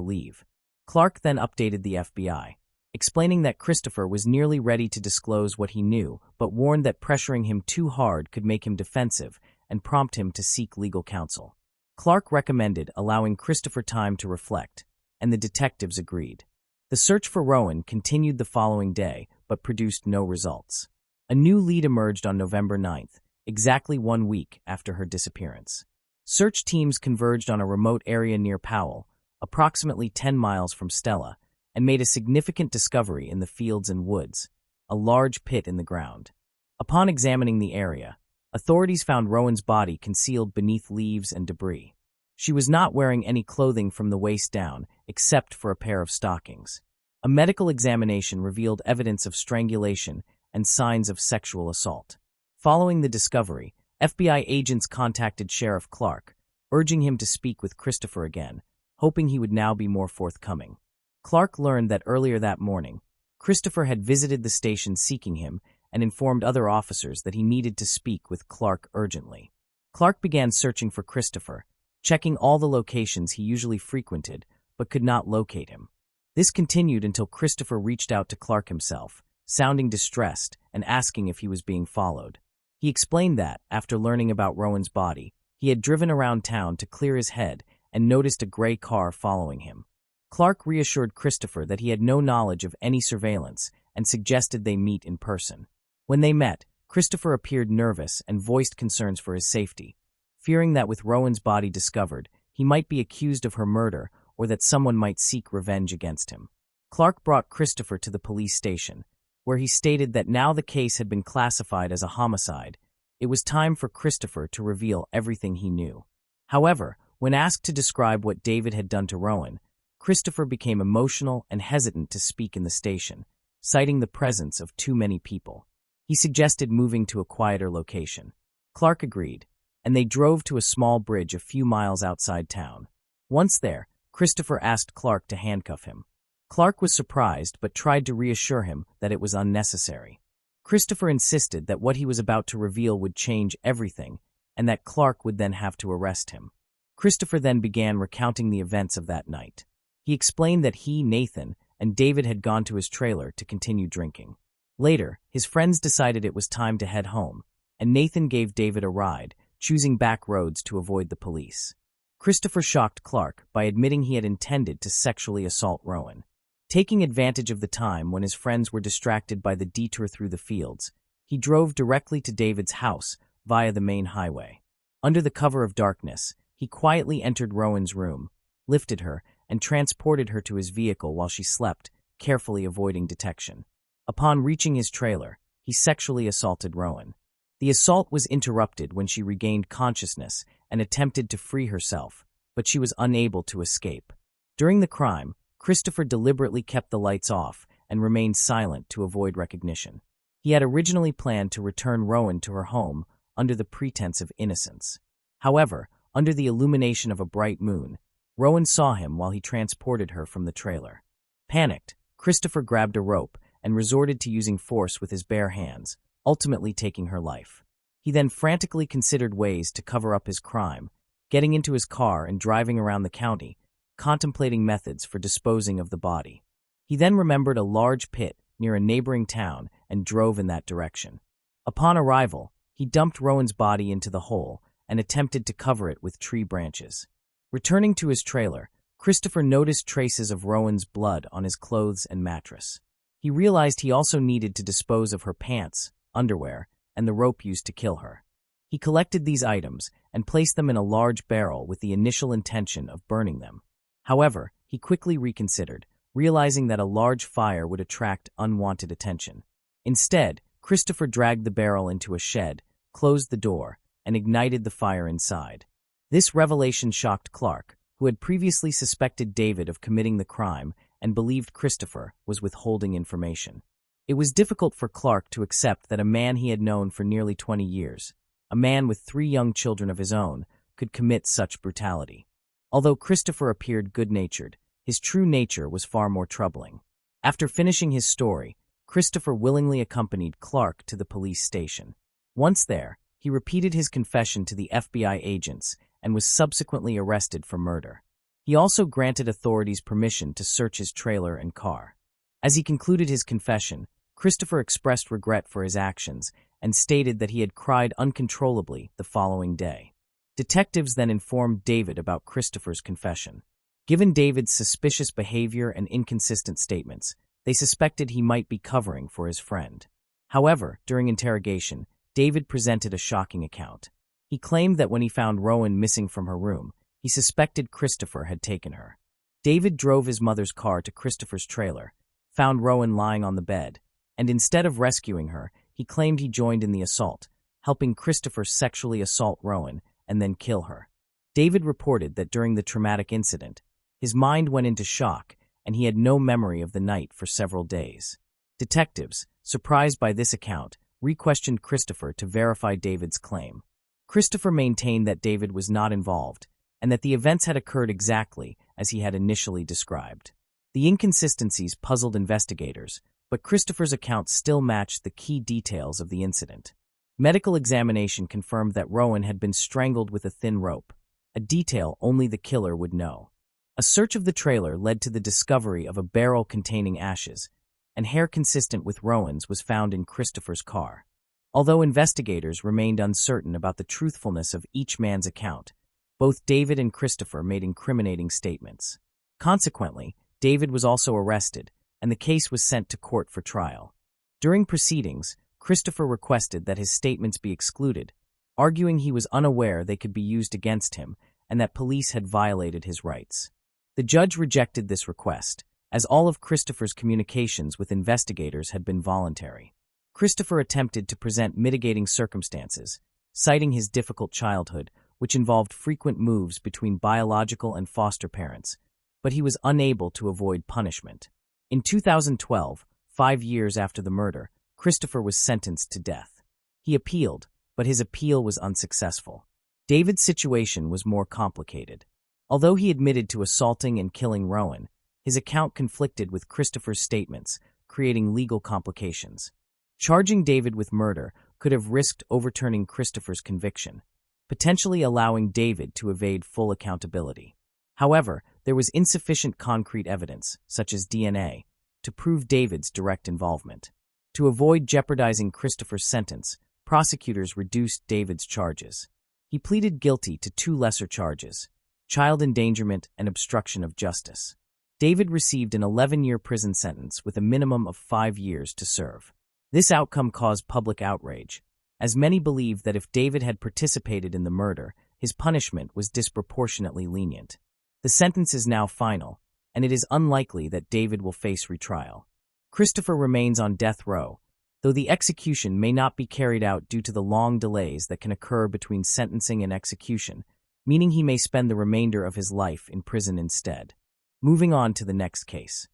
[SPEAKER 1] leave. Clark then updated the FBI, explaining that Christopher was nearly ready to disclose what he knew, but warned that pressuring him too hard could make him defensive and prompt him to seek legal counsel. Clark recommended allowing Christopher time to reflect, and the detectives agreed. The search for Rowan continued the following day, but produced no results. A new lead emerged on November 9th, exactly 1 week after her disappearance. Search teams converged on a remote area near Powell, approximately 10 miles from Stella, and made a significant discovery in the fields and woods, a large pit in the ground. Upon examining the area, authorities found Rowan's body concealed beneath leaves and debris. She was not wearing any clothing from the waist down, except for a pair of stockings. A medical examination revealed evidence of strangulation and signs of sexual assault. Following the discovery, FBI agents contacted Sheriff Clark, urging him to speak with Christopher again, hoping he would now be more forthcoming. Clark learned that earlier that morning, Christopher had visited the station seeking him and informed other officers that he needed to speak with Clark urgently. Clark began searching for Christopher, checking all the locations he usually frequented, but could not locate him. This continued until Christopher reached out to Clark himself, sounding distressed and asking if he was being followed. He explained that, after learning about Rowan's body, he had driven around town to clear his head and noticed a gray car following him. Clark reassured Christopher that he had no knowledge of any surveillance and suggested they meet in person. When they met, Christopher appeared nervous and voiced concerns for his safety, fearing that with Rowan's body discovered, he might be accused of her murder or that someone might seek revenge against him. Clark brought Christopher to the police station, where he stated that now the case had been classified as a homicide, it was time for Christopher to reveal everything he knew. However, when asked to describe what David had done to Rowan, Christopher became emotional and hesitant to speak in the station, citing the presence of too many people. He suggested moving to a quieter location. Clark agreed, and they drove to a small bridge a few miles outside town. Once there, Christopher asked Clark to handcuff him. Clark was surprised but tried to reassure him that it was unnecessary. Christopher insisted that what he was about to reveal would change everything and that Clark would then have to arrest him. Christopher then began recounting the events of that night. He explained that he, Nathan, and David had gone to his trailer to continue drinking. Later, his friends decided it was time to head home, and Nathan gave David a ride, choosing back roads to avoid the police. Christopher shocked Clark by admitting he had intended to sexually assault Rowan. Taking advantage of the time when his friends were distracted by the detour through the fields, he drove directly to David's house via the main highway. Under the cover of darkness, he quietly entered Rowan's room, lifted her, and transported her to his vehicle while she slept, carefully avoiding detection. Upon reaching his trailer, he sexually assaulted Rowan. The assault was interrupted when she regained consciousness and attempted to free herself, but she was unable to escape. During the crime, Christopher deliberately kept the lights off and remained silent to avoid recognition. He had originally planned to return Rowan to her home under the pretense of innocence. However, under the illumination of a bright moon, Rowan saw him while he transported her from the trailer. Panicked, Christopher grabbed a rope and resorted to using force with his bare hands, ultimately taking her life. He then frantically considered ways to cover up his crime, getting into his car and driving around the county, contemplating methods for disposing of the body. He then remembered a large pit near a neighboring town and drove in that direction. Upon arrival, he dumped Rowan's body into the hole and attempted to cover it with tree branches. Returning to his trailer, Christopher noticed traces of Rowan's blood on his clothes and mattress. He realized he also needed to dispose of her pants, underwear, and the rope used to kill her. He collected these items and placed them in a large barrel with the initial intention of burning them. However, he quickly reconsidered, realizing that a large fire would attract unwanted attention. Instead, Christopher dragged the barrel into a shed, closed the door, and ignited the fire inside. This revelation shocked Clark, who had previously suspected David of committing the crime and believed Christopher was withholding information. It was difficult for Clark to accept that a man he had known for nearly 20 years, a man with 3 young children of his own, could commit such brutality. Although Christopher appeared good-natured, his true nature was far more troubling. After finishing his story, Christopher willingly accompanied Clark to the police station. Once there, he repeated his confession to the FBI agents and was subsequently arrested for murder. He also granted authorities permission to search his trailer and car. As he concluded his confession, Christopher expressed regret for his actions and stated that he had cried uncontrollably the following day. Detectives then informed David about Christopher's confession. Given David's suspicious behavior and inconsistent statements, they suspected he might be covering for his friend. However, during interrogation, David presented a shocking account. He claimed that when he found Rowan missing from her room, he suspected Christopher had taken her. David drove his mother's car to Christopher's trailer, found Rowan lying on the bed, and instead of rescuing her, he claimed he joined in the assault, helping Christopher sexually assault Rowan and then kill her. David reported that during the traumatic incident, his mind went into shock and he had no memory of the night for several days. Detectives, surprised by this account, re-questioned Christopher to verify David's claim. Christopher maintained that David was not involved and that the events had occurred exactly as he had initially described. The inconsistencies puzzled investigators, but Christopher's account still matched the key details of the incident. Medical examination confirmed that Rowan had been strangled with a thin rope, a detail only the killer would know. A search of the trailer led to the discovery of a barrel containing ashes, and hair consistent with Rowan's was found in Christopher's car. Although investigators remained uncertain about the truthfulness of each man's account, both David and Christopher made incriminating statements. Consequently, David was also arrested, and the case was sent to court for trial. During proceedings, Christopher requested that his statements be excluded, arguing he was unaware they could be used against him and that police had violated his rights. The judge rejected this request, as all of Christopher's communications with investigators had been voluntary. Christopher attempted to present mitigating circumstances, citing his difficult childhood, which involved frequent moves between biological and foster parents, but he was unable to avoid punishment. In 2012, 5 years after the murder, Christopher was sentenced to death. He appealed, but his appeal was unsuccessful. David's situation was more complicated. Although he admitted to assaulting and killing Rowan, his account conflicted with Christopher's statements, creating legal complications. Charging David with murder could have risked overturning Christopher's conviction, potentially allowing David to evade full accountability. However, there was insufficient concrete evidence, such as DNA, to prove David's direct involvement. To avoid jeopardizing Christopher's sentence, prosecutors reduced David's charges. He pleaded guilty to 2 lesser charges: child endangerment and obstruction of justice. David received an 11-year prison sentence with a minimum of 5 years to serve. This outcome caused public outrage, as many believed that if David had participated in the murder, his punishment was disproportionately lenient. The sentence is now final, and it is unlikely that David will face retrial. Christopher remains on death row, though the execution may not be carried out due to the long delays that can occur between sentencing and execution, meaning he may spend the remainder of his life in prison instead. Moving on to the next case.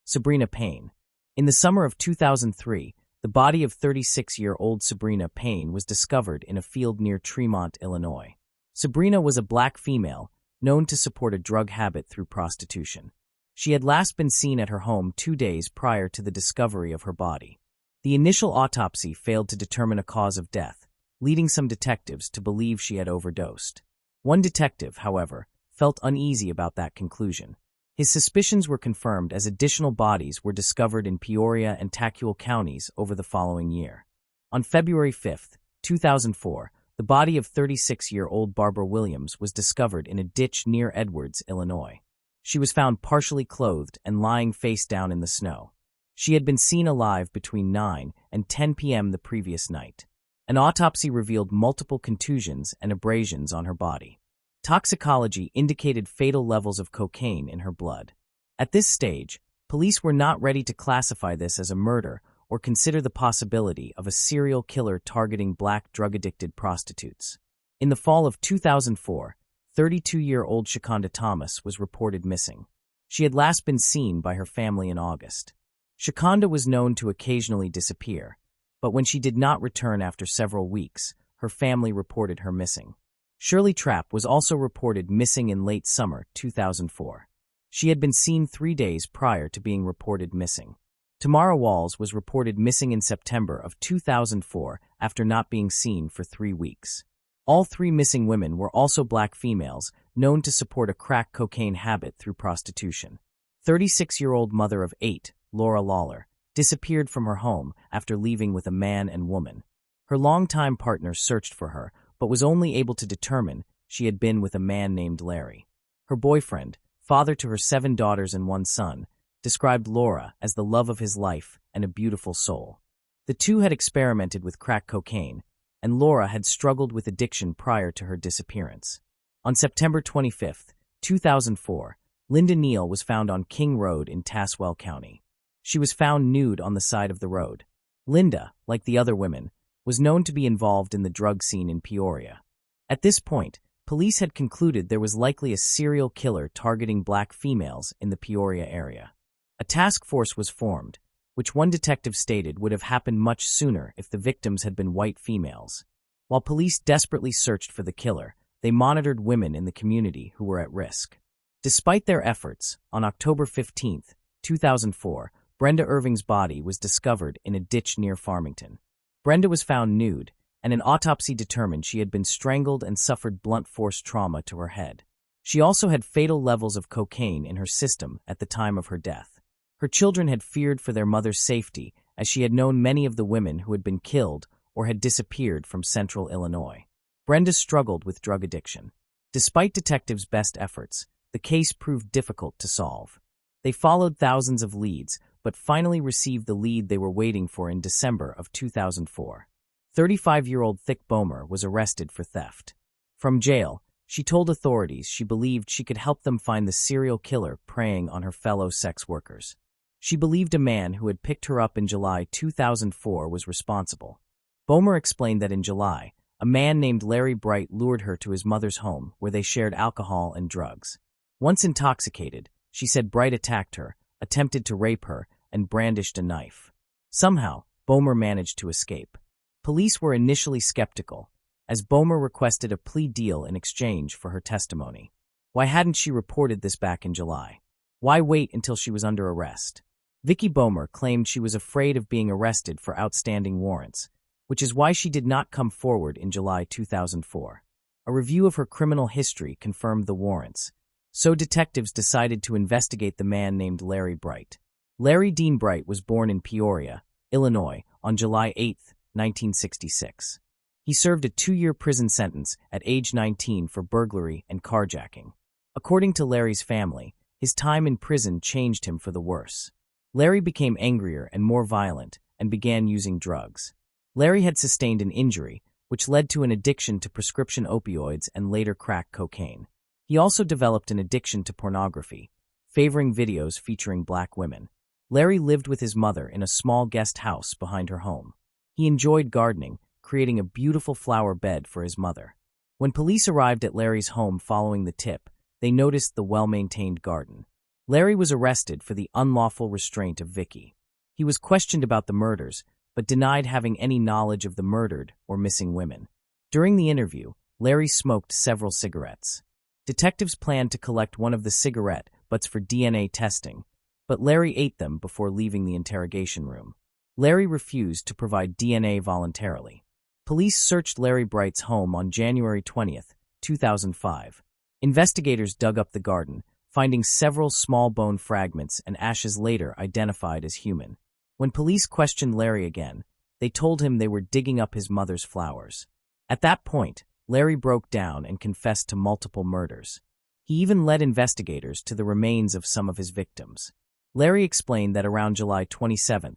[SPEAKER 1] Sabrina Payne. In the summer of 2003, the body of 36-year-old Sabrina Payne was discovered in a field near Tremont, Illinois. Sabrina was a black female, known to support a drug habit through prostitution. She had last been seen at her home 2 days prior to the discovery of her body. The initial autopsy failed to determine a cause of death, leading some detectives to believe she had overdosed. One detective, however, felt uneasy about that conclusion. His suspicions were confirmed as additional bodies were discovered in Peoria and Tacuil counties over the following year. On February 5, 2004, the body of 36-year-old Barbara Williams was discovered in a ditch near Edwards, Illinois. She was found partially clothed and lying face down in the snow. She had been seen alive between 9 and 10 p.m. the previous night. An autopsy revealed multiple contusions and abrasions on her body. Toxicology indicated fatal levels of cocaine in her blood. At this stage, police were not ready to classify this as a murder or consider the possibility of a serial killer targeting black drug-addicted prostitutes. In the fall of 2004, 32-year-old Shakonda Thomas was reported missing. She had last been seen by her family in August. Shakonda was known to occasionally disappear, but when she did not return after several weeks, her family reported her missing. Shirley Trapp was also reported missing in late summer 2004. She had been seen 3 days prior to being reported missing. Tamara Walls was reported missing in September of 2004 after not being seen for 3 weeks. All 3 missing women were also black females known to support a crack cocaine habit through prostitution. 36-year-old mother of 8, Laura Lawler, disappeared from her home after leaving with a man and woman. Her longtime partner searched for her, but was only able to determine she had been with a man named Larry. Her boyfriend, father to her 7 daughters and 1 son, described Laura as the love of his life and a beautiful soul. The two had experimented with crack cocaine, and Laura had struggled with addiction prior to her disappearance. On September 25, 2004, Linda Neal was found on King Road in Tazewell County. She was found nude on the side of the road. Linda, like the other women, was known to be involved in the drug scene in Peoria. At this point, police had concluded there was likely a serial killer targeting black females in the Peoria area. A task force was formed, which one detective stated would have happened much sooner if the victims had been white females. While police desperately searched for the killer, they monitored women in the community who were at risk. Despite their efforts, on October 15, 2004, Brenda Irving's body was discovered in a ditch near Farmington. Brenda was found nude, and an autopsy determined she had been strangled and suffered blunt force trauma to her head. She also had fatal levels of cocaine in her system at the time of her death. Her children had feared for their mother's safety, as she had known many of the women who had been killed or had disappeared from central Illinois. Brenda struggled with drug addiction. Despite detectives' best efforts, the case proved difficult to solve. They followed thousands of leads, but finally received the lead they were waiting for in December of 2004. 35-year-old Thick Bomer was arrested for theft. From jail, she told authorities she believed she could help them find the serial killer preying on her fellow sex workers. She believed a man who had picked her up in July 2004 was responsible. Bomer explained that in July, a man named Larry Bright lured her to his mother's home where they shared alcohol and drugs. Once intoxicated, she said Bright attacked her, attempted to rape her, and brandished a knife. Somehow, Bomer managed to escape. Police were initially skeptical, as Bomer requested a plea deal in exchange for her testimony. Why hadn't she reported this back in July? Why wait until she was under arrest? Vicky Bomer claimed she was afraid of being arrested for outstanding warrants, which is why she did not come forward in July 2004. A review of her criminal history confirmed the warrants, so detectives decided to investigate the man named Larry Bright. Larry Dean Bright was born in Peoria, Illinois, on July 8, 1966. He served a 2-year prison sentence at age 19 for burglary and carjacking. According to Larry's family, his time in prison changed him for the worse. Larry became angrier and more violent and began using drugs. Larry had sustained an injury, which led to an addiction to prescription opioids and later crack cocaine. He also developed an addiction to pornography, favoring videos featuring black women. Larry lived with his mother in a small guest house behind her home. He enjoyed gardening, creating a beautiful flower bed for his mother. When police arrived at Larry's home following the tip, they noticed the well-maintained garden. Larry was arrested for the unlawful restraint of Vicky. He was questioned about the murders, but denied having any knowledge of the murdered or missing women. During the interview, Larry smoked several cigarettes. Detectives planned to collect one of the cigarette butts for DNA testing, but Larry ate them before leaving the interrogation room. Larry refused to provide DNA voluntarily. Police searched Larry Bright's home on January 20, 2005. Investigators dug up the garden, finding several small bone fragments and ashes later identified as human. When police questioned Larry again, they told him they were digging up his mother's flowers. At that point, Larry broke down and confessed to multiple murders. He even led investigators to the remains of some of his victims. Larry explained that around July 27,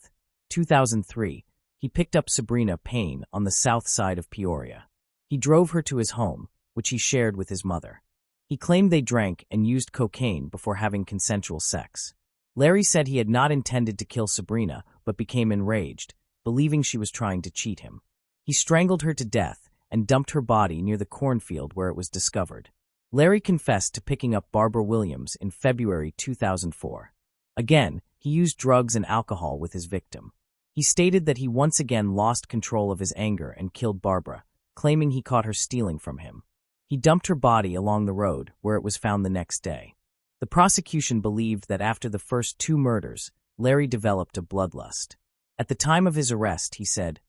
[SPEAKER 1] 2003, he picked up Sabrina Payne on the south side of Peoria. He drove her to his home, which he shared with his mother. He claimed they drank and used cocaine before having consensual sex. Larry said he had not intended to kill Sabrina, but became enraged, believing she was trying to cheat him. He strangled her to death and dumped her body near the cornfield where it was discovered. Larry confessed to picking up Barbara Williams in February 2004. Again, he used drugs and alcohol with his victim. He stated that he once again lost control of his anger and killed Barbara, claiming he caught her stealing from him. He dumped her body along the road, where it was found the next day. The prosecution believed that after the first 2 murders, Larry developed a bloodlust. At the time of his arrest, he said,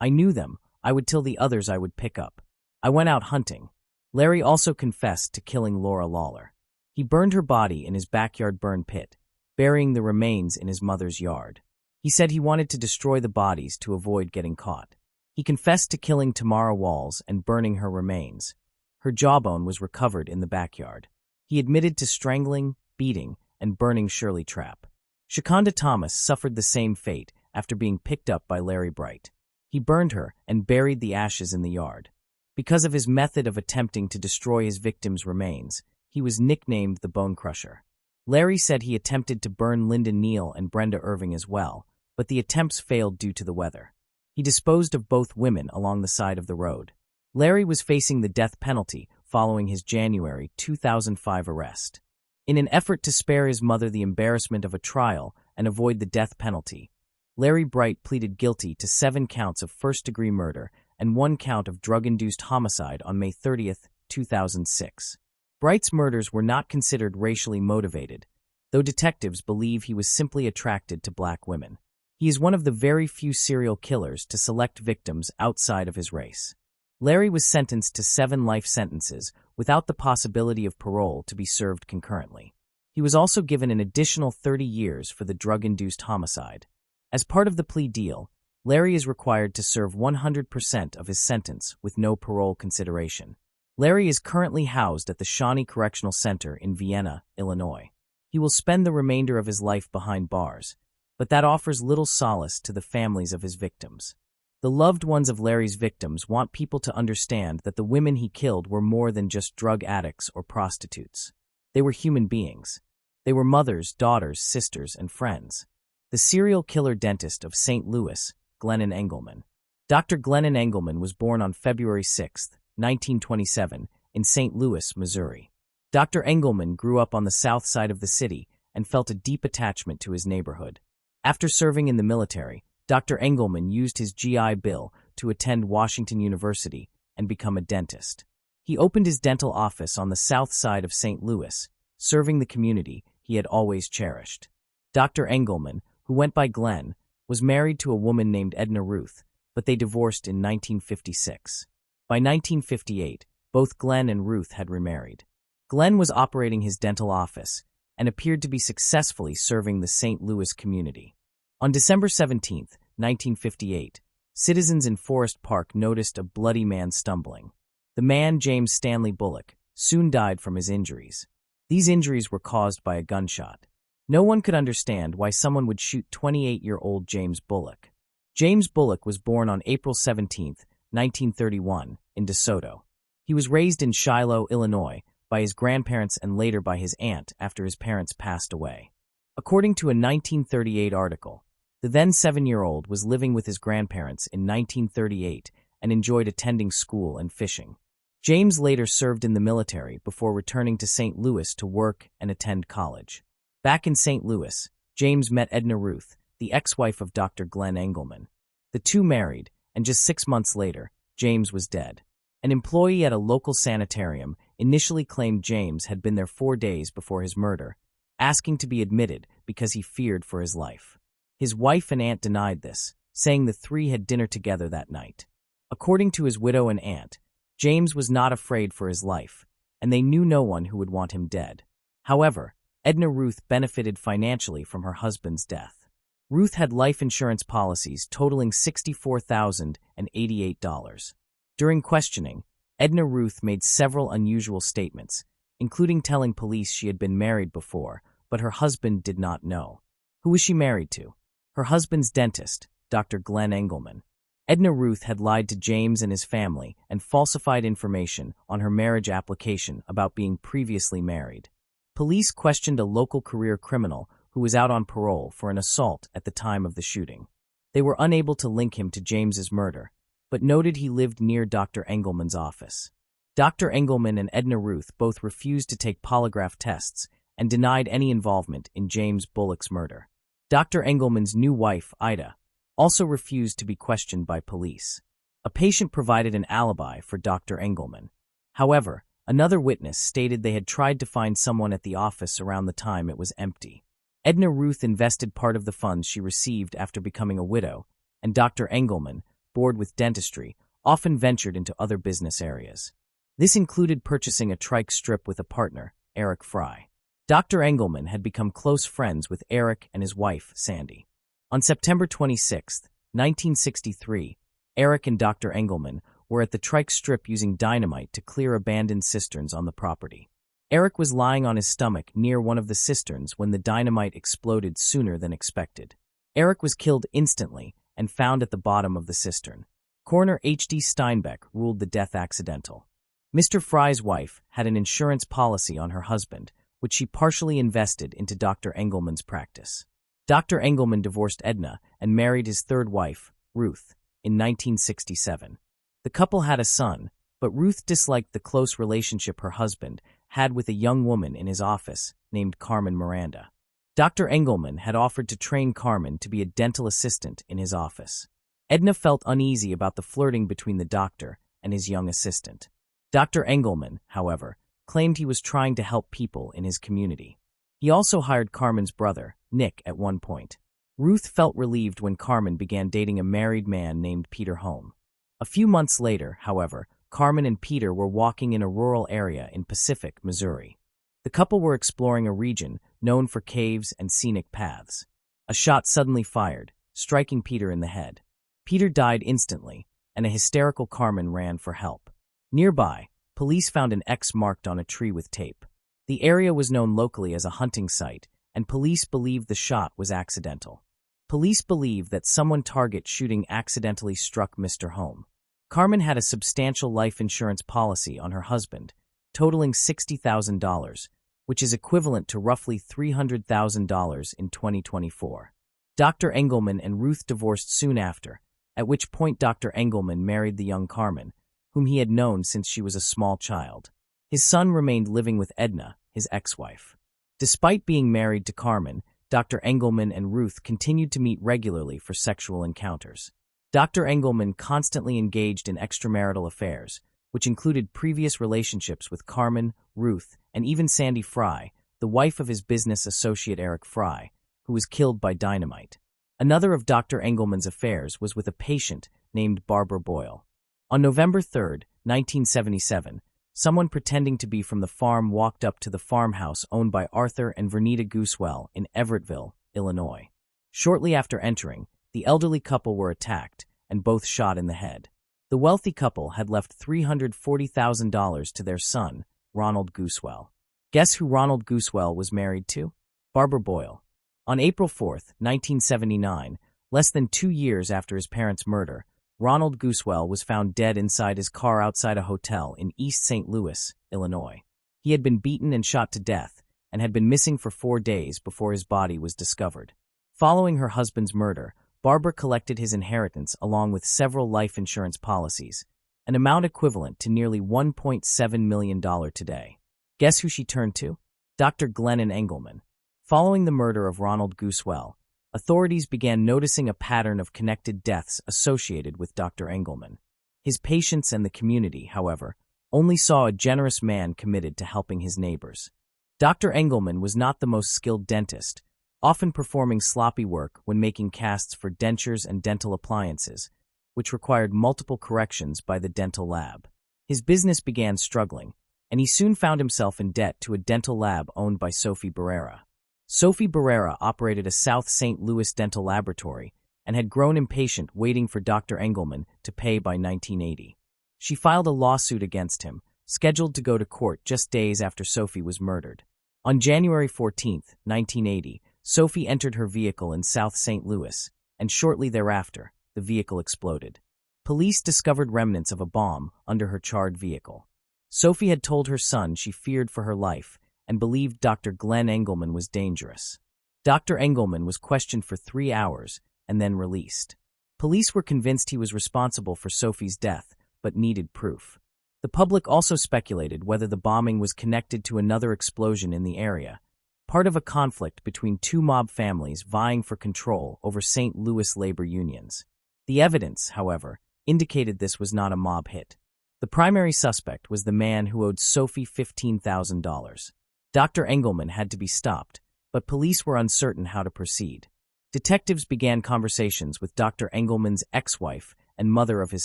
[SPEAKER 1] "I knew them. I would tell the others I would pick up. I went out hunting." Larry also confessed to killing Laura Lawler. He burned her body in his backyard burn pit, burying the remains in his mother's yard. He said he wanted to destroy the bodies to avoid getting caught. He confessed to killing Tamara Walls and burning her remains. Her jawbone was recovered in the backyard. He admitted to strangling, beating, and burning Shirley Trapp. Shakonda Thomas suffered the same fate after being picked up by Larry Bright. He burned her and buried the ashes in the yard. Because of his method of attempting to destroy his victims' remains, he was nicknamed the Bone Crusher. Larry said he attempted to burn Linda Neal and Brenda Irving as well, but the attempts failed due to the weather. He disposed of both women along the side of the road. Larry was facing the death penalty following his January 2005 arrest. In an effort to spare his mother the embarrassment of a trial and avoid the death penalty, Larry Bright pleaded guilty to 7 counts of first-degree murder and 1 count of drug-induced homicide on May 30, 2006. Bright's murders were not considered racially motivated, though detectives believe he was simply attracted to black women. He is one of the very few serial killers to select victims outside of his race. Larry was sentenced to 7 life sentences without the possibility of parole to be served concurrently. He was also given an additional 30 years for the drug-induced homicide. As part of the plea deal, Larry is required to serve 100% of his sentence with no parole consideration. Larry is currently housed at the Shawnee Correctional Center in Vienna, Illinois. He will spend the remainder of his life behind bars, but that offers little solace to the families of his victims. The loved ones of Larry's victims want people to understand that the women he killed were more than just drug addicts or prostitutes. They were human beings. They were mothers, daughters, sisters, and friends. The serial killer dentist of St. Louis, Glennon Engelman. Dr. Glennon Engelman was born on February 6, 1927, in St. Louis, Missouri. Dr. Engelman grew up on the south side of the city and felt a deep attachment to his neighborhood. After serving in the military, Dr. Engelman used his GI Bill to attend Washington University and become a dentist. He opened his dental office on the south side of St. Louis, serving the community he had always cherished. Dr. Engelman, who went by Glenn, was married to a woman named Edna Ruth, but they divorced in 1956. By 1958, both Glenn and Ruth had remarried. Glenn was operating his dental office and appeared to be successfully serving the St. Louis community. On December 17, 1958, citizens in Forest Park noticed a bloody man stumbling. The man, James Stanley Bullock, soon died from his injuries. These injuries were caused by a gunshot. No one could understand why someone would shoot 28-year-old James Bullock. James Bullock was born on April 17, 1931, in DeSoto. He was raised in Shiloh, Illinois, by his grandparents and later by his aunt after his parents passed away. According to a 1938 article, the then 7-year-old was living with his grandparents in 1938 and enjoyed attending school and fishing. James later served in the military before returning to St. Louis to work and attend college. Back in St. Louis, James met Edna Ruth, the ex-wife of Dr. Glenn Engelman. The two married, and just 6 months later, James was dead. An employee at a local sanitarium initially claimed James had been there 4 days before his murder, asking to be admitted because he feared for his life. His wife and aunt denied this, saying the three had dinner together that night. According to his widow and aunt, James was not afraid for his life, and they knew no one who would want him dead. However, Edna Ruth benefited financially from her husband's death. Ruth had life insurance policies totaling $64,088. During questioning, Edna Ruth made several unusual statements, including telling police she had been married before, but her husband did not know. Who was she married to? Her husband's dentist, Dr. Glenn Engelman. Edna Ruth had lied to James and his family and falsified information on her marriage application about being previously married. Police questioned a local career criminal who was out on parole for an assault at the time of the shooting. They were unable to link him to James's murder, but noted he lived near Dr. Engelman's office. Dr. Engelman and Edna Ruth both refused to take polygraph tests and denied any involvement in James Bullock's murder. Dr. Engelman's new wife, Ida, also refused to be questioned by police. A patient provided an alibi for Dr. Engelman. However, another witness stated they had tried to find someone at the office around the time it was empty. Edna Ruth invested part of the funds she received after becoming a widow, and Dr. Engelman, bored with dentistry, often ventured into other business areas. This included purchasing a trike strip with a partner, Eric Fry. Dr. Engelman had become close friends with Eric and his wife, Sandy. On September 26, 1963, Eric and Dr. Engelman were at the trike strip using dynamite to clear abandoned cisterns on the property. Eric was lying on his stomach near one of the cisterns when the dynamite exploded sooner than expected. Eric was killed instantly and found at the bottom of the cistern. Coroner H.D. Steinbeck ruled the death accidental. Mr. Fry's wife had an insurance policy on her husband, which she partially invested into Dr. Engelman's practice. Dr. Engelman divorced Edna and married his third wife, Ruth, in 1967. The couple had a son, but Ruth disliked the close relationship her husband had with a young woman in his office named Carmen Miranda. Dr. Engelman had offered to train Carmen to be a dental assistant in his office. Edna felt uneasy about the flirting between the doctor and his young assistant. Dr. Engelman, however, claimed he was trying to help people in his community. He also hired Carmen's brother, Nick, at one point. Ruth felt relieved when Carmen began dating a married man named Peter Home. A few months later, however, Carmen and Peter were walking in a rural area in Pacific, Missouri. The couple were exploring a region known for caves and scenic paths. A shot suddenly fired, striking Peter in the head. Peter died instantly, and a hysterical Carmen ran for help. Nearby, police found an X marked on a tree with tape. The area was known locally as a hunting site, and police believed the shot was accidental. Police believe that someone target shooting accidentally struck Mr. Home. Carmen had a substantial life insurance policy on her husband, totaling $60,000, which is equivalent to roughly $300,000 in 2024. Dr. Engelman and Ruth divorced soon after, at which point Dr. Engelman married the young Carmen, whom he had known since she was a small child. His son remained living with Edna, his ex-wife. Despite being married to Carmen, Dr. Engelman and Ruth continued to meet regularly for sexual encounters. Dr. Engelman constantly engaged in extramarital affairs, which included previous relationships with Carmen, Ruth, and even Sandy Fry, the wife of his business associate Eric Fry, who was killed by dynamite. Another of Dr. Engelman's affairs was with a patient named Barbara Boyle. On November 3, 1977, someone pretending to be from the farm walked up to the farmhouse owned by Arthur and Vernita Goosewell in Everettville, Illinois. Shortly after entering, the elderly couple were attacked and both shot in the head. The wealthy couple had left $340,000 to their son, Ronald Goosewell. Guess who Ronald Goosewell was married to? Barbara Boyle. On April 4, 1979, less than 2 years after his parents' murder, Ronald Goosewell was found dead inside his car outside a hotel in East St. Louis, Illinois. He had been beaten and shot to death and had been missing for 4 days before his body was discovered. Following her husband's murder, Barbara collected his inheritance along with several life insurance policies, an amount equivalent to nearly $1.7 million today. Guess who she turned to? Dr. Glennon Engelman. Following the murder of Ronald Goosewell, authorities began noticing a pattern of connected deaths associated with Dr. Engelman. His patients and the community, however, only saw a generous man committed to helping his neighbors. Dr. Engelman was not the most skilled dentist, often performing sloppy work when making casts for dentures and dental appliances, which required multiple corrections by the dental lab. His business began struggling, and he soon found himself in debt to a dental lab owned by Sophie Barrera. Sophie Barrera operated a South St. Louis dental laboratory and had grown impatient waiting for Dr. Engelman to pay by 1980. She filed a lawsuit against him, scheduled to go to court just days after Sophie was murdered. On January 14, 1980, Sophie entered her vehicle in South St. Louis, and shortly thereafter, the vehicle exploded. Police discovered remnants of a bomb under her charred vehicle. Sophie had told her son she feared for her life and believed Dr. Glenn Engelman was dangerous. Dr. Engelman was questioned for 3 hours and then released. Police were convinced he was responsible for Sophie's death, but needed proof. The public also speculated whether the bombing was connected to another explosion in the area, part of a conflict between 2 mob families vying for control over St. Louis labor unions. The evidence, however, indicated this was not a mob hit. The primary suspect was the man who owed Sophie $15,000. Dr. Engelman had to be stopped, but police were uncertain how to proceed. Detectives began conversations with Dr. Engelman's ex-wife and mother of his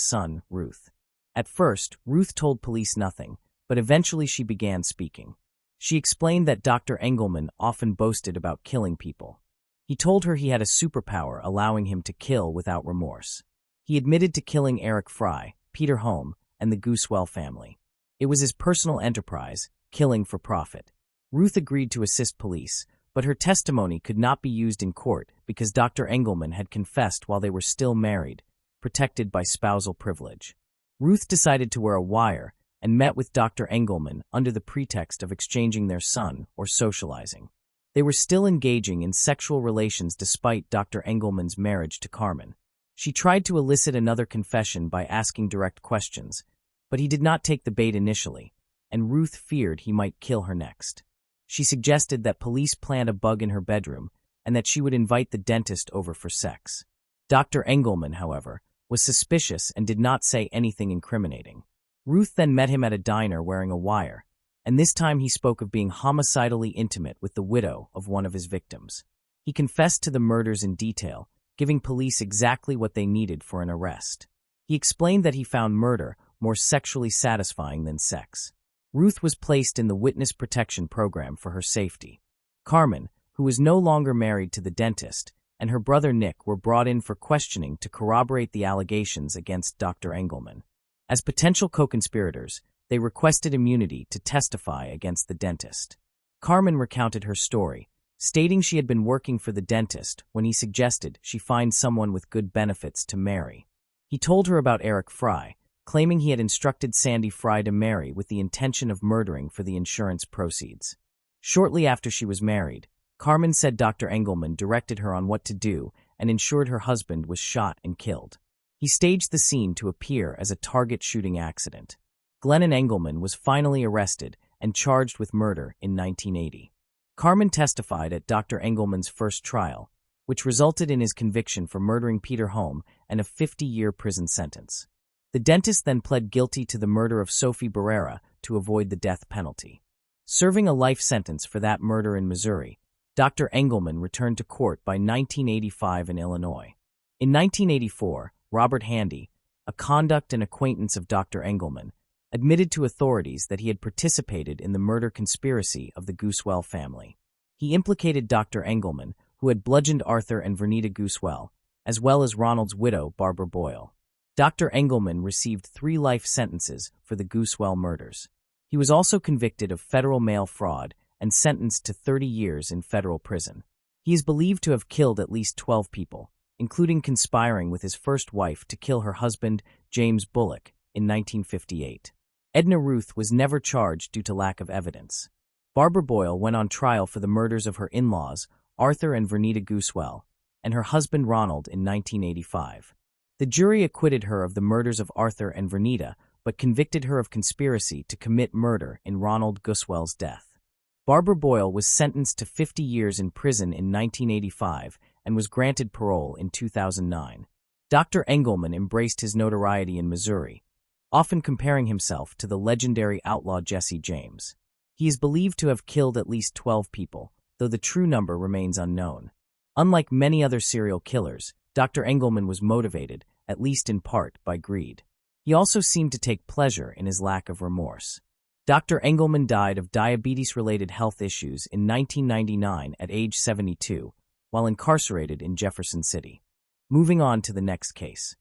[SPEAKER 1] son, Ruth. At first, Ruth told police nothing, but eventually she began speaking. She explained that Dr. Engelman often boasted about killing people. He told her he had a superpower allowing him to kill without remorse. He admitted to killing Eric Fry, Peter Home, and the Goosewell family. It was his personal enterprise, killing for profit. Ruth agreed to assist police, but her testimony could not be used in court because Dr. Engelman had confessed while they were still married, protected by spousal privilege. Ruth decided to wear a wire and met with Dr. Engelman under the pretext of exchanging their son or socializing. They were still engaging in sexual relations despite Dr. Engelman's marriage to Carmen. She tried to elicit another confession by asking direct questions, but he did not take the bait initially, and Ruth feared he might kill her next. She suggested that police plant a bug in her bedroom and that she would invite the dentist over for sex. Dr. Engelman, however, was suspicious and did not say anything incriminating. Ruth then met him at a diner wearing a wire, and this time he spoke of being homicidally intimate with the widow of one of his victims. He confessed to the murders in detail, giving police exactly what they needed for an arrest. He explained that he found murder more sexually satisfying than sex. Ruth was placed in the Witness Protection Program for her safety. Carmen, who was no longer married to the dentist, and her brother Nick were brought in for questioning to corroborate the allegations against Dr. Engelman. As potential co-conspirators, they requested immunity to testify against the dentist. Carmen recounted her story, stating she had been working for the dentist when he suggested she find someone with good benefits to marry. He told her about Eric Fry, claiming he had instructed Sandy Fry to marry with the intention of murdering for the insurance proceeds. Shortly after she was married, Carmen said Dr. Engelman directed her on what to do and ensured her husband was shot and killed. He staged the scene to appear as a target shooting accident. Glennon Engelman was finally arrested and charged with murder in 1980. Carmen testified at Dr. Engelman's first trial, which resulted in his conviction for murdering Peter Home and a 50-year prison sentence. The dentist then pled guilty to the murder of Sophie Barrera to avoid the death penalty. Serving a life sentence for that murder in Missouri, Dr. Engelman returned to court by 1985 in Illinois. In 1984, Robert Handy, a conduct and acquaintance of Dr. Engelman, admitted to authorities that he had participated in the murder conspiracy of the Goosewell family. He implicated Dr. Engelman, who had bludgeoned Arthur and Vernita Goosewell, as well as Ronald's widow, Barbara Boyle. Dr. Engelman received 3 life sentences for the Goosewell murders. He was also convicted of federal mail fraud and sentenced to 30 years in federal prison. He is believed to have killed at least 12 people, including conspiring with his first wife to kill her husband, James Bullock, in 1958. Edna Ruth was never charged due to lack of evidence. Barbara Boyle went on trial for the murders of her in-laws, Arthur and Vernita Goosewell, and her husband Ronald in 1985. The jury acquitted her of the murders of Arthur and Vernita, but convicted her of conspiracy to commit murder in Ronald Goosewell's death. Barbara Boyle was sentenced to 50 years in prison in 1985 and was granted parole in 2009. Dr. Engelman embraced his notoriety in Missouri, often comparing himself to the legendary outlaw Jesse James. He is believed to have killed at least 12 people, though the true number remains unknown. Unlike many other serial killers, Dr. Engelman was motivated, at least in part, by greed. He also seemed to take pleasure in his lack of remorse. Dr. Engelman died of diabetes-related health issues in 1999 at age 72, while incarcerated in Jefferson City. Moving on to the next case.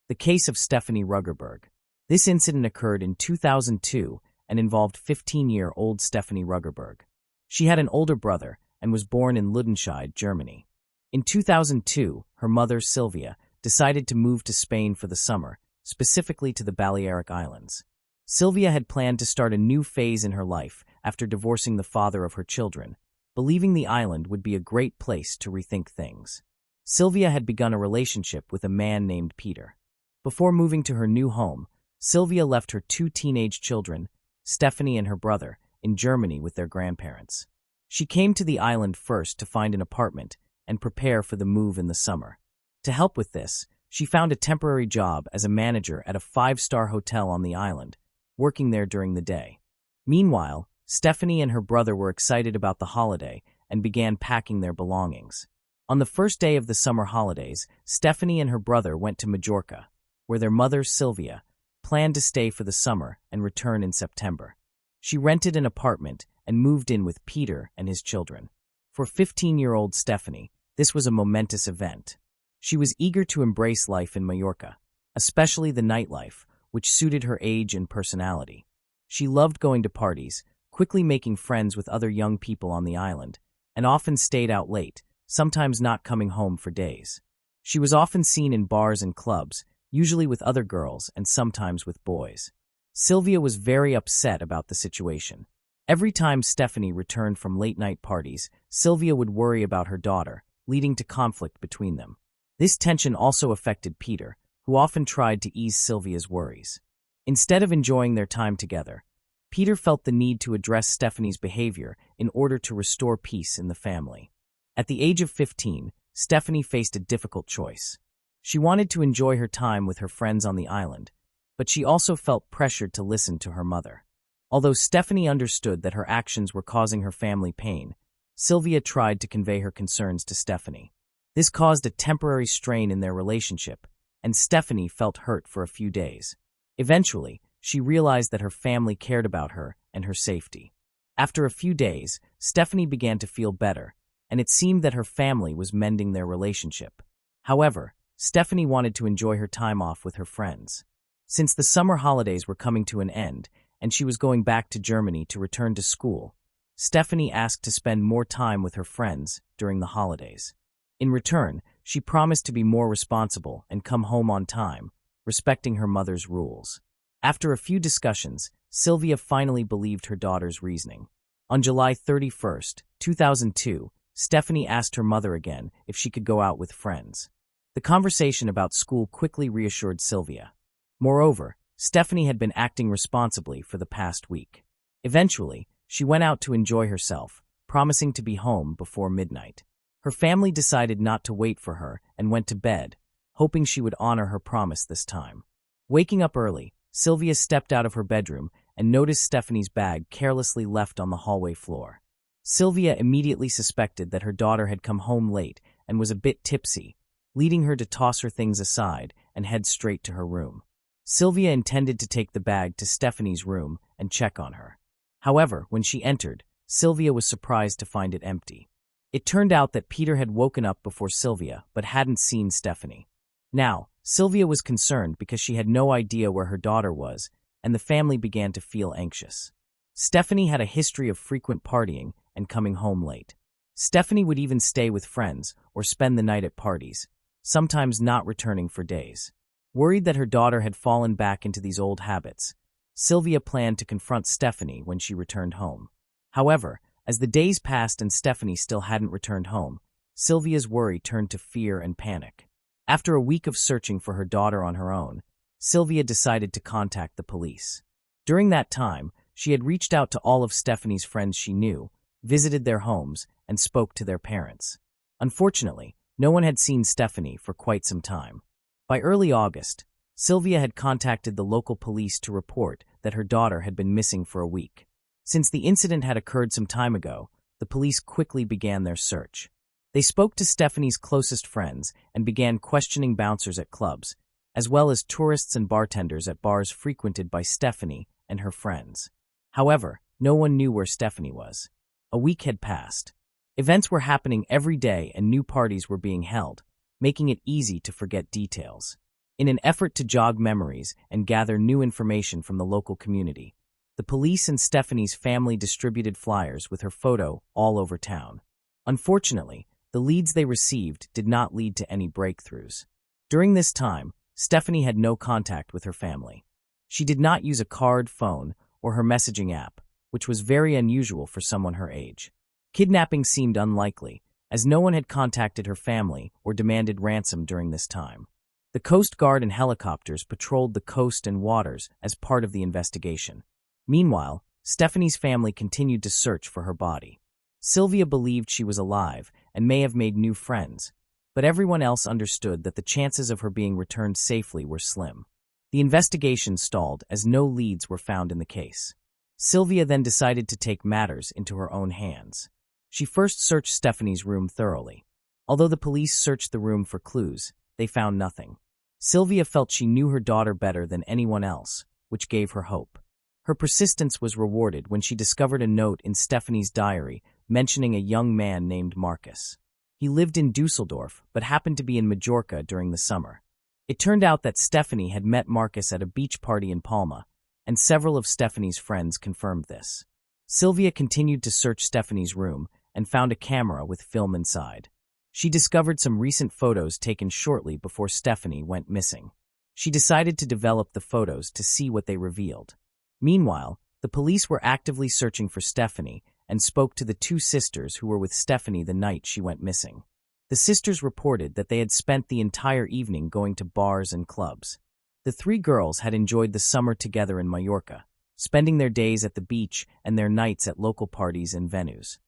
[SPEAKER 1] The case of Stephanie Ruggerberg. This incident occurred in 2002 and involved 15-year-old Stephanie Ruggerberg. She had an older brother and was born in Ludenscheid, Germany. In 2002, her mother, Sylvia, decided to move to Spain for the summer, specifically to the Balearic Islands. Sylvia had planned to start a new phase in her life after divorcing the father of her children, believing the island would be a great place to rethink things. Sylvia had begun a relationship with a man named Peter. Before moving to her new home, Sylvia left her 2 teenage children, Stephanie and her brother, in Germany with their grandparents. She came to the island first to find an apartment and prepare for the move in the summer. To help with this, she found a temporary job as a manager at a 5-star hotel on the island, working there during the day. Meanwhile, Stephanie and her brother were excited about the holiday and began packing their belongings. On the first day of the summer holidays, Stephanie and her brother went to Majorca, where their mother, Sylvia, planned to stay for the summer and return in September. She rented an apartment and moved in with Peter and his children. For 15-year-old Stephanie, this was a momentous event. She was eager to embrace life in Majorca, especially the nightlife, which suited her age and personality. She loved going to parties, quickly making friends with other young people on the island, and often stayed out late, sometimes not coming home for days. She was often seen in bars and clubs, usually with other girls and sometimes with boys. Sylvia was very upset about the situation. Every time Stephanie returned from late-night parties, Sylvia would worry about her daughter, leading to conflict between them. This tension also affected Peter, who often tried to ease Sylvia's worries. Instead of enjoying their time together, Peter felt the need to address Stephanie's behavior in order to restore peace in the family. At the age of 15, Stephanie faced a difficult choice. She wanted to enjoy her time with her friends on the island, but she also felt pressured to listen to her mother. Although Stephanie understood that her actions were causing her family pain, Sylvia tried to convey her concerns to Stephanie. This caused a temporary strain in their relationship, and Stephanie felt hurt for a few days. Eventually, she realized that her family cared about her and her safety. After a few days, Stephanie began to feel better, and it seemed that her family was mending their relationship. However, Stephanie wanted to enjoy her time off with her friends. Since the summer holidays were coming to an end, and she was going back to Germany to return to school, Stephanie asked to spend more time with her friends during the holidays. In return, she promised to be more responsible and come home on time, respecting her mother's rules. After a few discussions, Sylvia finally believed her daughter's reasoning. On July 31, 2002, Stephanie asked her mother again if she could go out with friends. The conversation about school quickly reassured Sylvia. Moreover, Stephanie had been acting responsibly for the past week. Eventually, she went out to enjoy herself, promising to be home before midnight. Her family decided not to wait for her and went to bed, hoping she would honor her promise this time. Waking up early, Sylvia stepped out of her bedroom and noticed Stephanie's bag carelessly left on the hallway floor. Sylvia immediately suspected that her daughter had come home late and was a bit tipsy, leading her to toss her things aside and head straight to her room. Sylvia intended to take the bag to Stephanie's room and check on her. However, when she entered, Sylvia was surprised to find it empty. It turned out that Peter had woken up before Sylvia but hadn't seen Stephanie. Now, Sylvia was concerned because she had no idea where her daughter was, and the family began to feel anxious. Stephanie had a history of frequent partying and coming home late. Stephanie would even stay with friends or spend the night at parties, sometimes not returning for days. Worried that her daughter had fallen back into these old habits, Sylvia planned to confront Stephanie when she returned home. However, as the days passed and Stephanie still hadn't returned home, Sylvia's worry turned to fear and panic. After a week of searching for her daughter on her own, Sylvia decided to contact the police. During that time, she had reached out to all of Stephanie's friends she knew, visited their homes, and spoke to their parents. Unfortunately, no one had seen Stephanie for quite some time. By early August, Sylvia had contacted the local police to report that her daughter had been missing for a week. Since the incident had occurred some time ago, the police quickly began their search. They spoke to Stephanie's closest friends and began questioning bouncers at clubs, as well as tourists and bartenders at bars frequented by Stephanie and her friends. However, no one knew where Stephanie was. A week had passed. Events were happening every day and new parties were being held, making it easy to forget details. In an effort to jog memories and gather new information from the local community, the police and Stephanie's family distributed flyers with her photo all over town. Unfortunately, the leads they received did not lead to any breakthroughs. During this time, Stephanie had no contact with her family. She did not use a card, phone, or her messaging app, which was very unusual for someone her age. Kidnapping seemed unlikely, as no one had contacted her family or demanded ransom during this time. The Coast Guard and helicopters patrolled the coast and waters as part of the investigation. Meanwhile, Stephanie's family continued to search for her body. Sylvia believed she was alive and may have made new friends, but everyone else understood that the chances of her being returned safely were slim. The investigation stalled as no leads were found in the case. Sylvia then decided to take matters into her own hands. She first searched Stephanie's room thoroughly. Although the police searched the room for clues, they found nothing. Sylvia felt she knew her daughter better than anyone else, which gave her hope. Her persistence was rewarded when she discovered a note in Stephanie's diary mentioning a young man named Marcus. He lived in Dusseldorf but happened to be in Majorca during the summer. It turned out that Stephanie had met Marcus at a beach party in Palma, and several of Stephanie's friends confirmed this. Sylvia continued to search Stephanie's room and found a camera with film inside. She discovered some recent photos taken shortly before Stephanie went missing. She decided to develop the photos to see what they revealed. Meanwhile, the police were actively searching for Stephanie and spoke to the two sisters who were with Stephanie the night she went missing. The sisters reported that they had spent the entire evening going to bars and clubs. The three girls had enjoyed the summer together in Majorca, spending their days at the beach and their nights at local parties and venues.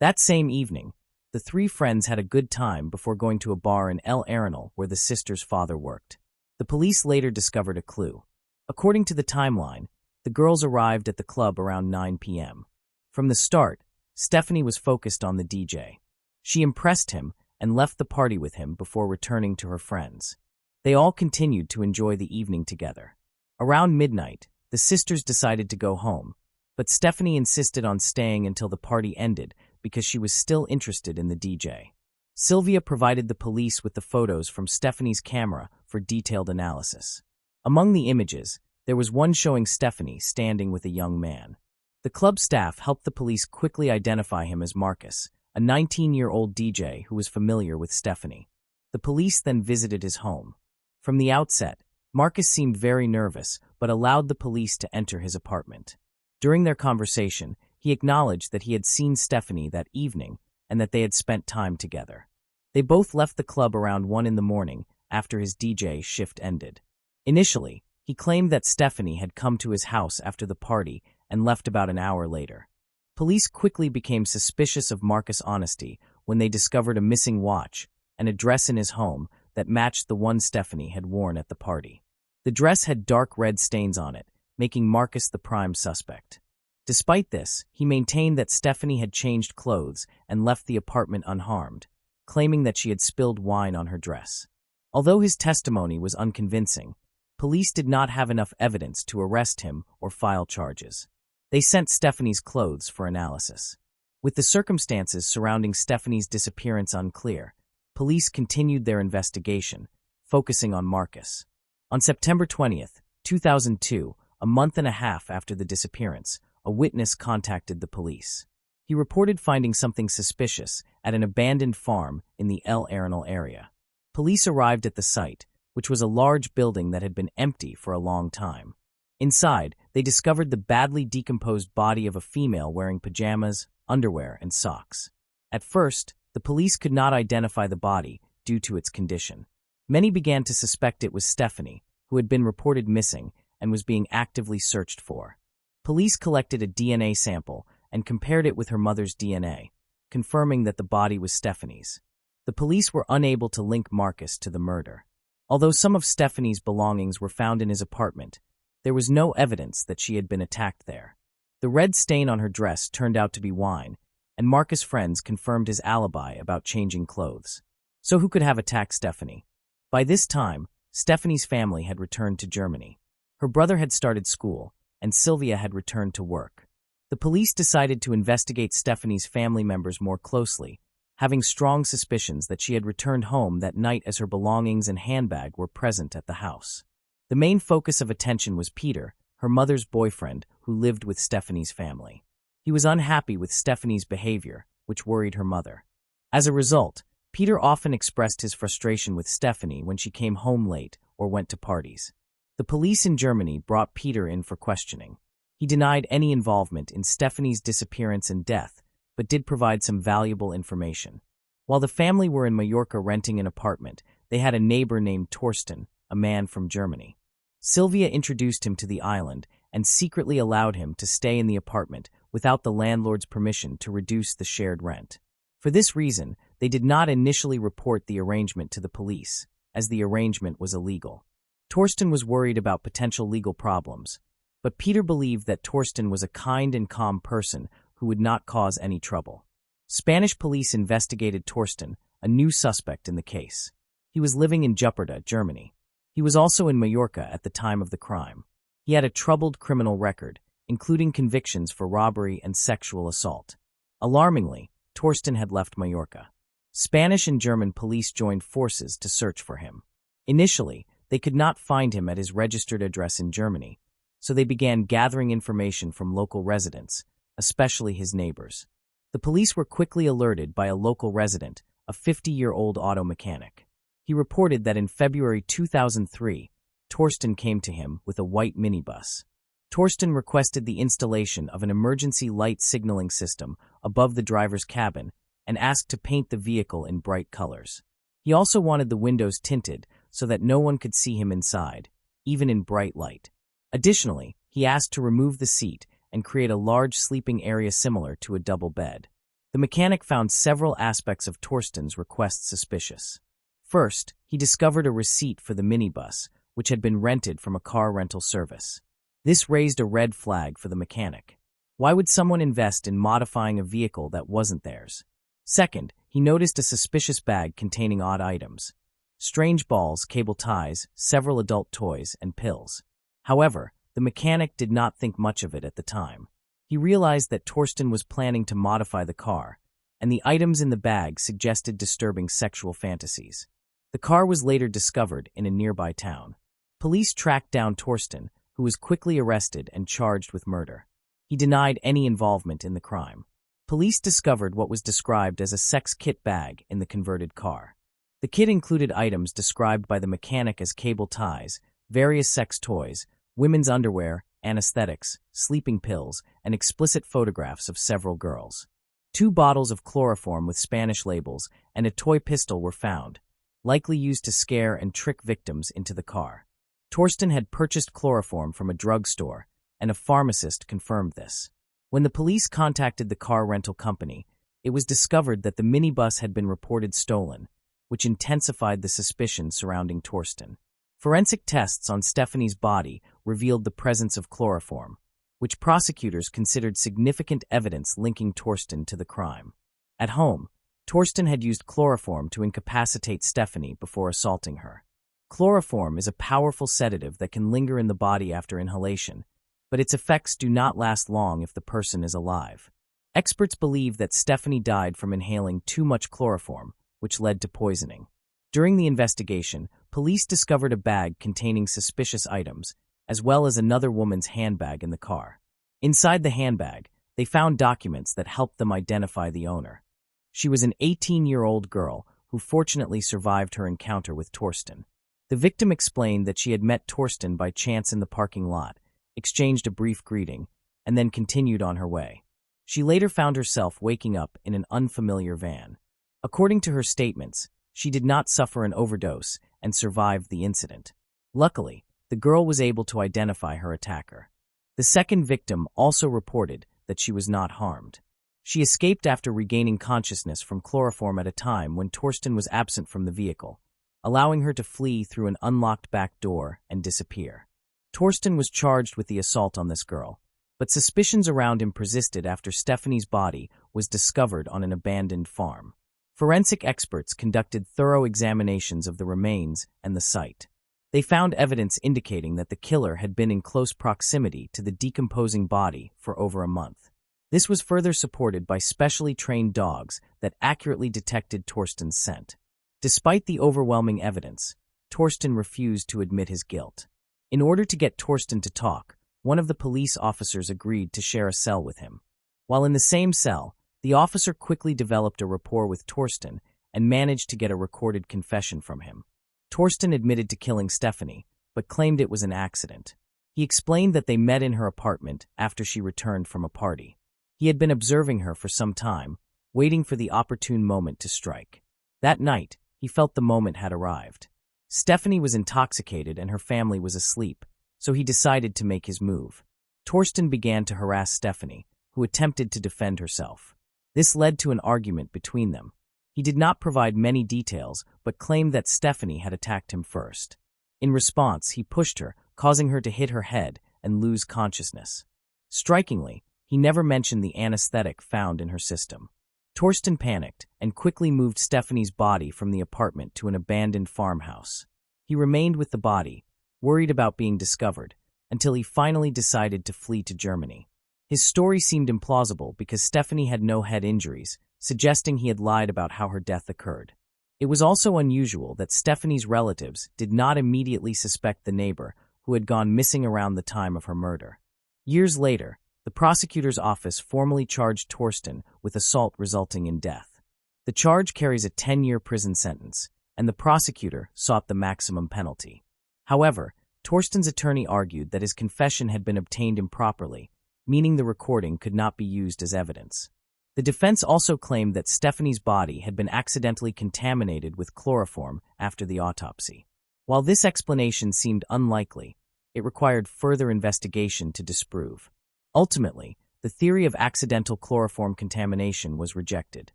[SPEAKER 1] That same evening, the three friends had a good time before going to a bar in El Arenal where the sisters' father worked. The police later discovered a clue. According to the timeline, the girls arrived at the club around 9 p.m. From the start, Stephanie was focused on the DJ. She impressed him and left the party with him before returning to her friends. They all continued to enjoy the evening together. Around midnight, the sisters decided to go home, but Stephanie insisted on staying until the party ended because she was still interested in the DJ. Sylvia provided the police with the photos from Stephanie's camera for detailed analysis. Among the images, there was one showing Stephanie standing with a young man. The club staff helped the police quickly identify him as Marcus, a 19-year-old DJ who was familiar with Stephanie. The police then visited his home. From the outset, Marcus seemed very nervous, but allowed the police to enter his apartment. During their conversation, he acknowledged that he had seen Stephanie that evening and that they had spent time together. They both left the club around 1 in the morning after his DJ shift ended. Initially, he claimed that Stephanie had come to his house after the party and left about an hour later. Police quickly became suspicious of Marcus' honesty when they discovered a missing watch and a dress in his home that matched the one Stephanie had worn at the party. The dress had dark red stains on it, making Marcus the prime suspect. Despite this, he maintained that Stephanie had changed clothes and left the apartment unharmed, claiming that she had spilled wine on her dress. Although his testimony was unconvincing, police did not have enough evidence to arrest him or file charges. They sent Stephanie's clothes for analysis. With the circumstances surrounding Stephanie's disappearance unclear, police continued their investigation, focusing on Marcus. On September 20th, 2002, a month and a half after the disappearance, a witness contacted the police. He reported finding something suspicious at an abandoned farm in the El Arenal area. Police arrived at the site, which was a large building that had been empty for a long time. Inside, they discovered the badly decomposed body of a female wearing pajamas, underwear, and socks. At first, the police could not identify the body due to its condition. Many began to suspect it was Stephanie, who had been reported missing and was being actively searched for. Police collected a DNA sample and compared it with her mother's DNA, confirming that the body was Stephanie's. The police were unable to link Marcus to the murder. Although some of Stephanie's belongings were found in his apartment, there was no evidence that she had been attacked there. The red stain on her dress turned out to be wine, and Marcus' friends confirmed his alibi about changing clothes. So who could have attacked Stephanie? By this time, Stephanie's family had returned to Germany. Her brother had started school, and Sylvia had returned to work. The police decided to investigate Stephanie's family members more closely, having strong suspicions that she had returned home that night as her belongings and handbag were present at the house. The main focus of attention was Peter, her mother's boyfriend, who lived with Stephanie's family. He was unhappy with Stephanie's behavior, which worried her mother. As a result, Peter often expressed his frustration with Stephanie when she came home late or went to parties. The police in Germany brought Peter in for questioning. He denied any involvement in Stephanie's disappearance and death, but did provide some valuable information. While the family were in Mallorca renting an apartment, they had a neighbor named Torsten, a man from Germany. Sylvia introduced him to the island and secretly allowed him to stay in the apartment without the landlord's permission to reduce the shared rent. For this reason, they did not initially report the arrangement to the police, as the arrangement was illegal. Torsten was worried about potential legal problems, but Peter believed that Torsten was a kind and calm person who would not cause any trouble. Spanish police investigated Torsten, a new suspect in the case. He was living in Jupiter, Germany. He was also in Mallorca at the time of the crime. He had a troubled criminal record, including convictions for robbery and sexual assault. Alarmingly, Torsten had left Mallorca. Spanish and German police joined forces to search for him. Initially, they could not find him at his registered address in Germany, so they began gathering information from local residents, especially his neighbors. The police were quickly alerted by a local resident, a 50-year-old auto mechanic. He reported that in February 2003, Torsten came to him with a white minibus. Torsten requested the installation of an emergency light signaling system above the driver's cabin and asked to paint the vehicle in bright colors. He also wanted the windows tinted so that no one could see him inside, even in bright light. Additionally, he asked to remove the seat and create a large sleeping area similar to a double bed. The mechanic found several aspects of Torsten's request suspicious. First, he discovered a receipt for the minibus, which had been rented from a car rental service. This raised a red flag for the mechanic. Why would someone invest in modifying a vehicle that wasn't theirs? Second, he noticed a suspicious bag containing odd items: strange balls, cable ties, several adult toys, and pills. However, the mechanic did not think much of it at the time. He realized that Torsten was planning to modify the car, and the items in the bag suggested disturbing sexual fantasies. The car was later discovered in a nearby town. Police tracked down Torsten, who was quickly arrested and charged with murder. He denied any involvement in the crime. Police discovered what was described as a sex kit bag in the converted car. The kit included items described by the mechanic as cable ties, various sex toys, women's underwear, anesthetics, sleeping pills, and explicit photographs of several girls. 2 bottles of chloroform with Spanish labels and a toy pistol were found, likely used to scare and trick victims into the car. Torsten had purchased chloroform from a drugstore, and a pharmacist confirmed this. When the police contacted the car rental company, it was discovered that the minibus had been reported stolen, which intensified the suspicion surrounding Torsten. Forensic tests on Stephanie's body revealed the presence of chloroform, which prosecutors considered significant evidence linking Torsten to the crime. At home, Torsten had used chloroform to incapacitate Stephanie before assaulting her. Chloroform is a powerful sedative that can linger in the body after inhalation, but its effects do not last long if the person is alive. Experts believe that Stephanie died from inhaling too much chloroform, which led to poisoning. During the investigation, police discovered a bag containing suspicious items, as well as another woman's handbag in the car. Inside the handbag, they found documents that helped them identify the owner. She was an 18-year-old girl who fortunately survived her encounter with Torsten. The victim explained that she had met Torsten by chance in the parking lot, exchanged a brief greeting, and then continued on her way. She later found herself waking up in an unfamiliar van. According to her statements, she did not suffer an overdose and survived the incident. Luckily, the girl was able to identify her attacker. The second victim also reported that she was not harmed. She escaped after regaining consciousness from chloroform at a time when Torsten was absent from the vehicle, allowing her to flee through an unlocked back door and disappear. Torsten was charged with the assault on this girl, but suspicions around him persisted after Stephanie's body was discovered on an abandoned farm. Forensic experts conducted thorough examinations of the remains and the site. They found evidence indicating that the killer had been in close proximity to the decomposing body for over a month. This was further supported by specially trained dogs that accurately detected Torsten's scent. Despite the overwhelming evidence, Torsten refused to admit his guilt. In order to get Torsten to talk, one of the police officers agreed to share a cell with him. While in the same cell, the officer quickly developed a rapport with Torsten and managed to get a recorded confession from him. Torsten admitted to killing Stephanie, but claimed it was an accident. He explained that they met in her apartment after she returned from a party. He had been observing her for some time, waiting for the opportune moment to strike. That night, he felt the moment had arrived. Stephanie was intoxicated and her family was asleep, so he decided to make his move. Torsten began to harass Stephanie, who attempted to defend herself. This led to an argument between them. He did not provide many details, but claimed that Stephanie had attacked him first. In response, he pushed her, causing her to hit her head and lose consciousness. Strikingly, he never mentioned the anesthetic found in her system. Torsten panicked and quickly moved Stephanie's body from the apartment to an abandoned farmhouse. He remained with the body, worried about being discovered, until he finally decided to flee to Germany. His story seemed implausible because Stephanie had no head injuries, suggesting he had lied about how her death occurred. It was also unusual that Stephanie's relatives did not immediately suspect the neighbor who had gone missing around the time of her murder. Years later, the prosecutor's office formally charged Torsten with assault resulting in death. The charge carries a 10-year prison sentence, and the prosecutor sought the maximum penalty. However, Torsten's attorney argued that his confession had been obtained improperly, meaning the recording could not be used as evidence. The defense also claimed that Stephanie's body had been accidentally contaminated with chloroform after the autopsy. While this explanation seemed unlikely, it required further investigation to disprove. Ultimately, the theory of accidental chloroform contamination was rejected.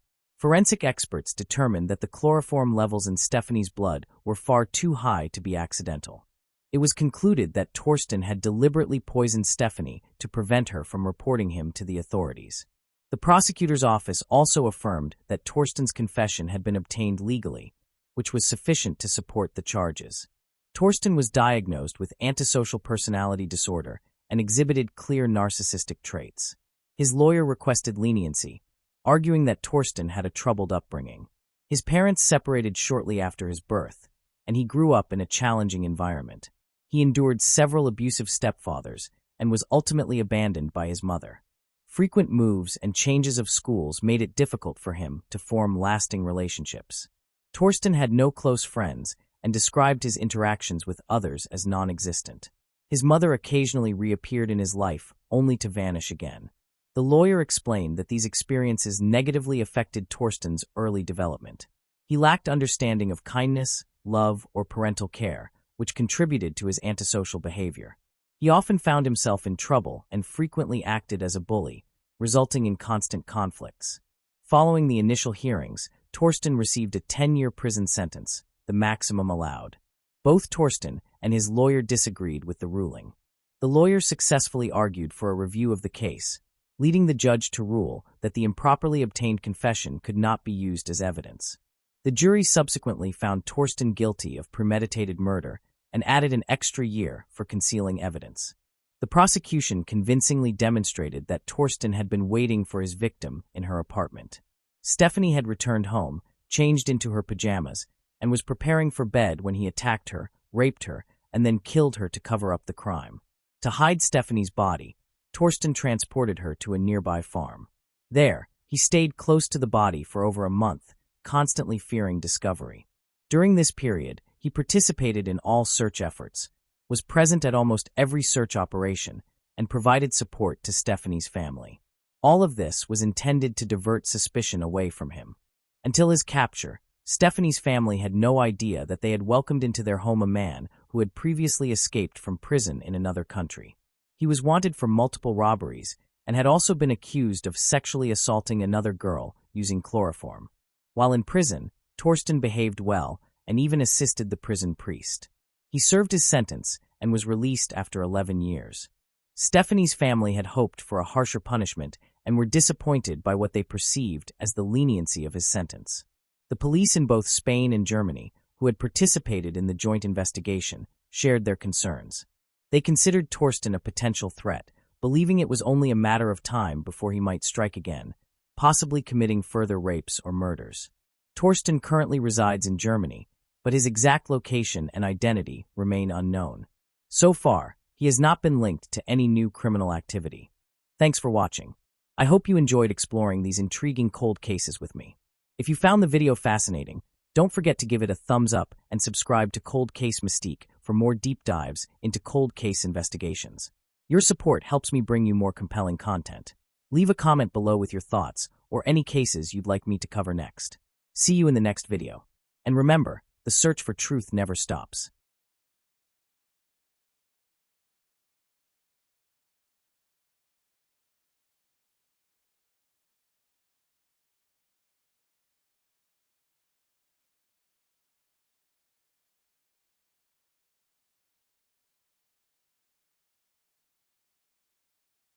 [SPEAKER 1] Forensic experts determined that the chloroform levels in Stephanie's blood were far too high to be accidental. It was concluded that Torsten had deliberately poisoned Stephanie to prevent her from reporting him to the authorities. The prosecutor's office also affirmed that Torsten's confession had been obtained legally, which was sufficient to support the charges. Torsten was diagnosed with antisocial personality disorder and exhibited clear narcissistic traits. His lawyer requested leniency, arguing that Torsten had a troubled upbringing. His parents separated shortly after his birth, and he grew up in a challenging environment. He endured several abusive stepfathers and was ultimately abandoned by his mother. Frequent moves and changes of schools made it difficult for him to form lasting relationships. Torsten had no close friends and described his interactions with others as non-existent. His mother occasionally reappeared in his life, only to vanish again. The lawyer explained that these experiences negatively affected Torsten's early development. He lacked understanding of kindness, love, or parental care, which contributed to his antisocial behavior. He often found himself in trouble and frequently acted as a bully, resulting in constant conflicts. Following the initial hearings, Torsten received a 10-year prison sentence, the maximum allowed. Both Torsten and his lawyer disagreed with the ruling. The lawyer successfully argued for a review of the case, leading the judge to rule that the improperly obtained confession could not be used as evidence. The jury subsequently found Torsten guilty of premeditated murder and added an extra year for concealing evidence. The prosecution convincingly demonstrated that Torsten had been waiting for his victim in her apartment. Stephanie had returned home, changed into her pajamas, and was preparing for bed when he attacked her, raped her, and then killed her to cover up the crime. To hide Stephanie's body, Torsten transported her to a nearby farm. There, he stayed close to the body for over a month, constantly fearing discovery. During this period, he participated in all search efforts, was present at almost every search operation, and provided support to Stephanie's family. All of this was intended to divert suspicion away from him. Until his capture, Stephanie's family had no idea that they had welcomed into their home a man who had previously escaped from prison in another country. He was wanted for multiple robberies and had also been accused of sexually assaulting another girl using chloroform. While in prison, Torsten behaved well and even assisted the prison priest. He served his sentence and was released after 11 years. Stephanie's family had hoped for a harsher punishment and were disappointed by what they perceived as the leniency of his sentence. The police in both Spain and Germany, who had participated in the joint investigation, shared their concerns. They considered Torsten a potential threat, believing it was only a matter of time before he might strike again, possibly committing further rapes or murders. Torsten currently resides in Germany, but his exact location and identity remain unknown. So far, he has not been linked to any new criminal activity. Thanks for watching. I hope you enjoyed exploring these intriguing cold cases with me. If you found the video fascinating, don't forget to give it a thumbs up and subscribe to Cold Case Mystique for more deep dives into cold case investigations. Your support helps me bring you more compelling content. Leave a comment below with your thoughts or any cases you'd like me to cover next. See you in the next video. And remember, the search for truth never stops.